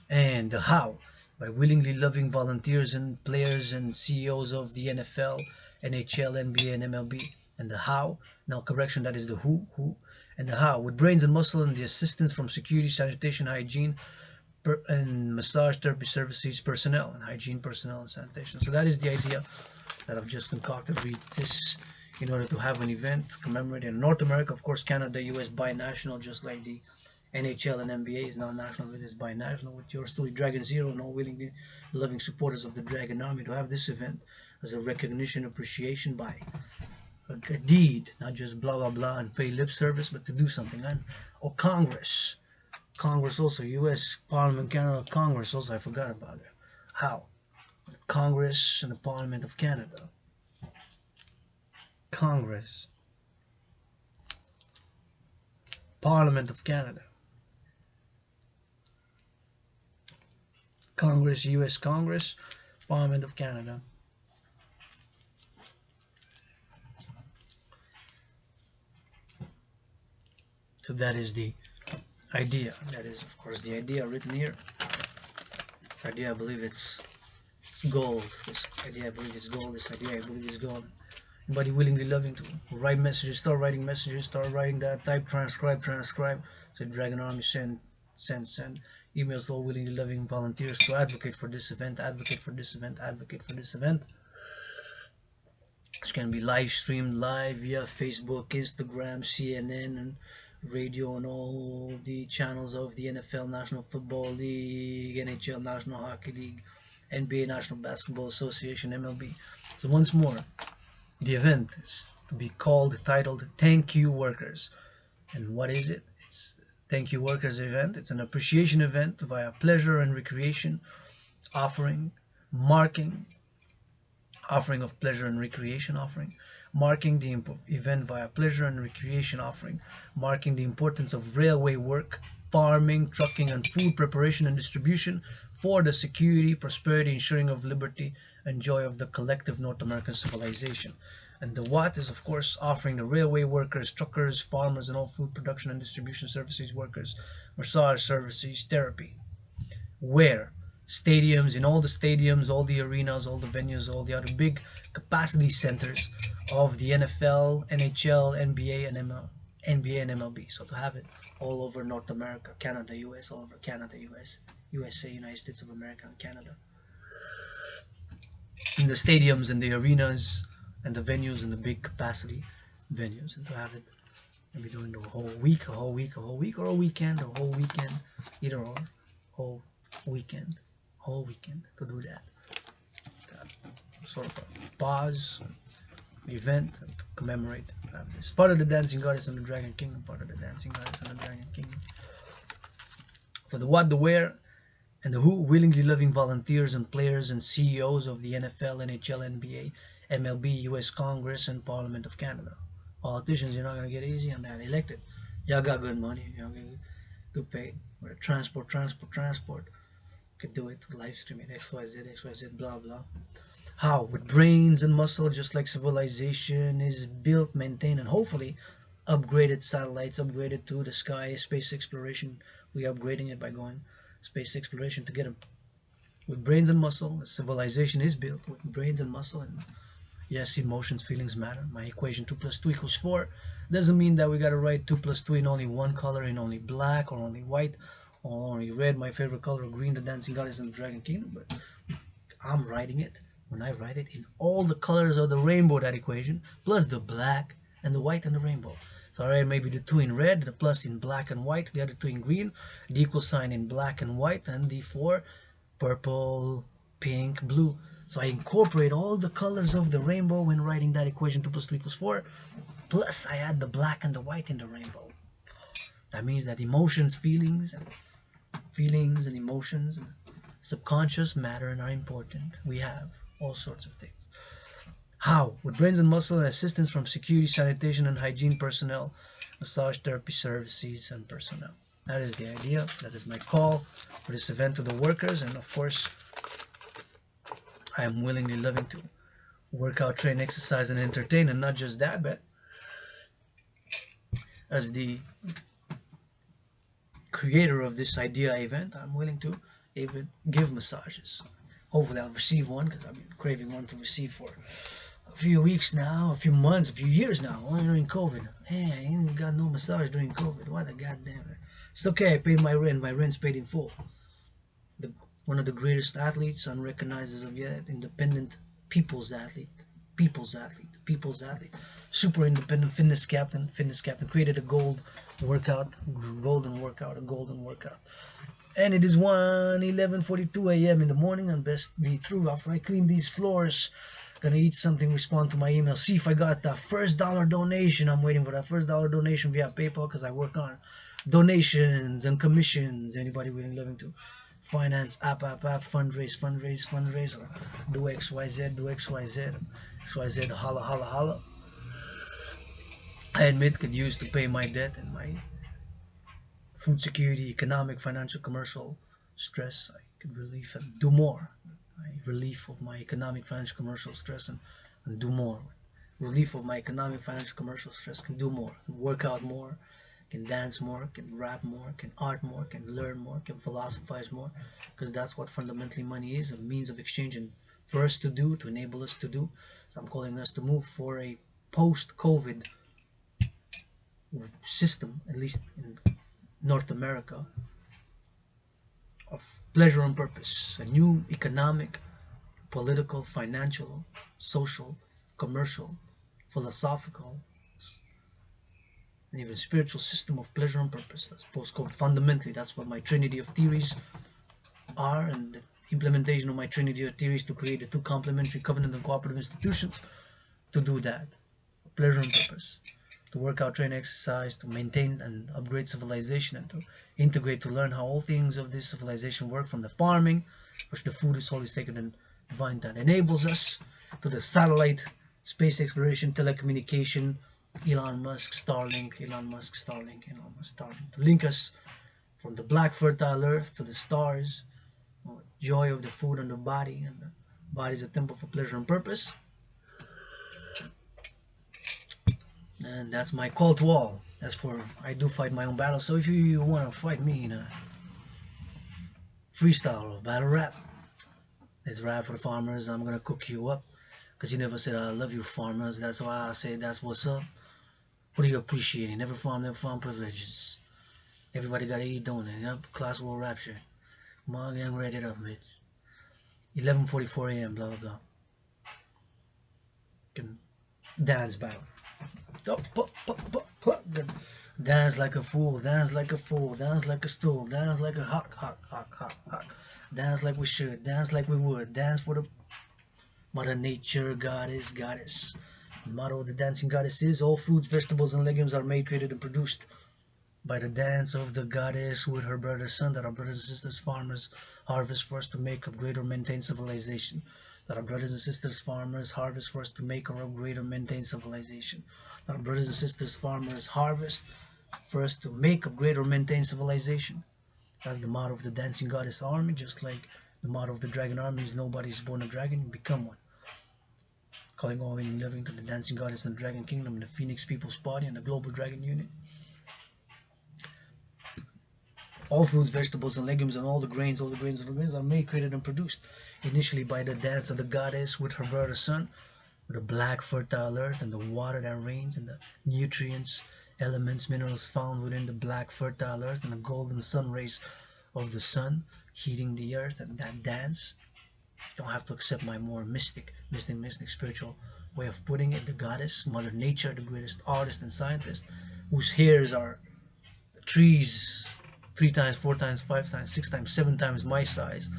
And the how? By willingly loving volunteers and players and CEOs of the NFL, NHL, NBA, and MLB. And the how? Now, correction, that is the who. And the how? With brains and muscle and the assistance from security, sanitation, hygiene, and massage therapy services personnel, and hygiene personnel, and sanitation. So that is the idea that I've just concocted. Read this in order to have an event commemorating North America, of course, Canada, US, binational, just like the NHL and NBA is now national, it is binational, with yours truly, Dragan Zero, and all willingly loving supporters of the Dragon Army, to have this event as a recognition, appreciation by a deed, not just blah blah blah and pay lip service, but to do something. And or Congress also, U.S. Parliament, Canada, Congress also, I forgot about it. How? Congress and the Parliament of Canada. Congress, Parliament of Canada. Congress, U.S. Congress, Parliament of Canada. So that is the idea. That is, of course, the idea written here. This idea, I believe it's gold. This idea, I believe it's gold. This idea, I believe is gold. Anybody willingly loving to write messages, start writing messages, start writing that, type, transcribe. So Dragon Army, send. Emails to all willingly loving volunteers to advocate for this event, advocate for this event. Which can be live streamed live via Facebook, Instagram, CNN, and radio, and all the channels of the NFL, National Football League, NHL, National Hockey League, NBA, National Basketball Association, MLB. So once more, the event is to be called, titled Thank You Workers. And what is it? It's Thank You Workers event. It's an appreciation event via pleasure and recreation offering, offering of pleasure and recreation offering, marking the event via pleasure and recreation offering, marking the importance of railway work, farming, trucking, and food preparation and distribution for the security, prosperity, ensuring of liberty, and joy of the collective North American civilization. And the what is, of course, offering the railway workers, truckers, farmers, and all food production and distribution services workers massage services, therapy. Where? Stadiums, in all the stadiums, all the arenas, all the venues, all the other big capacity centers of the NFL, NHL, NBA, and MLB. So to have it all over North America, Canada, US, all over Canada, US, USA, United States of America, and Canada. In the stadiums and the arenas and the venues and the big capacity venues, and to have it maybe during the whole week, or a weekend, either or, whole weekend, to do that. Sort of a pause event to commemorate this. Part of the Dancing Goddess and the Dragon Kingdom, So the what, the where, And the who? Willingly living volunteers and players and CEOs of the NFL, NHL, NBA, MLB, US Congress, and Parliament of Canada. Politicians, you're not going to get easy on that. Elected. Y'all got good money. Y'all get good pay. Transport. Could do it. Live streaming. XYZ, blah, blah. How? With brains and muscle, just like civilization is built, maintained, and hopefully upgraded satellites, upgraded to the sky, space exploration. We upgrading it by going space exploration to get them. With brains and muscle, civilization is built with brains and muscle. And yes, emotions, feelings matter. My equation 2 plus 2 equals 4 doesn't mean that we got to write 2 plus 2 in only one color, in only black or only white or only red, my favorite color, green, the dancing goddess in the Dragon Kingdom. But I'm writing it, when I write it, in all the colors of the rainbow, that equation, plus the black and the white and the rainbow. So I write maybe the 2 in red, the plus in black and white, the other 2 in green, the equal sign in black and white, and the 4 purple, pink, blue. So I incorporate all the colors of the rainbow when writing that equation 2 plus 2 equals 4. Plus I add the black and the white in the rainbow. That means that emotions, feelings and emotions and subconscious matter and are important. We have all sorts of things. How? With brains and muscle and assistance from security, sanitation, and hygiene personnel, massage therapy services, and personnel. That is the idea. That is my call for this event to the workers. And of course, I am willingly living to work out, train, exercise, and entertain. And not just that, but as the creator of this idea event, I'm willing to even give massages. Hopefully I'll receive one, because I've been craving one to receive for a few weeks now, a few months, a few years now, only during COVID. Hey, I ain't got no massage during COVID. What a goddamn. It's okay, I paid my rent. My rent's paid in full. One of the greatest athletes, unrecognized as of yet, independent people's athlete, super independent fitness captain, created a golden workout, and it is 11:42 a.m. in the morning, and best be through after I clean these floors. Gonna eat something, respond to my email, see if I got that first dollar donation. I'm waiting for that first dollar donation via PayPal, because I work on donations and commissions. Anybody willing living to finance, app, fundraise, or do XYZ, holla. I admit could use to pay my debt and my food security, economic, financial, commercial stress. I could relieve and do more. Relief of my economic, financial, commercial stress, and do more. Relief of my economic, financial, commercial stress, can do more, can work out more, can dance more, can rap more, can art more, can learn more, can philosophize more, because that's what fundamentally money is, a means of exchange, and for us to do, to enable us to do. So I'm calling us to move for a post-COVID system, at least in North America, of pleasure and purpose, a new economic, political, financial, social, commercial, philosophical, and even spiritual system of pleasure and purpose. That's post-COVID. Fundamentally, that's what my trinity of theories are, and the implementation of my trinity of theories to create the two complementary covenant and cooperative institutions to do that. Pleasure and purpose. To work out, train, exercise, to maintain and upgrade civilization, and to integrate, to learn how all things of this civilization work, from the farming, which the food is holy, sacred, and divine, that enables us, to the satellite, space exploration, telecommunication, Elon Musk, Starlink, to link us from the black fertile earth to the stars, joy of the food and the body, and the body is a temple for pleasure and purpose. And that's my call to all. As for, I do fight my own battles, so if you want to fight me in a freestyle or battle rap, let's rap for the farmers. I'm gonna cook you up, because you never said I love you farmers. That's why I say that's what's up. What are you appreciating? Never farm privileges. Everybody gotta eat, don't they? Yep, class war rapture. Come on, gang, ready it up, bitch. 11:44 a.m. Blah blah blah. Can dance battle. Dance like a fool, dance like a fool, dance like a stool, dance like a hawk. Dance like we should, dance like we would, dance for the Mother Nature, goddess. The motto of the dancing goddess is, all fruits, vegetables, and legumes are made, created, and produced by the dance of the goddess with her brother's son, that our brothers and sisters farmers harvest first to make, upgrade, or maintain civilization. That our brothers and sisters farmers harvest first to make or upgrade or maintain civilization. That our brothers and sisters farmers harvest first to make, upgrade, or maintain civilization. That's the motto of the dancing goddess army, just like the motto of the dragon army is nobody's born a dragon, you become one. Calling all women living to the dancing goddess and the dragon kingdom and the phoenix people's party and the global dragon unit. All fruits, vegetables, and legumes, and all the grains are made, created, and produced initially by the dance of the goddess with her brother sun, with the black fertile earth and the water that rains and the nutrients, elements, minerals found within the black fertile earth and the golden sun rays of the sun heating the earth. And that dance, you don't have to accept my more mystic spiritual way of putting it. The goddess, Mother Nature, the greatest artist and scientist, whose hairs are trees 3 times, 4 times, 5 times, 6 times, 7 times my size,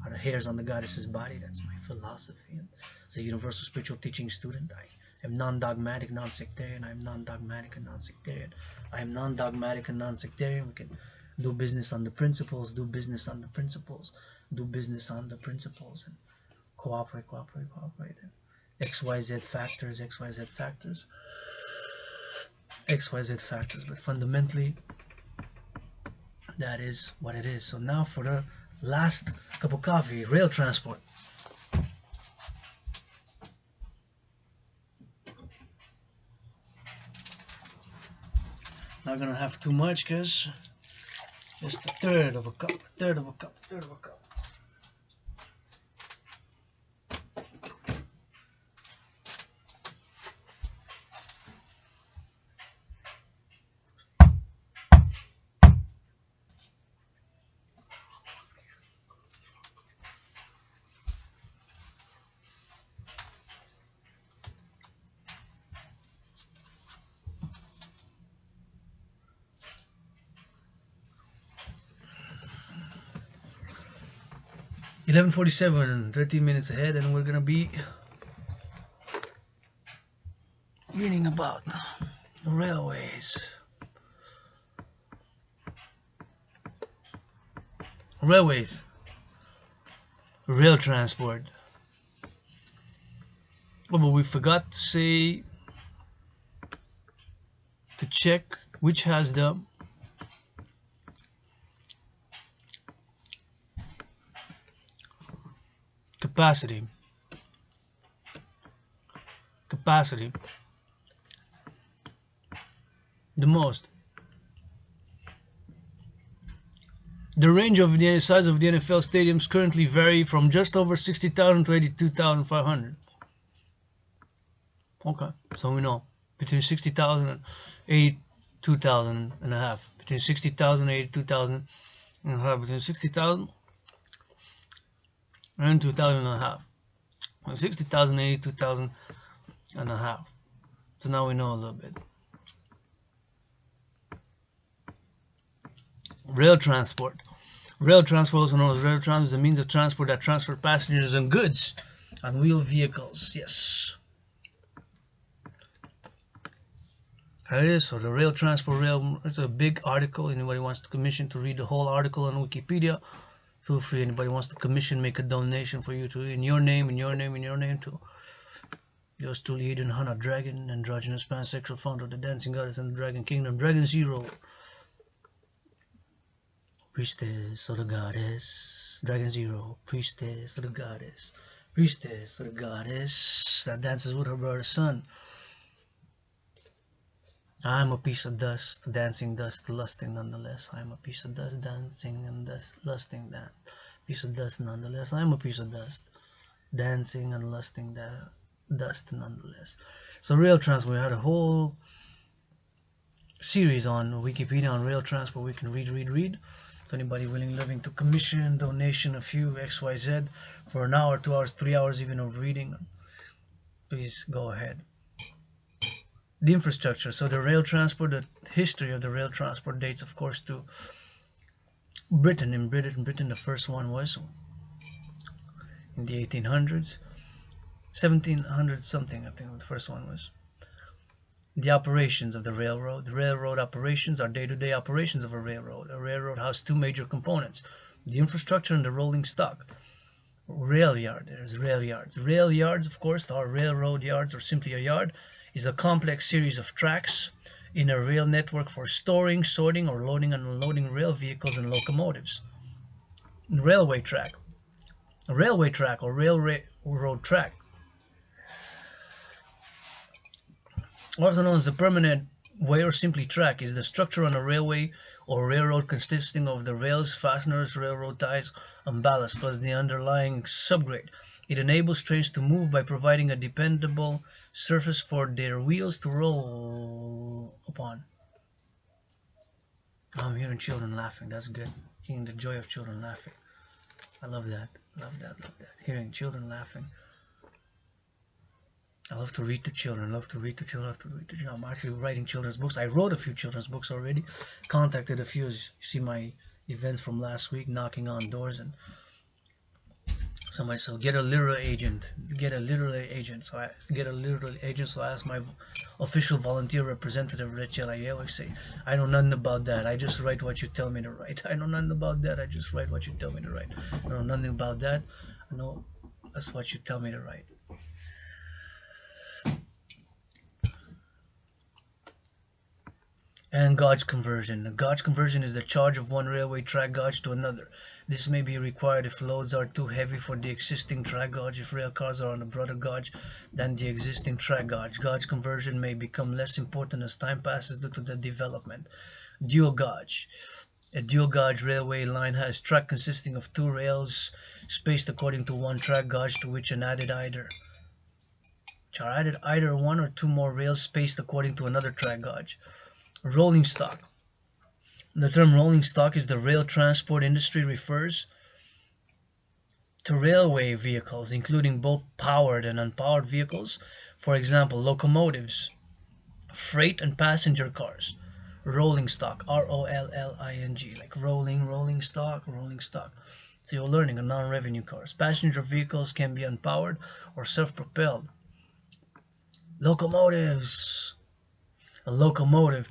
are the hairs on the goddess's body. That's my philosophy. And as a universal spiritual teaching student, I am non-dogmatic, non-sectarian. I am non-dogmatic and non-sectarian. I am non-dogmatic and non-sectarian. We can do business on the principles, do business on the principles, do business on the principles, and cooperate. And XYZ factors, XYZ factors, XYZ factors. But fundamentally, that is what it is. So now for the last cup of coffee, rail transport. Not gonna have too much, cause just a third of a cup. 11:47, 13 minutes ahead, and we're gonna be reading about railways. Rail transport. Oh, but we forgot to say, to check which has the capacity the most. The range of the size of the NFL stadiums currently vary from just over 60,000 to 82,500. Okay, so we know between 60,000 and 82,000 and a half. Between 60,000 and 82,000 and a half. Between 60,000 and 2,000 and a half. 60,000 and 82,000 and a half. So now we know a little bit. Rail transport. Rail transport, also known as rail transport, is a means of transport that transfers passengers and goods on wheeled vehicles. Yes. Here it is. So the rail transport, it's a big article. Anybody wants to commission to read the whole article on Wikipedia, feel free. Anybody wants to commission, make a donation for you to, in your name too. Yours truly, Eden Hana, Dragan, androgynous pansexual founder of the Dancing Goddess and the Dragon Kingdom, Dragan Zero. Priestess of the Goddess, Dragon Zero, Priestess of the Goddess, Priestess of the Goddess that dances with her brother's son. I'm a piece of dust, dancing dust, lusting nonetheless. I'm a piece of dust, dancing and dust, lusting that. Piece of dust nonetheless. I'm a piece of dust, dancing and lusting that dust nonetheless. So rail transport, we had a whole series on Wikipedia on rail transport. We can read. If anybody willing, living to commission, donation a few XYZ for an hour, 2 hours, 3 hours even of reading, please go ahead. The infrastructure. So the rail transport, the history of the rail transport dates, of course, to Britain. In Britain, the first one was in the 1800s, 1700 something. I think the first one was. The operations of the railroad. The railroad operations are day-to-day operations of a railroad. A railroad has two major components: the infrastructure and the rolling stock. Rail yard. There's rail yards. Rail yards, of course, are railroad yards, or simply a yard, is a complex series of tracks in a rail network for storing, sorting, or loading and unloading rail vehicles and locomotives. Railway track. A railway track or railroad track, also known as a permanent way or simply track, is the structure on a railway or railroad consisting of the rails, fasteners, railroad ties, and ballast, plus the underlying subgrade. It enables trains to move by providing a dependable surface for their wheels to roll upon. I'm hearing children laughing. That's good. Hearing the joy of children laughing. I love that. Love that. Love that. Hearing children laughing. I love to read to children. Love to read to children. Love to read to children. I'm actually writing children's books. I wrote a few children's books already. Contacted a few. As you see my events from last week, knocking on doors, and somebody said, "Get a literary agent. Get a literary agent." So I get a literary agent. So I asked my official volunteer representative, Rachel. I always say, "I know nothing about that. I just write what you tell me to write. I know nothing about that. I just write what you tell me to write. I know nothing about that. I know that's what you tell me to write." And gauge conversion. A gauge conversion is the charge of one railway track gauge to another. This may be required if loads are too heavy for the existing track gauge, if rail cars are on a broader gauge than the existing track gauge. Gauge conversion may become less important as time passes due to the development. Dual gauge. A dual gauge railway line has track consisting of two rails spaced according to one track gauge to which are added either one or two more rails spaced according to another track gauge. Rolling stock. The term rolling stock is the rail transport industry refers to railway vehicles, including both powered and unpowered vehicles. For example, locomotives, freight and passenger cars. Rolling stock, R-O-L-L-I-N-G, like rolling stock, rolling stock. So you're learning a non-revenue cars. Passenger vehicles can be unpowered or self-propelled. Locomotives. A locomotive,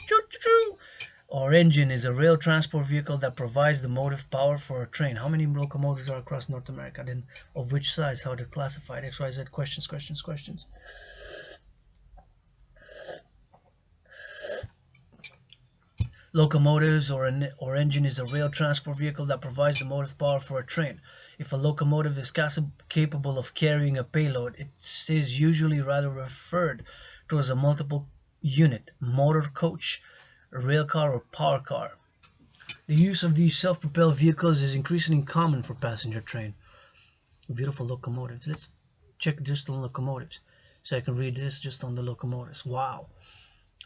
or engine, is a rail transport vehicle that provides the motive power for a train. How many locomotives are across North America? Then of which size? How they're classified? X, Y, Z. Questions. Locomotives or engine is a rail transport vehicle that provides the motive power for a train. If a locomotive is capable of carrying a payload, it is usually rather referred to as a multiple unit, motor coach, a rail car, or power car. The use of these self-propelled vehicles is increasingly common for passenger train. Beautiful locomotives. Let's check just on locomotives. So I can read this just on the locomotives. Wow.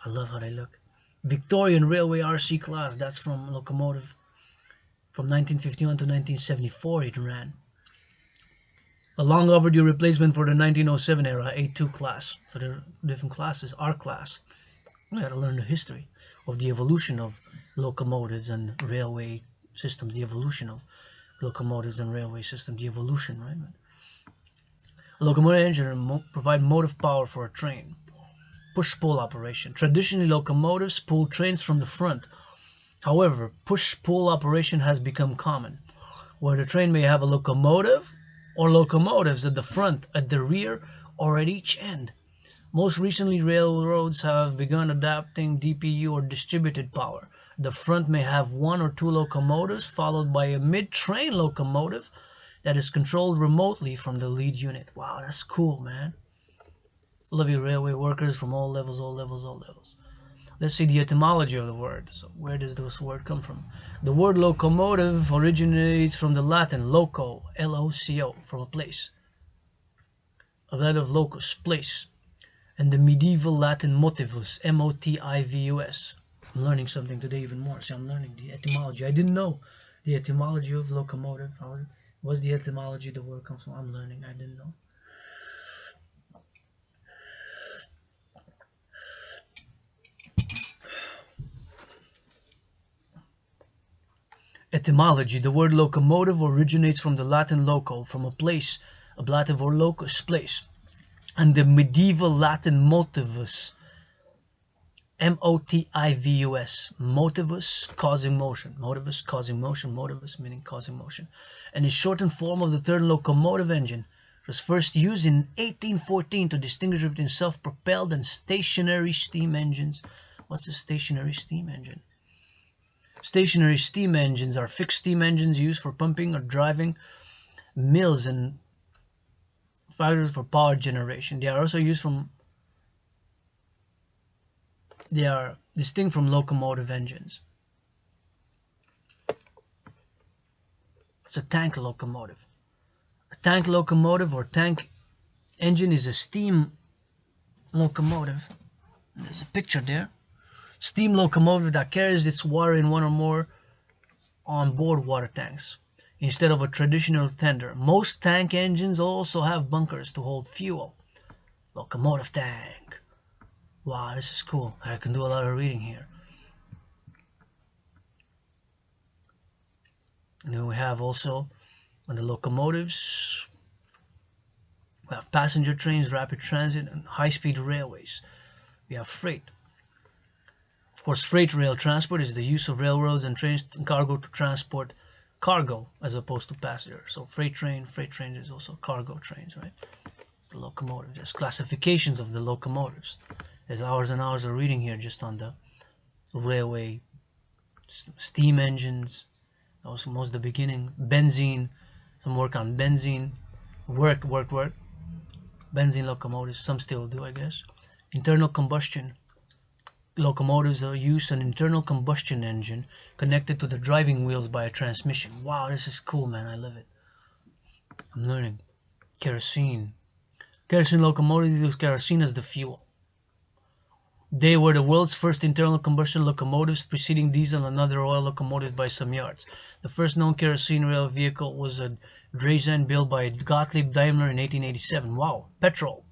I love how they look. Victorian Railway RC class. That's from locomotive. From 1951 to 1974 it ran. A long overdue replacement for the 1907 era A2 class. So there are different classes. R class. We got to learn the history of the evolution of locomotives and railway systems. The evolution of locomotives and railway systems. The evolution, right? A locomotive engine provide motive power for a train. Push-pull operation. Traditionally, locomotives pull trains from the front. However, push-pull operation has become common, where the train may have a locomotive or locomotives at the front, at the rear, or at each end. Most recently, railroads have begun adopting DPU or distributed power. The front may have one or two locomotives, followed by a mid-train locomotive that is controlled remotely from the lead unit. Wow, that's cool, man. Love you, railway workers from all levels. Let's see the etymology of the word. So where does this word come from? The word locomotive originates from the Latin loco, L-O-C-O, from a place. A that of locus, place. And the medieval Latin motivus, M-O-T-I-V-U-S. I'm learning something today even more. See, I'm learning the etymology. I didn't know the etymology of locomotive. How was the etymology the word comes from? I'm learning. I didn't know. Etymology. The word locomotive originates from the Latin loco, from a place, ablative or locus, place. And the medieval Latin motivus, motivus, motivus causing motion, motivus causing motion, motivus meaning causing motion, and is shortened form of the term locomotive engine. It was first used in 1814 to distinguish between self-propelled and stationary steam engines. What's a stationary steam engine? Stationary steam engines are fixed steam engines used for pumping or driving mills and factories for power generation. They are also used from They are distinct from locomotive engines. It's a tank locomotive. A tank locomotive or tank engine is a steam locomotive. There's a picture there. Steam locomotive that carries its water in one or more on-board water tanks instead of a traditional tender. Most tank engines also have bunkers to hold fuel. Locomotive tank. Wow, this is cool. I can do a lot of reading here. And then we have also on the locomotives, we have passenger trains, rapid transit, and high-speed railways. We have freight. Of course, freight rail transport is the use of railroads and trains and cargo to transport cargo as opposed to passengers. So freight train is also cargo trains, right? It's the locomotive. There's classifications of the locomotives. There's hours and hours of reading here just on the railway system. Steam engines, also most of the beginning. Benzene, some work on benzene. Work. Benzene locomotives, some still do, I guess. Internal combustion locomotives use an internal combustion engine connected to the driving wheels by a transmission. Wow, this is cool, man. I love it. I'm learning. Kerosene. Kerosene locomotives use kerosene as the fuel. They were the world's first internal combustion locomotives, preceding diesel and other oil locomotives by some yards. The first known kerosene rail vehicle was a Dragan built by Gottlieb Daimler in 1887. Wow, petrol.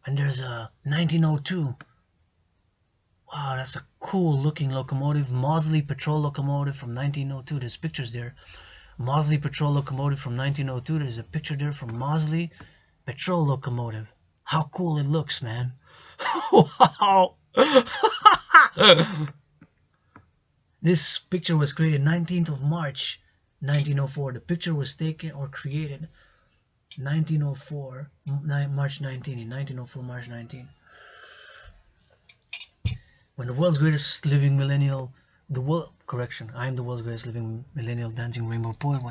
And there's a 1902. Wow, that's a cool looking locomotive. Mosley Patrol locomotive from 1902. There's pictures there. Mosley Patrol locomotive from 1902. There's a picture there from Mosley Patrol locomotive. How cool it looks, man. Wow. This picture was created 19th of March 1904. The picture was taken or created 1904 March 19 in 1904 March 19. When the world's greatest living millennial, I am the world's greatest living millennial dancing rainbow poet.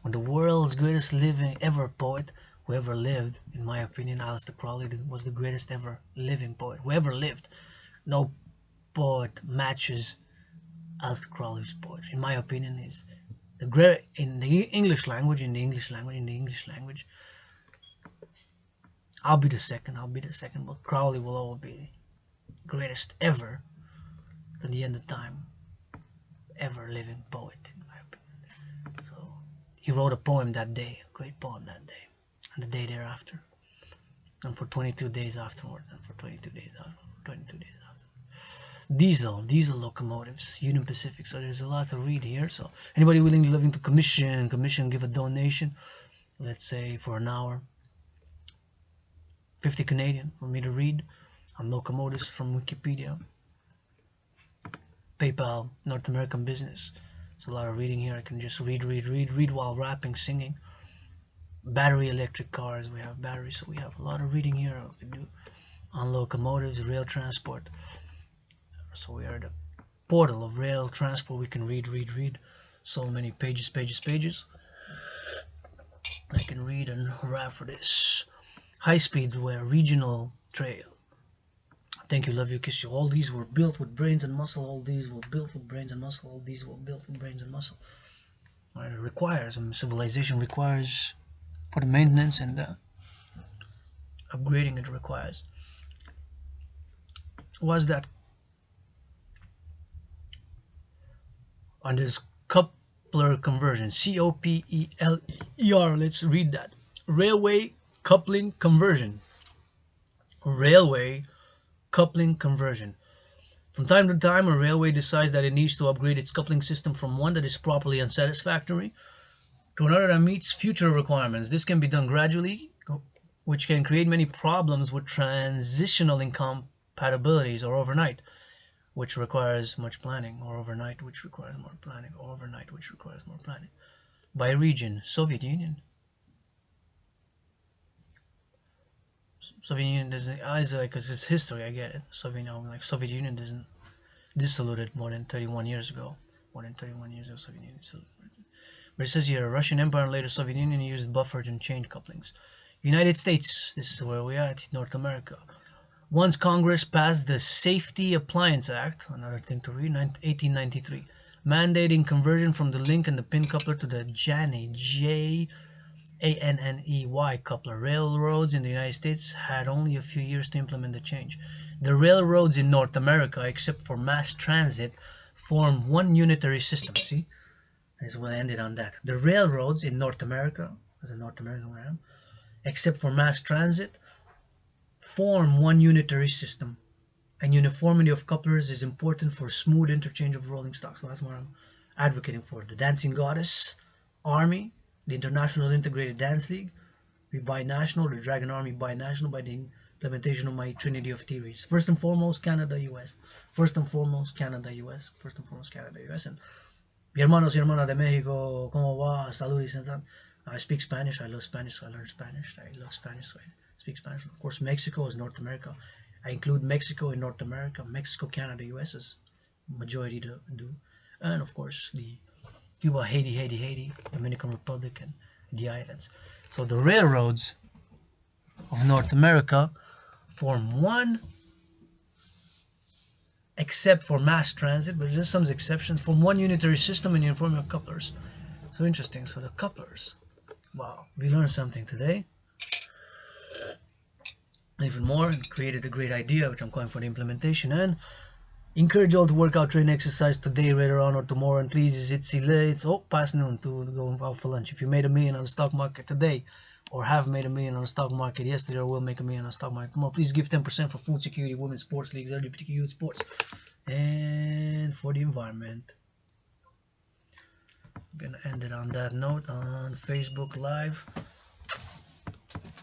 When the world's greatest living ever poet, who ever lived, in my opinion, Aleister Crowley was the greatest ever living poet. Who ever lived, no poet matches Aleister Crowley's poetry. In my opinion, is the great in the English language. I'll be the second. But Crowley will always be the greatest ever. To the end of time, ever living poet, in my opinion. So he wrote a poem that day, a great poem that day, and the day thereafter, and for 22 days afterwards, and for 22 days after. Diesel locomotives, Union Pacific. So there's a lot to read here. So anybody willing to commission, give a donation, let's say for an hour, 50 Canadian for me to read on locomotives from Wikipedia. PayPal, North American business. There's a lot of reading here. I can just read while rapping, singing. Battery electric cars. We have batteries, so we have a lot of reading here. We can do on locomotives, rail transport. So we are the portal of rail transport. We can read. So many pages. I can read and rap for this. High speed where regional trail. Thank you, love you, kiss you. All these were built with brains and muscle. All these were built with brains and muscle. All these were built with brains and muscle. It requires, civilization requires, for the maintenance and the upgrading it requires. Was that? On this coupler conversion, COPELER. Let's read that. Railway coupling conversion. Railway coupling conversion. From time to time, a railway decides that it needs to upgrade its coupling system from one that is properly unsatisfactory to another that meets future requirements. This can be done gradually, which can create many problems with transitional incompatibilities, or overnight, which requires much planning, or overnight, which requires more planning, or overnight, which requires more planning. By region, Soviet Union. Soviet Union doesn't, because it's history, I get it. Soviet Union doesn't dissoluted more than 31 years ago. More than 31 years ago, Soviet Union dissoluted. But it says here, Russian Empire and later Soviet Union used buffered and chain couplings. United States, this is where we're at, North America. Once Congress passed the Safety Appliance Act, another thing to read, 1893, mandating conversion from the link and the pin coupler to the JANNEY, J-A-N-N-E-Y coupler. Railroads in the United States had only a few years to implement the change. The railroads in North America, except for mass transit, form one unitary system. See? This will end it on that. The railroads in North America, as a North American where I am, except for mass transit, form one unitary system. And uniformity of couplers is important for smooth interchange of rolling stock. So that's what I'm advocating for. The Dancing Goddess Army, the International Integrated Dance League, we binational, the Dragan Army binational by the implementation of my trinity of theories. First and foremost, Canada, US. First and foremost, Canada, US. First and foremost, Canada, US. And hermanos y hermanas de México, ¿cómo va? Salud y I speak Spanish. I love Spanish, so I learn Spanish. I love Spanish, so I speak Spanish. Of course, Mexico is North America. I include Mexico in North America. Mexico, Canada, US is majority to do. And of course, the Cuba, Haiti, Dominican Republic, and the islands. So the railroads of North America form one, except for mass transit, but there's some exceptions, form one unitary system in uniformity of couplers. So interesting. So the couplers. Wow, we learned something today. Even more, and created a great idea, which I'm calling for the implementation. And encourage you all to work out, train, exercise today, later on, or tomorrow. And please, it's past noon to go out for lunch. If you made $1 million on the stock market today, or have made $1 million on the stock market yesterday, or will make $1 million on the stock market tomorrow, please give 10% for food security, women's sports leagues, LGBTQ youth sports, and for the environment. I'm gonna end it on that note on Facebook Live.